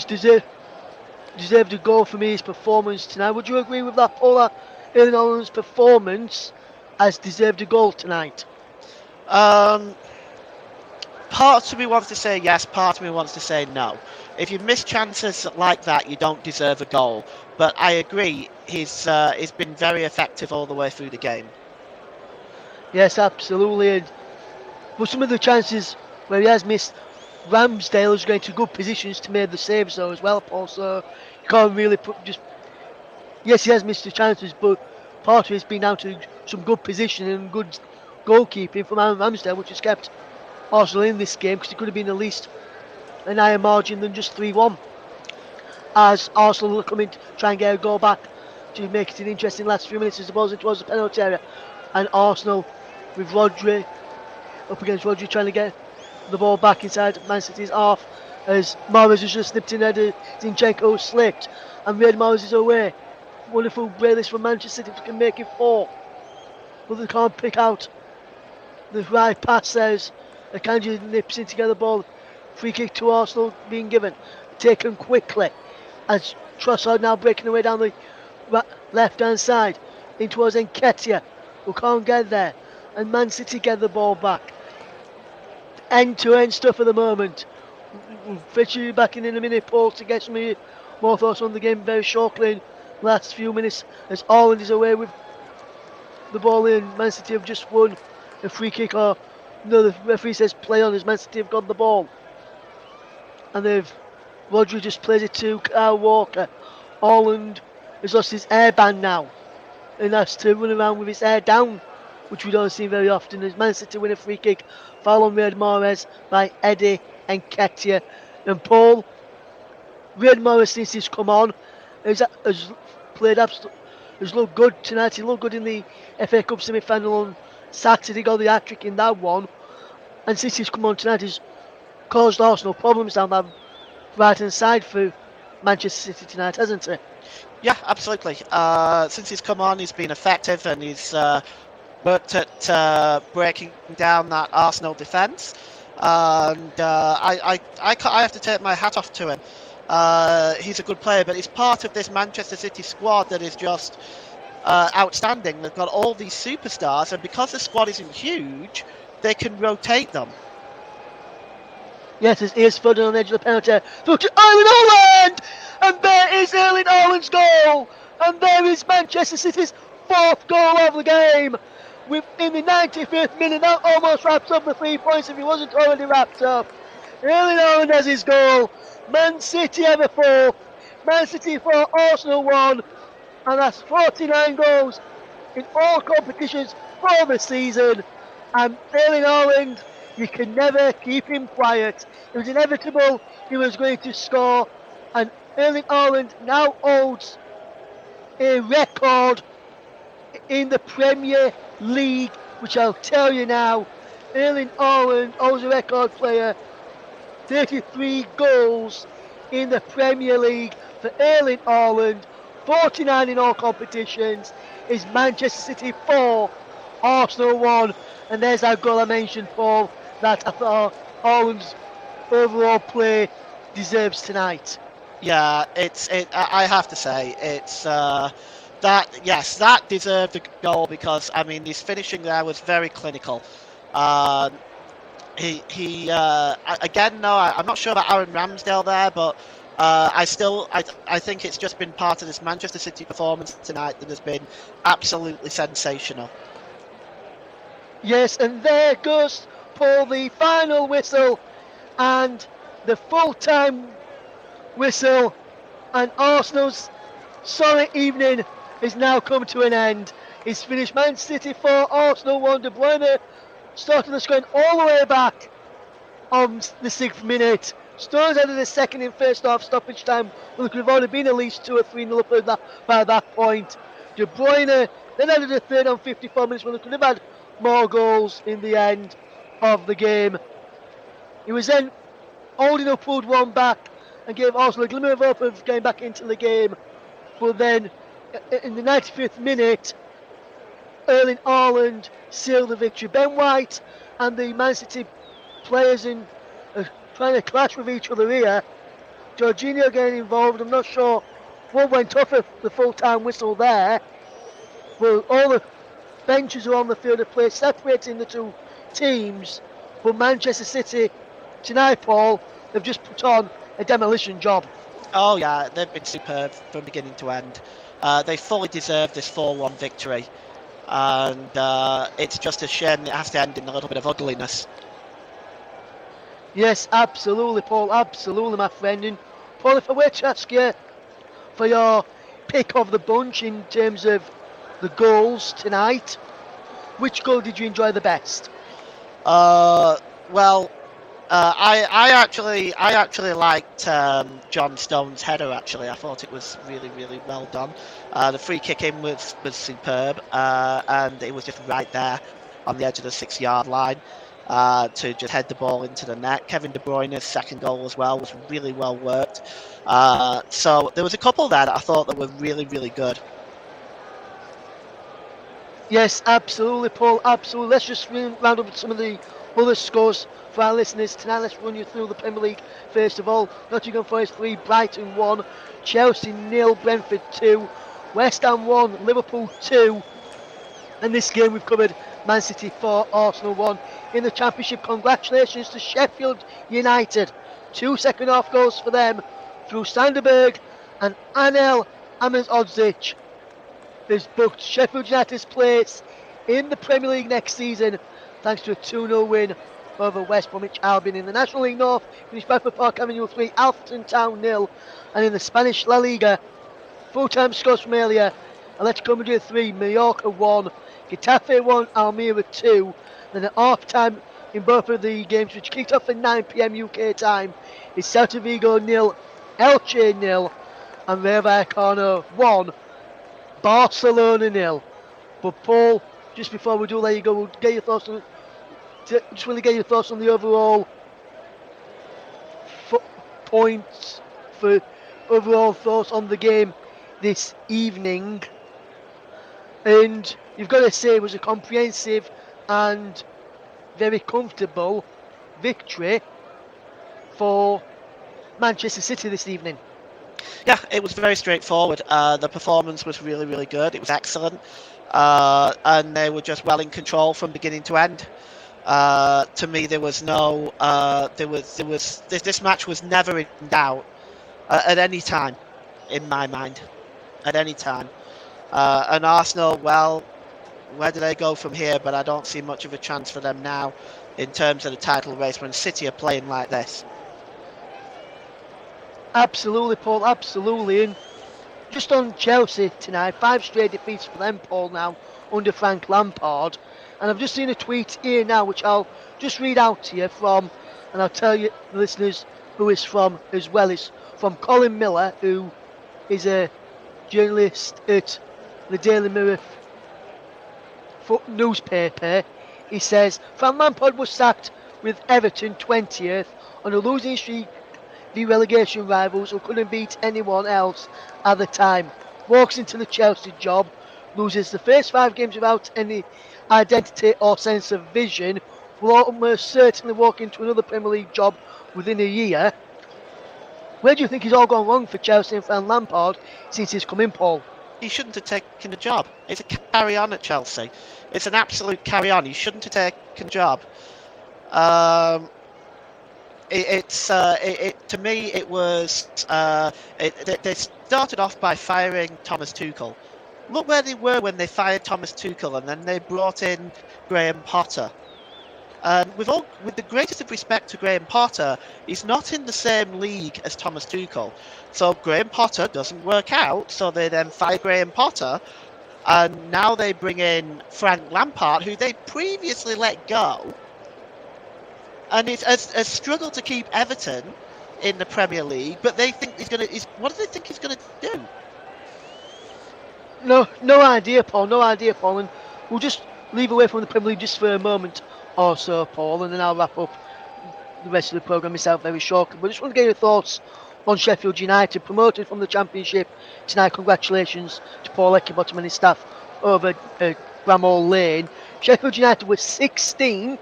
deserved a goal for me. His performance tonight. Would you agree with that, Paula? Erling Haaland's performance has deserved a goal tonight. Part of me wants to say yes, part of me wants to say no. If you miss chances like that, you don't deserve a goal. But I agree, he's been very effective all the way through the game. Yes, absolutely. And but some of the chances where he has missed, Ramsdale is going to good positions to make the saves though as well, Paul. So you can't really put just. Yes, he has missed the chances, but part of it's been down to some good position and good goalkeeping from Aaron Ramsdale, which has kept Arsenal in this game because it could have been at least an higher margin than just 3-1. As Arsenal will come in to try and get a goal back to make it an interesting last few minutes as opposed towards the penalty area. And Arsenal with Rodri up against Rodri trying to get the ball back inside Man City's half as Mahrez has just slipped in there. Zinchenko slipped and Riyad Mahrez is away. Wonderful brace from Manchester City can make it 4. But they can't pick out the right pass there. Akanji nips in to get the ball. Free kick to Arsenal being given. Taken quickly as Trossard now breaking away down the left hand side in towards Nketiah, who can't get there. And Man City get the ball back. End to end stuff at the moment. We'll fetch you back in a minute, Paul, to get some of your more thoughts on the game very shortly. Last few minutes as Haaland is away with the ball in. Man City have just won a free kick, or no, the referee says play on as Man City have got the ball. And Rodri just plays it to Kyle Walker. Haaland has lost his airband now and has to run around with his hair down, which we don't see very often as Man City win a free kick. Foul on Riyad Mahrez by Eddie Nketiah. And Paul, Riyad Mahrez since he's come on has looked good tonight. He looked good in the FA Cup semi-final on Saturday, got the hat-trick in that one. And since he's come on tonight, he's caused Arsenal problems down that right-hand side for Manchester City tonight, hasn't he? Yeah, absolutely. Since he's come on, he's been effective and he's worked at breaking down that Arsenal defence. And I have to take my hat off to him. He's a good player, but he's part of this Manchester City squad that is just outstanding. They've got all these superstars, and because the squad isn't huge, they can rotate them. Yes, here's Foden on the edge of the penalty. Through to Erling Haaland! And there is Erling Haaland's goal! And there is Manchester City's 4th goal of the game! In the 95th minute, that almost wraps up the 3 points if it wasn't already wrapped up. Erling Haaland has his goal. Man City have a fourth. Man City 4, Arsenal 1. And that's 49 goals in all competitions for the season. And Erling Haaland, you can never keep him quiet. It was inevitable he was going to score. And Erling Haaland now holds a record in the Premier League, which I'll tell you now. Erling Haaland holds a record player, 33 goals in the Premier League for Erling Haaland, 49 in all competitions. Is Manchester City 4, Arsenal 1, and there's our goal I mentioned, Paul, that I thought Haaland's overall play deserves tonight. Yeah, I have to say it's that deserved a goal because I mean his finishing there was very clinical. Uh, again, no, I'm not sure about Aaron Ramsdale there, but I think it's just been part of this Manchester City performance tonight that has been absolutely sensational. Yes, and there goes Paul the final whistle and the full-time whistle, and Arsenal's solid evening has now come to an end. It's finished Man City 4, Arsenal 1. De Bruyne started the scoring all the way back on the 6th minute. Stones added a second in first half stoppage time. Well, it could have already been at least 2 or 3-0 up by that point. De Bruyne then added a third on 54 minutes when they could have had more goals in the end of the game. He was then holding up Wood one back and gave Arsenal a glimmer of hope of getting back into the game. But then, in the 95th minute, Erling Haaland sealed the victory. Ben White and the Man City players trying to clash with each other here. Jorginho getting involved. I'm not sure what went off of the full-time whistle there. Well, all the benches are on the field of play, separating the two teams. But Manchester City tonight, Paul, they've just put on a demolition job. Oh yeah, they've been superb from beginning to end. They fully deserve this 4-1 victory, and it's just a shame it has to end in a little bit of ugliness. Yes, absolutely, Paul. Absolutely, my friend. And Paul, if I were to ask you for your pick of the bunch in terms of the goals tonight, which goal did you enjoy the best? Well, I actually liked John Stones' header. Actually, I thought it was really well done. The free kick in was superb, and it was just right there on the edge of the 6-yard line to just head the ball into the net. Kevin De Bruyne's second goal as well was really well worked. So there was a couple there that I thought that were really good. Yes, absolutely, Paul. Absolutely. Let's just round up some of the other scores for our listeners tonight. Let's run you through the Premier League first of all. Nottingham Forest 3, Brighton 1, Chelsea 0, Brentford 2, West Ham 1, Liverpool 2. And this game we've covered Man City 4, Arsenal 1. In the Championship, congratulations to Sheffield United. 2 second half goals for them through Sanderberg and Anel Ahmedhodzic. Has booked Sheffield United's place in the Premier League next season thanks to a 2-0 win over West Bromwich Albion. In the National League North, finished Bradford Park Avenue 3, Alfreton Town 0. And in the Spanish La Liga, full-time scores from earlier, Atletico Madrid 3, Mallorca 1, Getafe 1, Almeria 2. Then at half-time in both of the games, which kicked off at 9 PM UK time, is Celta Vigo 0, Elche 0, and Rayo Vallecano 1. Barcelona 0. But Paul, just before we do let you go, we'll get your thoughts on just want to get your thoughts on the overall points for overall thoughts on the game this evening. And you've got to say it was a comprehensive and very comfortable victory for Manchester City this evening. Yeah, it was very straightforward. The performance was really good. It was excellent, and they were just well in control from beginning to end. To me, there was no, this match was never in doubt at any time, in my mind, at any time. And Arsenal, well, where do they go from here? But I don't see much of a chance for them now. in terms of the title race when City are playing like this. Absolutely, Paul, absolutely. And just on Chelsea tonight, 5 straight defeats for them, Paul, now under Frank Lampard. And I've just seen a tweet here now, which I'll just read out to you from, and I'll tell you, the listeners, who it's from as well. It's from Colin Miller, who is a journalist at the Daily Mirror newspaper. He says, Frank Lampard was sacked with Everton 20th on a losing streak, the relegation rivals who couldn't beat anyone else at the time. Walks into the Chelsea job, loses the first 5 games without any identity or sense of vision, will almost certainly walk into another Premier League job within a year. Where do you think it's all gone wrong for Chelsea and Frank Lampard since he's come in, Paul? He shouldn't have taken the job. It's a carry on at Chelsea. It's an absolute carry on. He shouldn't have taken the job. To me, it was. They started off by firing Thomas Tuchel. Look where they were when they fired Thomas Tuchel, and then they brought in Graham Potter. And with the greatest of respect to Graham Potter, he's not in the same league as Thomas Tuchel. So Graham Potter doesn't work out, so they then fire Graham Potter, and now they bring in Frank Lampard, who they previously let go, and has struggled to keep Everton in the Premier League. But they think what do they think he's gonna do? No idea, Paul. No idea, Paul. And we'll just leave away from the Premier League just for a moment or so, Paul, and then I'll wrap up the rest of the programme myself very shortly. But I just want to get your thoughts on Sheffield United, promoted from the Championship tonight. Congratulations to Paul Eckenbottom and his staff over Bramall Lane. Sheffield United were 16th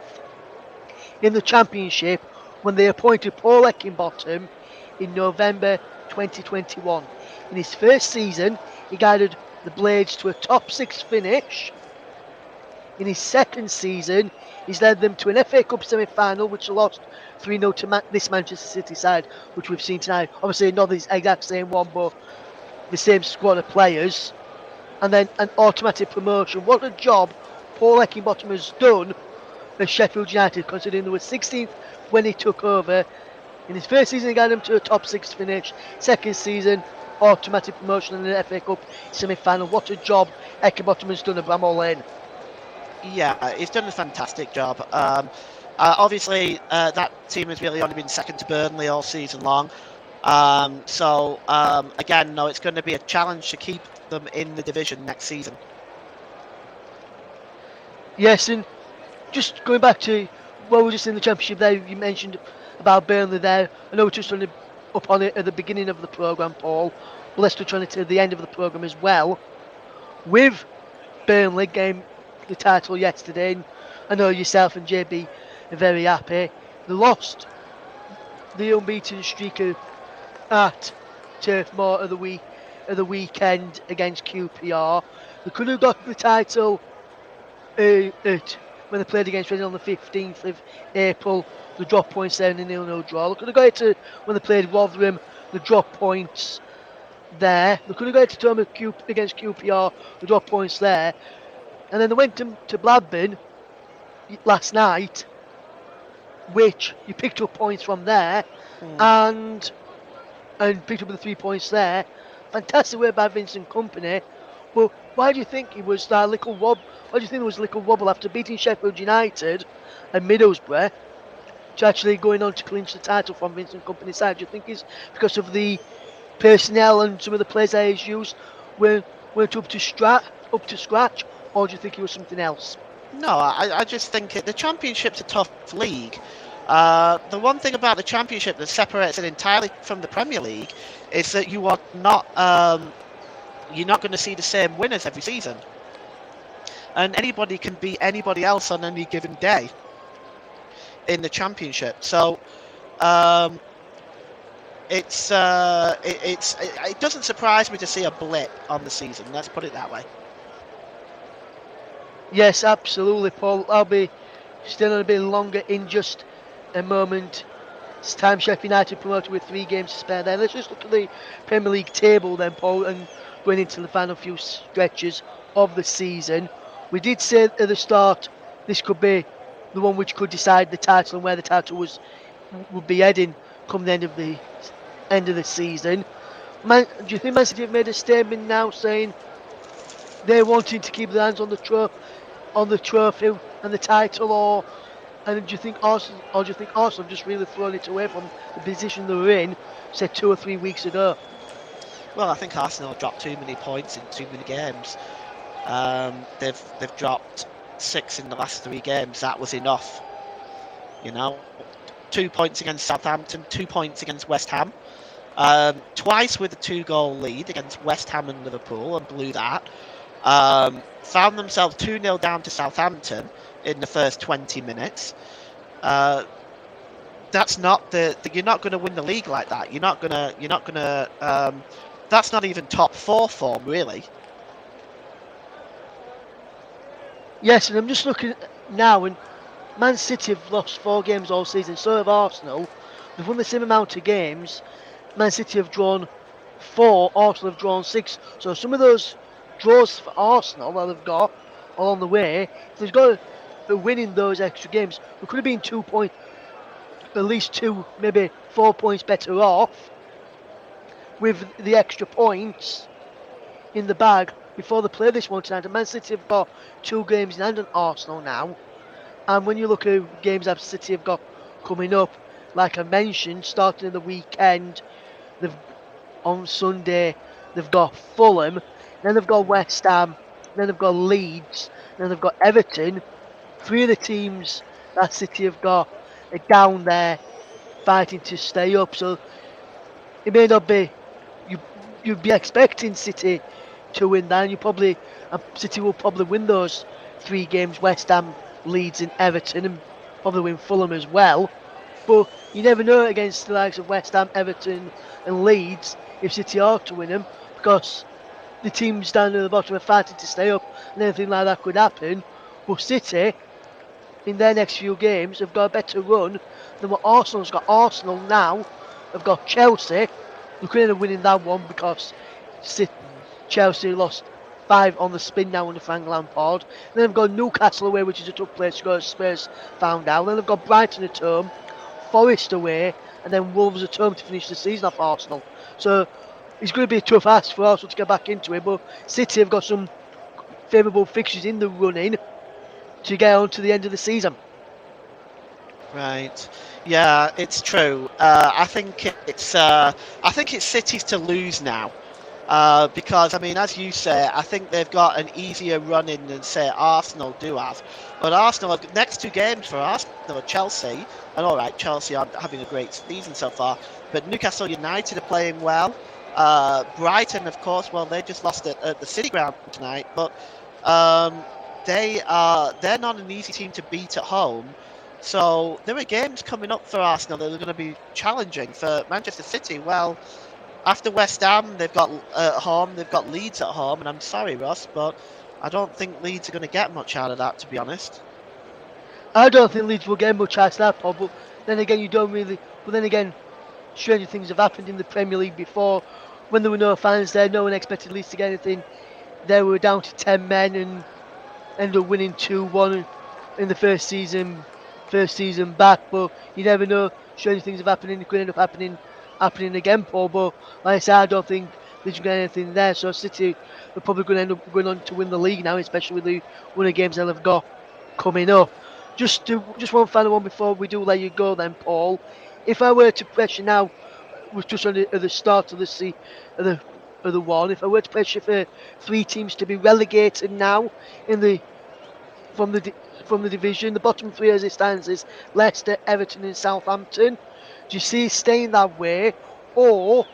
in the Championship when they appointed Paul Eckenbottom in November 2021. In his first season, he guided the Blades to a top 6 finish. In his second season, he's led them to an FA Cup semi-final, which lost 3-0 to this Manchester City side, which we've seen tonight. Obviously, not the exact same one, but the same squad of players. And then an automatic promotion. What a job Paul Eckenbottom has done at Sheffield United, considering they were 16th when he took over. In his first season, he got them to a top 6 finish. Second season, automatic promotion in the FA Cup semi-final. What a job Eckenbottom has done at Bramall Lane. Yeah, he's done a fantastic job. Obviously, that team has really only been second to Burnley all season long. Again, no, it's going to be a challenge to keep them in the division next season. Yes, and just going back to, well, we're just in the Championship there, you mentioned about Burnley there. I know we touched up on it at the beginning of the programme, Paul. But let's touch on it at the end of the programme as well. With Burnley getting the title yesterday, and I know yourself and JB are very happy. They lost the unbeaten streak at Turf Moor of the weekend against QPR. They could have got the title when they played against Reading on the 15th of April. They dropped points there in a 0-0 draw. They could have got it to when they played Rotherham. They dropped points there. They could have got it to Tottenham against QPR. They dropped points there. And then they went to Blackburn last night, which you picked up points from there, and picked up the 3 points there. Fantastic work by Vincent Kompany. Well, why do you think it was that little wobble? Why do you think there was a little wobble after beating Sheffield United and Middlesbrough to actually going on to clinch the title from Vincent Kompany's side? Do you think it's because of the personnel and some of the players that he's used weren't up to scratch? Or do you think it was something else? No, I just think the Championship's a tough league. The one thing about the Championship that separates it entirely from the Premier League is that you are not you're not going to see the same winners every season, and anybody can beat anybody else on any given day in the Championship. So it doesn't surprise me to see a blip on the season. Let's put it that way. Yes, absolutely, Paul. I'll be still on a bit longer in just a moment. It's time. Sheffield United promoted with 3 games to spare there. Let's just look at the Premier League table then, Paul, and going into the final few stretches of the season. We did say at the start this could be the one which could decide the title and where the title would be heading come the end of the season. Do you think Man City have made a statement now saying they're wanting to keep their hands on the trophy and the title, or and do you think Arsenal have just really thrown it away from the position they were in, say 2 or 3 weeks ago? Well, I think Arsenal have dropped too many points in too many games. They've dropped 6 in the last 3 games. That was enough. 2 points against Southampton, 2 points against West Ham. Twice with a 2-goal lead against West Ham and Liverpool and blew that. Found themselves 2-0 down to Southampton in the first 20 minutes. That's not you're not going to win the league like that. You're not gonna. That's not even top 4 form, really. Yes, and I'm just looking now, and Man City have lost 4 games all season. So have Arsenal. They've won the same amount of games. Man City have drawn 4. Arsenal have drawn 6. So some of those draws for Arsenal that they've got along the way, if they've got a win in those extra games, we could have been 2 points, at least 2, maybe 4 points better off with the extra points in the bag before they play this one tonight. And Man City have got 2 games in hand on Arsenal now. And when you look at games that City have got coming up, like I mentioned, starting in the weekend, on Sunday they've got Fulham, then they've got West Ham, then they've got Leeds, then they've got Everton. 3 of the teams that City have got are down there fighting to stay up. So it may not be you'd be expecting City to win that. City will probably win those 3 games: West Ham, Leeds, and Everton, and probably win Fulham as well. But you never know against the likes of West Ham, Everton, and Leeds if City are to win them, because the teams down at the bottom are fighting to stay up, and anything like that could happen. But City, in their next few games, have got a better run than what Arsenal's got. Arsenal now have got Chelsea. They could end up winning that one because Chelsea lost 5 on the spin now under Frank Lampard. Then they've got Newcastle away, which is a tough place to go, as Spurs found out. Then they've got Brighton at home, Forest away, and then Wolves at home to finish the season off Arsenal. So it's going to be a tough ask for Arsenal to get back into it, but City have got some favourable fixtures in the running to get on to the end of the season. Right. Yeah, it's true. I think it's City's to lose now. Because, I mean, as you say, I think they've got an easier run in than, say, Arsenal do have. But Arsenal, next 2 games for Arsenal are Chelsea. And all right, Chelsea aren't having a great season so far. But Newcastle United are playing well. Brighton, of course, well, they just lost at the City Ground tonight. But they're not an easy team to beat at home. So there are games coming up for Arsenal that are going to be challenging. For Manchester City, well, after West Ham, they've got at home, they've got Leeds at home, and I'm sorry, Ross, but I don't think Leeds are going to get much out of that, to be honest. I don't think Leeds will get much out of that, Paul, but then again, you don't really. But then again, stranger things have happened in the Premier League before. When there were no fans there, no one expected Leeds to get anything. They were down to 10 men and ended up winning 2-1 in the first season back. But you never know. Stranger things have happened, and it could end up happening again, Paul. But like I said, I don't think Leeds will get anything there. So City are probably going to end up going on to win the league now, especially with the winning games they've got coming up. Just one final one before we do let you go then, Paul. If I were to pressure now, we're just at the start of the one. If I were to pressure for 3 teams to be relegated now from the division, the bottom 3 as it stands is Leicester, Everton, and Southampton. Do you see it staying that way, or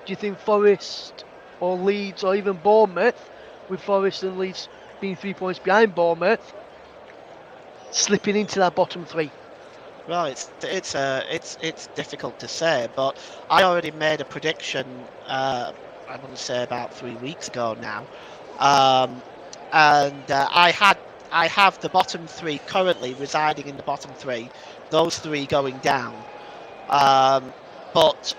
do you think Forest or Leeds or even Bournemouth, with Forest and Leeds being 3 points behind Bournemouth, slipping into that bottom 3? Well, it's difficult to say, but I already made a prediction. I want to say about 3 weeks ago now, and I have the bottom 3 currently residing in the bottom 3. Those 3 going down, but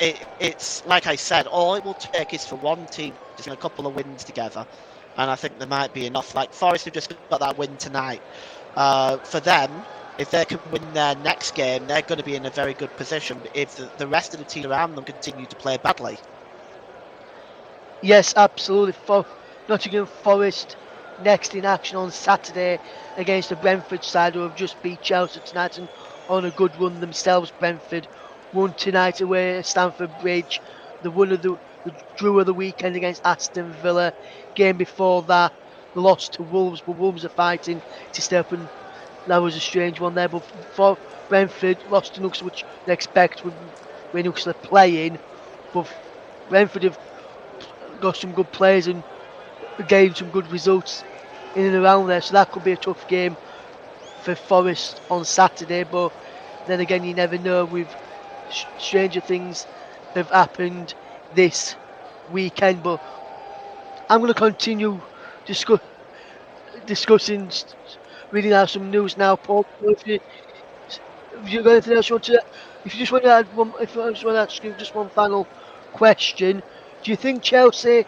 it's like I said, all it will take is for one team to get a couple of wins together, and I think there might be enough. Like Forest have just got that win tonight. For them, if they can win their next game, they're going to be in a very good position if the rest of the team around them continue to play badly. Yes, absolutely. For Nottingham Forest next in action on Saturday against the Brentford side, who have just beat Chelsea tonight and on a good run themselves. Brentford won tonight away at Stamford Bridge. The drew of the weekend against Aston Villa. Game before that, the loss to Wolves, but Wolves are fighting to stay up, and that was a strange one there. But for Brentford, lost to Newcastle, which they expect with when Newcastle are playing. But Brentford have got some good players and gained some good results in and around there, so that could be a tough game for Forest on Saturday. But then again, you never know. With stranger things have happened this weekend. But I'm going to continue discussing, reading out some news now, Paul. If you've got anything else you want to, if you just want to add one, if I just want to ask you just one final question, do you think Chelsea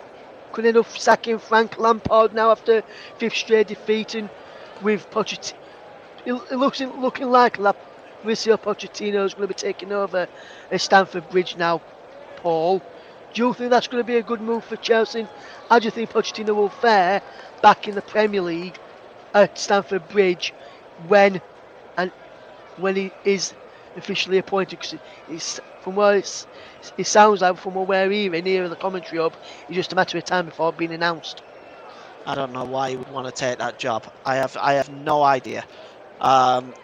could end up sacking Frank Lampard now after fifth straight defeat, and with Pochettino, it looks looking like Mauricio Pochettino is going to be taking over at Stamford Bridge now, Paul? Do you think that's going to be a good move for Chelsea? How do you think Pochettino will fare back in the Premier League at Stamford Bridge when he is officially appointed? Because it's from where it sounds like, from what we're hearing here in the commentary hub, it's just a matter of time before being announced. I don't know why he would want to take that job. I have no idea. And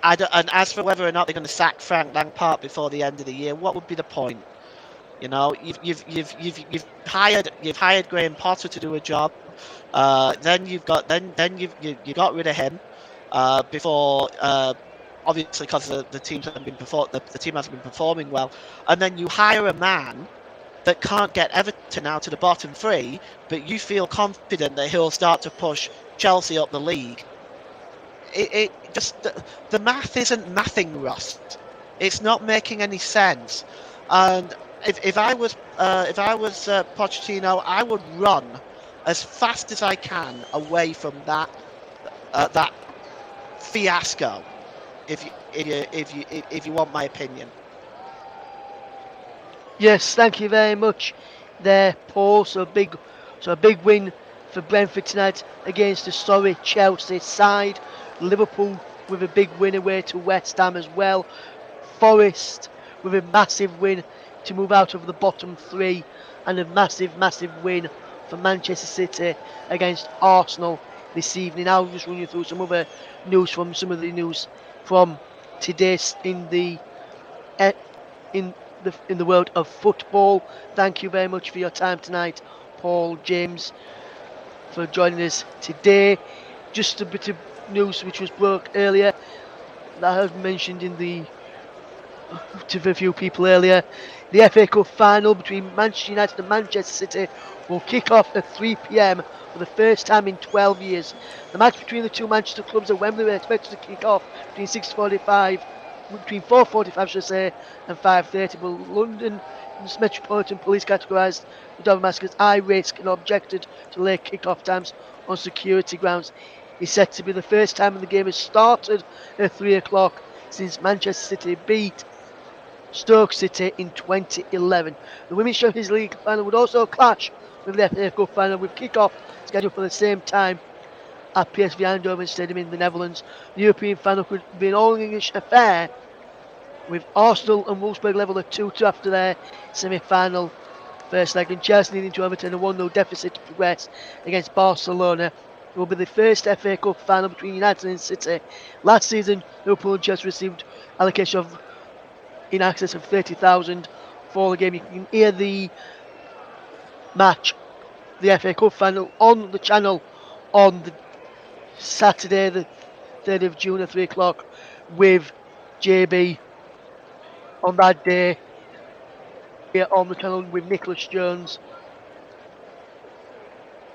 as for whether or not they're going to sack Frank Lampard before the end of the year, what would be the point? You know, you've hired Graham Potter to do a job. Then you got rid of him before. Obviously, because the team hasn't been performing well, and then you hire a man that can't get Everton out to the bottom three, but you feel confident that he'll start to push Chelsea up the league. It just the math isn't mathing, Rust. It's not making any sense. And if I was Pochettino, I would run as fast as I can away from that fiasco. If you want my opinion. Yes, thank you very much there, Paul. So a big win for Brentford tonight against the sorry Chelsea side. Liverpool with a big win away to West Ham as well. Forest with a massive win to move out of the bottom three, and a massive win for Manchester City against Arsenal this evening. I'll just run you through some other news from today in the world of football. Thank you very much for your time tonight, Paul James, for joining us today. Just a bit of news which was broke earlier that I have mentioned to a few people earlier. The FA Cup final between Manchester United and Manchester City will kick off at 3 p.m. for the first time in 12 years. The match between the two Manchester clubs at Wembley is expected to kick off between 4:45 should I say, and 5:30. But London's Metropolitan Police categorised the Dover Massacre as high risk and objected to late kick-off times on security grounds. It's said to be the first time the game has started at 3 o'clock since Manchester City beat Stoke City in 2011. The Women's Champions League final would also clash with the FA Cup final, with kick-off scheduled for the same time at PSV Eindhoven Stadium in the Netherlands. The European final could be an all-English affair, with Arsenal and Wolfsburg level at 2-2 after their semi-final first leg, and Chelsea needing to overturn a 1-0 deficit to progress against Barcelona. It will be the first FA Cup final between United and City. Last season, Liverpool and Chelsea received allocation of in excess of 30,000 for the game. You can hear the match, the FA Cup final, on the channel on the Saturday the 3rd of June at 3 o'clock with JB on that day here on the channel with Nicholas Jones.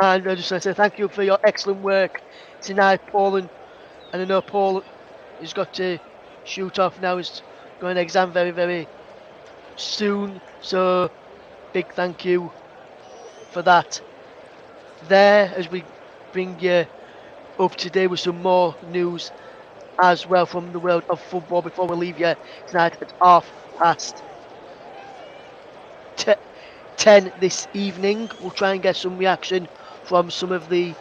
And I just want to say thank you for your excellent work tonight, Paul, and I know Paul has got to shoot off now. He's going to exam very, very soon, so big thank you for that there, as we bring you up to date with some more news as well from the world of football before we leave you tonight at 10 this evening. We'll try and get some reaction from some of the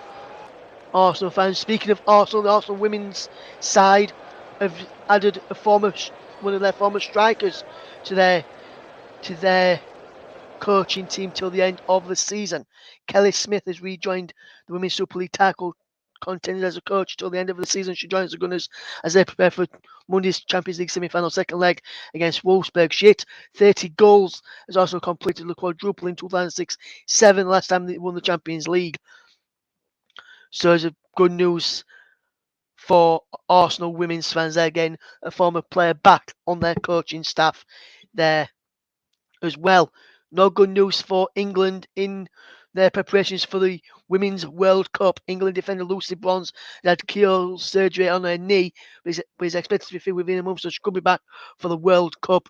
Arsenal fans. Speaking of Arsenal, the Arsenal women's side have added one of their former strikers to their coaching team till the end of the season. Kelly Smith has rejoined the Women's Super League title contenders as a coach till the end of the season. She joins the Gunners as they prepare for Monday's Champions League semi-final second leg against Wolfsburg. She hit 30 goals, has also completed the quadruple in 2006-7, last time they won the Champions League. So it's a good news for Arsenal women's fans there, again, a former player back on their coaching staff there as well. No good news for England in their preparations for the Women's World Cup. England defender Lucy Bronze had keel surgery on her knee, but is expected to be fit within a month, so she could be back for the World Cup.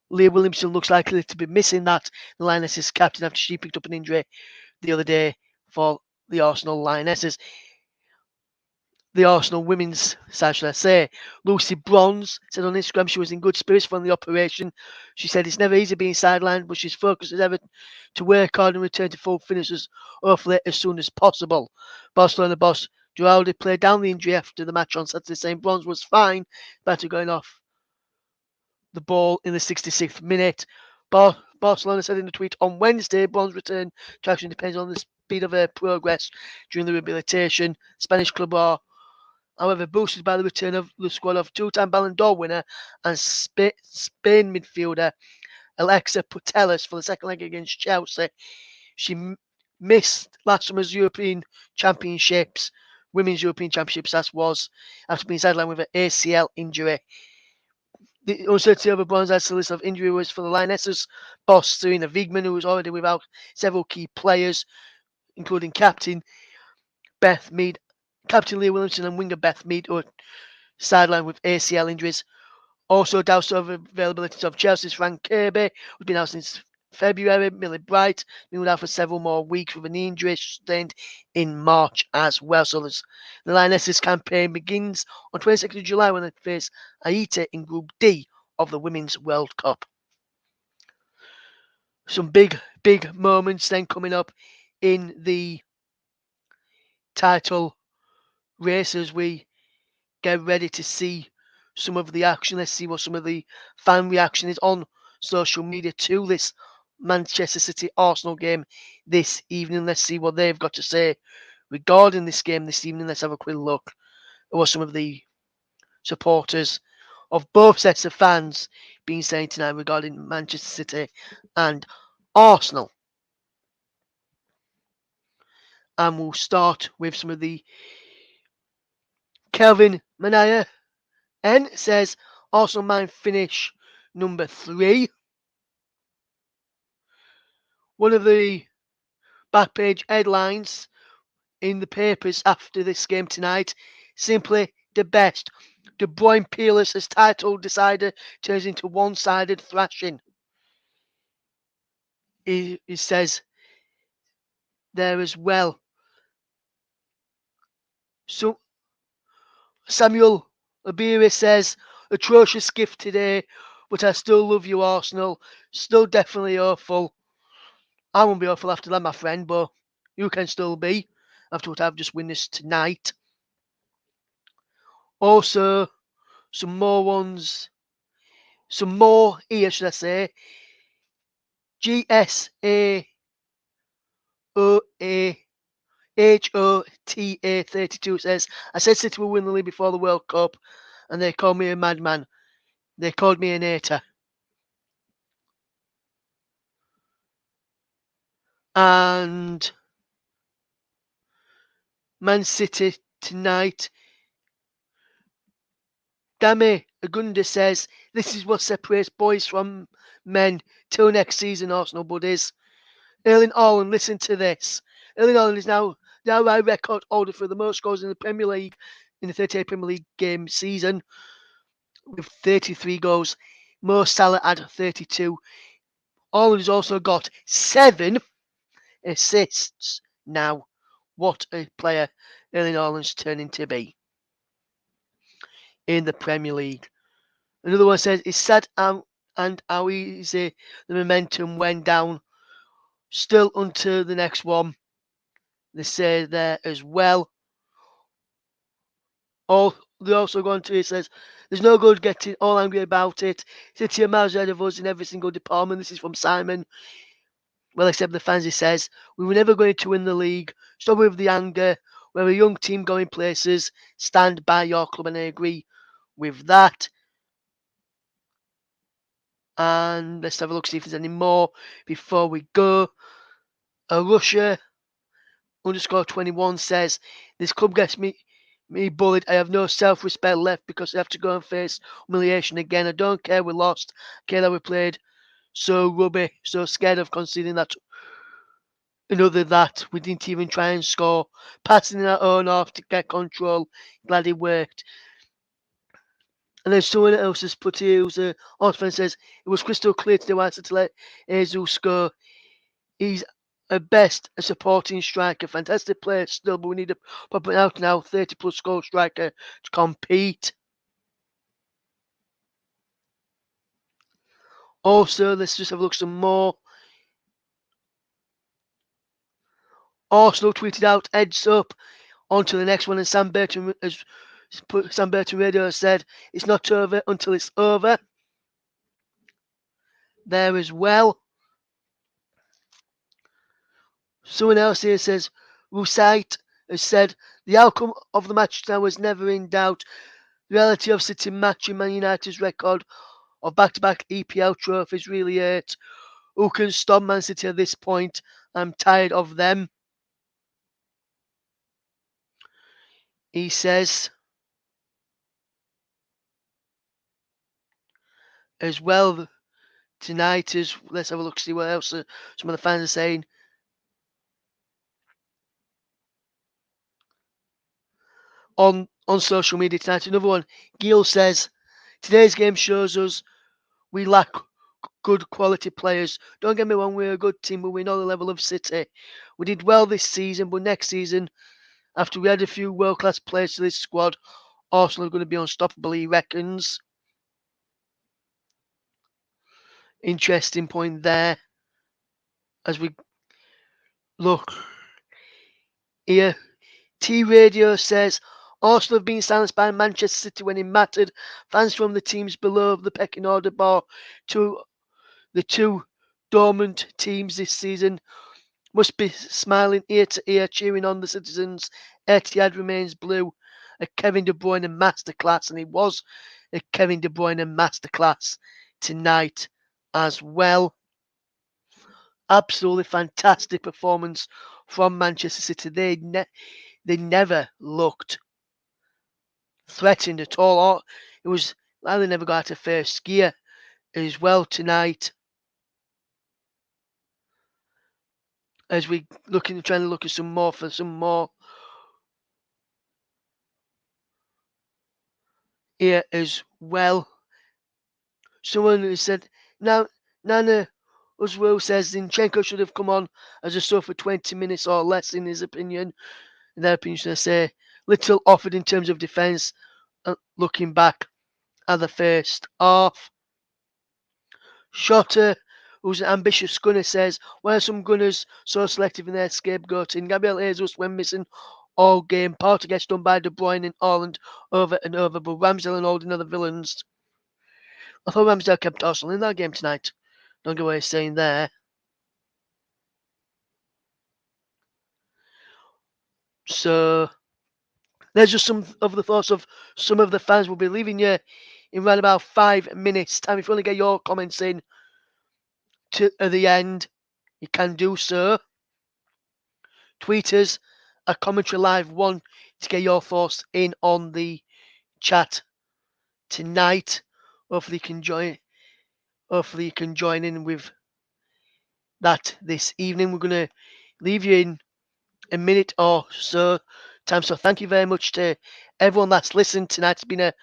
Leah Williamson looks likely to be missing that. The Lionesses captain after she picked up an injury the other day for the Arsenal Lionesses. The Arsenal women's side, should I say. Lucy Bronze said on Instagram she was in good spirits from the operation. She said it's never easy being sidelined, but she's focused as ever to work hard and return to full finishes, hopefully as soon as possible. Barcelona boss Giraldi played down the injury after the match on Saturday, saying Bronze was fine, better going off the ball in the 66th minute. Barcelona said in a tweet on Wednesday, Bronze's return to action depends on the speed of her progress during the rehabilitation. Spanish club are, however, boosted by the return of the squad of two-time Ballon d'Or winner and Spain midfielder Alexa Putellas for the second leg against Chelsea. She missed last summer's European Championships, Women's European Championships, as was after being sidelined with an ACL injury. The uncertainty over Bronze's list of injury was for the Lionesses boss Serena Wiegmann, who was already without several key players, including captain Leah Williamson and winger Beth Mead, who are sidelined with ACL injuries. Also doused over availability of Chelsea's Frank Kirby, who's been out since February. Millie Bright been out for several more weeks with a knee injury sustained in March as well. So the Lionesses campaign begins on 22nd of July when they face Haiti in Group D of the Women's World Cup. Some big moments then coming up in the title race as we get ready to see some of the action. Let's see what some of the fan reaction is on social media to this Manchester City Arsenal game this evening. Let's see what they've got to say regarding this game this evening. Let's have a quick look at what some of the supporters of both sets of fans been saying tonight regarding Manchester City and Arsenal. And we'll start with some of the Kelvin Manaya N says Arsenal man finish number 3. One of the back page headlines in the papers after this game tonight, simply the best. De Bruyne peerless as title decider turns into one-sided thrashing. He says there as well. So Samuel Abiri says, atrocious gift today, but I still love you, Arsenal. Still definitely awful. I won't be awful after that, my friend, but you can still be after what I've just witnessed tonight. Also, some more here, should I say. GSAOAHOTA32 says, I said City will win the league before the World Cup, and they called me a madman. They called me an hater. And Man City tonight. Dame Agunda says, this is what separates boys from men. Till next season, Arsenal buddies. Erling Haaland, listen to this. Erling Haaland is now our record holder for the most goals in the Premier League in the 38 Premier League game season with 33 goals. Mo Salah had 32. Haaland has also got 7 assists now what a player Erling Haaland's turning to be in the Premier League. Another one says, it's sad and how easy the momentum went down. Still until the next one. They say there as well. They also go on to it, says, there's no good getting all angry about it. City are miles ahead of us in every single department. This is from Simon. Well, except the fans, he says, we were never going to win the league. Stop with the anger. We're a young team going places. Stand by your club, and I agree with that. And let's have a look, see if there's any more before we go. Russia _21 says, this club gets me bullied. I have no self-respect left because I have to go and face humiliation again. I don't care we lost. I care that we played so rubbish, so scared of conceding that. Another that we didn't even try and score. Passing our own off to get control. Glad it worked. And then someone else has put here, who's a Osman, says, it was crystal clear to the Whites to let Jesus score. He's at best a supporting striker, fantastic player still, but we need a proper out now 30 plus goal striker to compete. Also, let's just have a look some more. Arsenal tweeted out heads up on to the next one, and Sam Burton Radio said it's not over until it's over. There as well. Someone else here says Rusait has said the outcome of the match now was never in doubt. The reality of City matching Man United's record of back-to-back EPL trophies really hurt. Who can stop Man City at this point? I'm tired of them. He says as well tonight is, let's have a look, see what else some of the fans are saying. On social media tonight, another one. Gil says, today's game shows us we lack good quality players. Don't get me wrong, we're a good team, but we know the level of City. We did well this season, but next season, after we had a few world-class players to this squad, Arsenal are going to be unstoppable, he reckons. Interesting point there. As we look here, T-Radio says, Arsenal have been silenced by Manchester City when it mattered. Fans from the teams below the pecking order bar to the two dormant teams this season must be smiling ear to ear, cheering on the citizens. Etihad remains blue. A Kevin De Bruyne masterclass, and it was a Kevin De Bruyne masterclass tonight as well. Absolutely fantastic performance from Manchester City. They never looked threatened at all. It was like they never got out of first gear as well tonight. As we trying to look at some more here as well. Someone who said, now Nana Uzwell says Zinchenko should have come on as a sub for 20 minutes or less in his opinion. In their opinion, I say little offered in terms of defence. Looking back at the first half. Shotter, who's an ambitious gunner, says, why are some gunners so selective in their scapegoating? Gabriel Jesus went missing all game. Partey gets done by De Bruyne and Haaland over and over, but Ramsdale and Holding are the villains. I thought Ramsdale kept Arsenal in that game tonight. Don't get what he's saying there. So, there's just some of the thoughts of some of the fans. Will be leaving you in around about 5 minutes time. If you want to get your comments in to the end, you can do so. Tweet us a Commentary Live 1 to get your thoughts in on the chat tonight. Hopefully you can join in with that this evening. We're going to leave you in a minute or so time. So thank you very much to everyone that's listened tonight. It's been a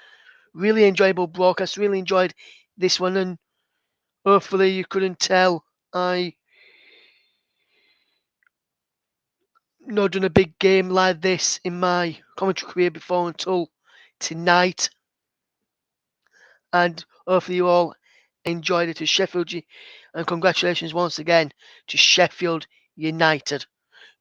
really enjoyable broadcast. Really enjoyed this one, and hopefully you couldn't tell I not done a big game like this in my commentary career before until tonight. And hopefully you all enjoyed it as Sheffield. And congratulations once again to Sheffield United,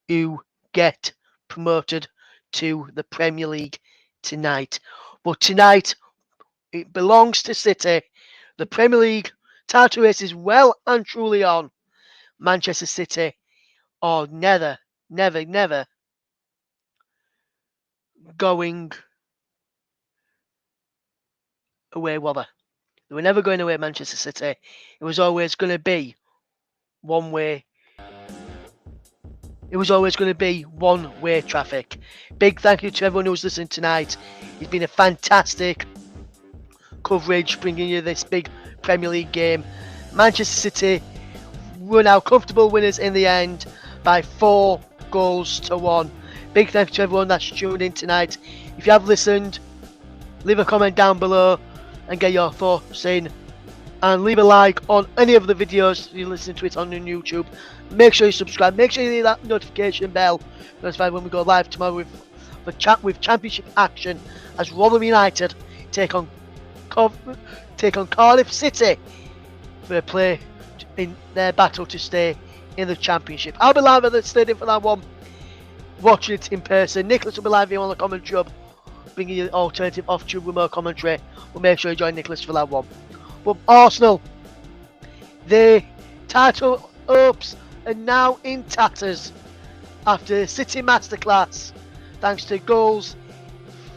who get promoted to the Premier League tonight. But tonight, it belongs to City. The Premier League title race is well and truly on. Manchester City are never going away, were they? They were never going away, Manchester City. It was always going to be one way. It was always going to be one-way traffic. Big thank you to everyone who's listening tonight. It's been a fantastic coverage bringing you this big Premier League game. Manchester City were now comfortable winners in the end by 4 goals to 1. Big thank you to everyone that's tuned in tonight. If you have listened, leave a comment down below and get your thoughts in. And leave a like on any of the videos if you listen to it on YouTube. Make sure you subscribe. Make sure you hit that notification bell. Notified when we go live tomorrow with championship action as Rotherham United take on Cardiff City for a play in their battle to stay in the championship. I'll be live at the stadium for that one, watching it in person. Nicholas will be live here on the commentary hub, bringing you alternative off-tube remote commentary. We'll make sure you join Nicholas for that one. But Arsenal, the title hopes are now in tatters after City masterclass, thanks to goals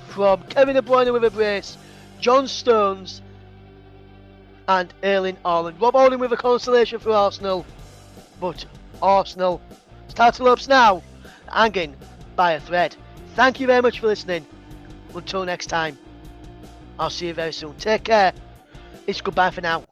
from Kevin De Bruyne with a brace, John Stones and Erling Haaland. Rob Holding with a consolation for Arsenal, but Arsenal's title hopes now hanging by a thread. Thank you very much for listening. Until next time, I'll see you very soon. Take care. It's goodbye for now.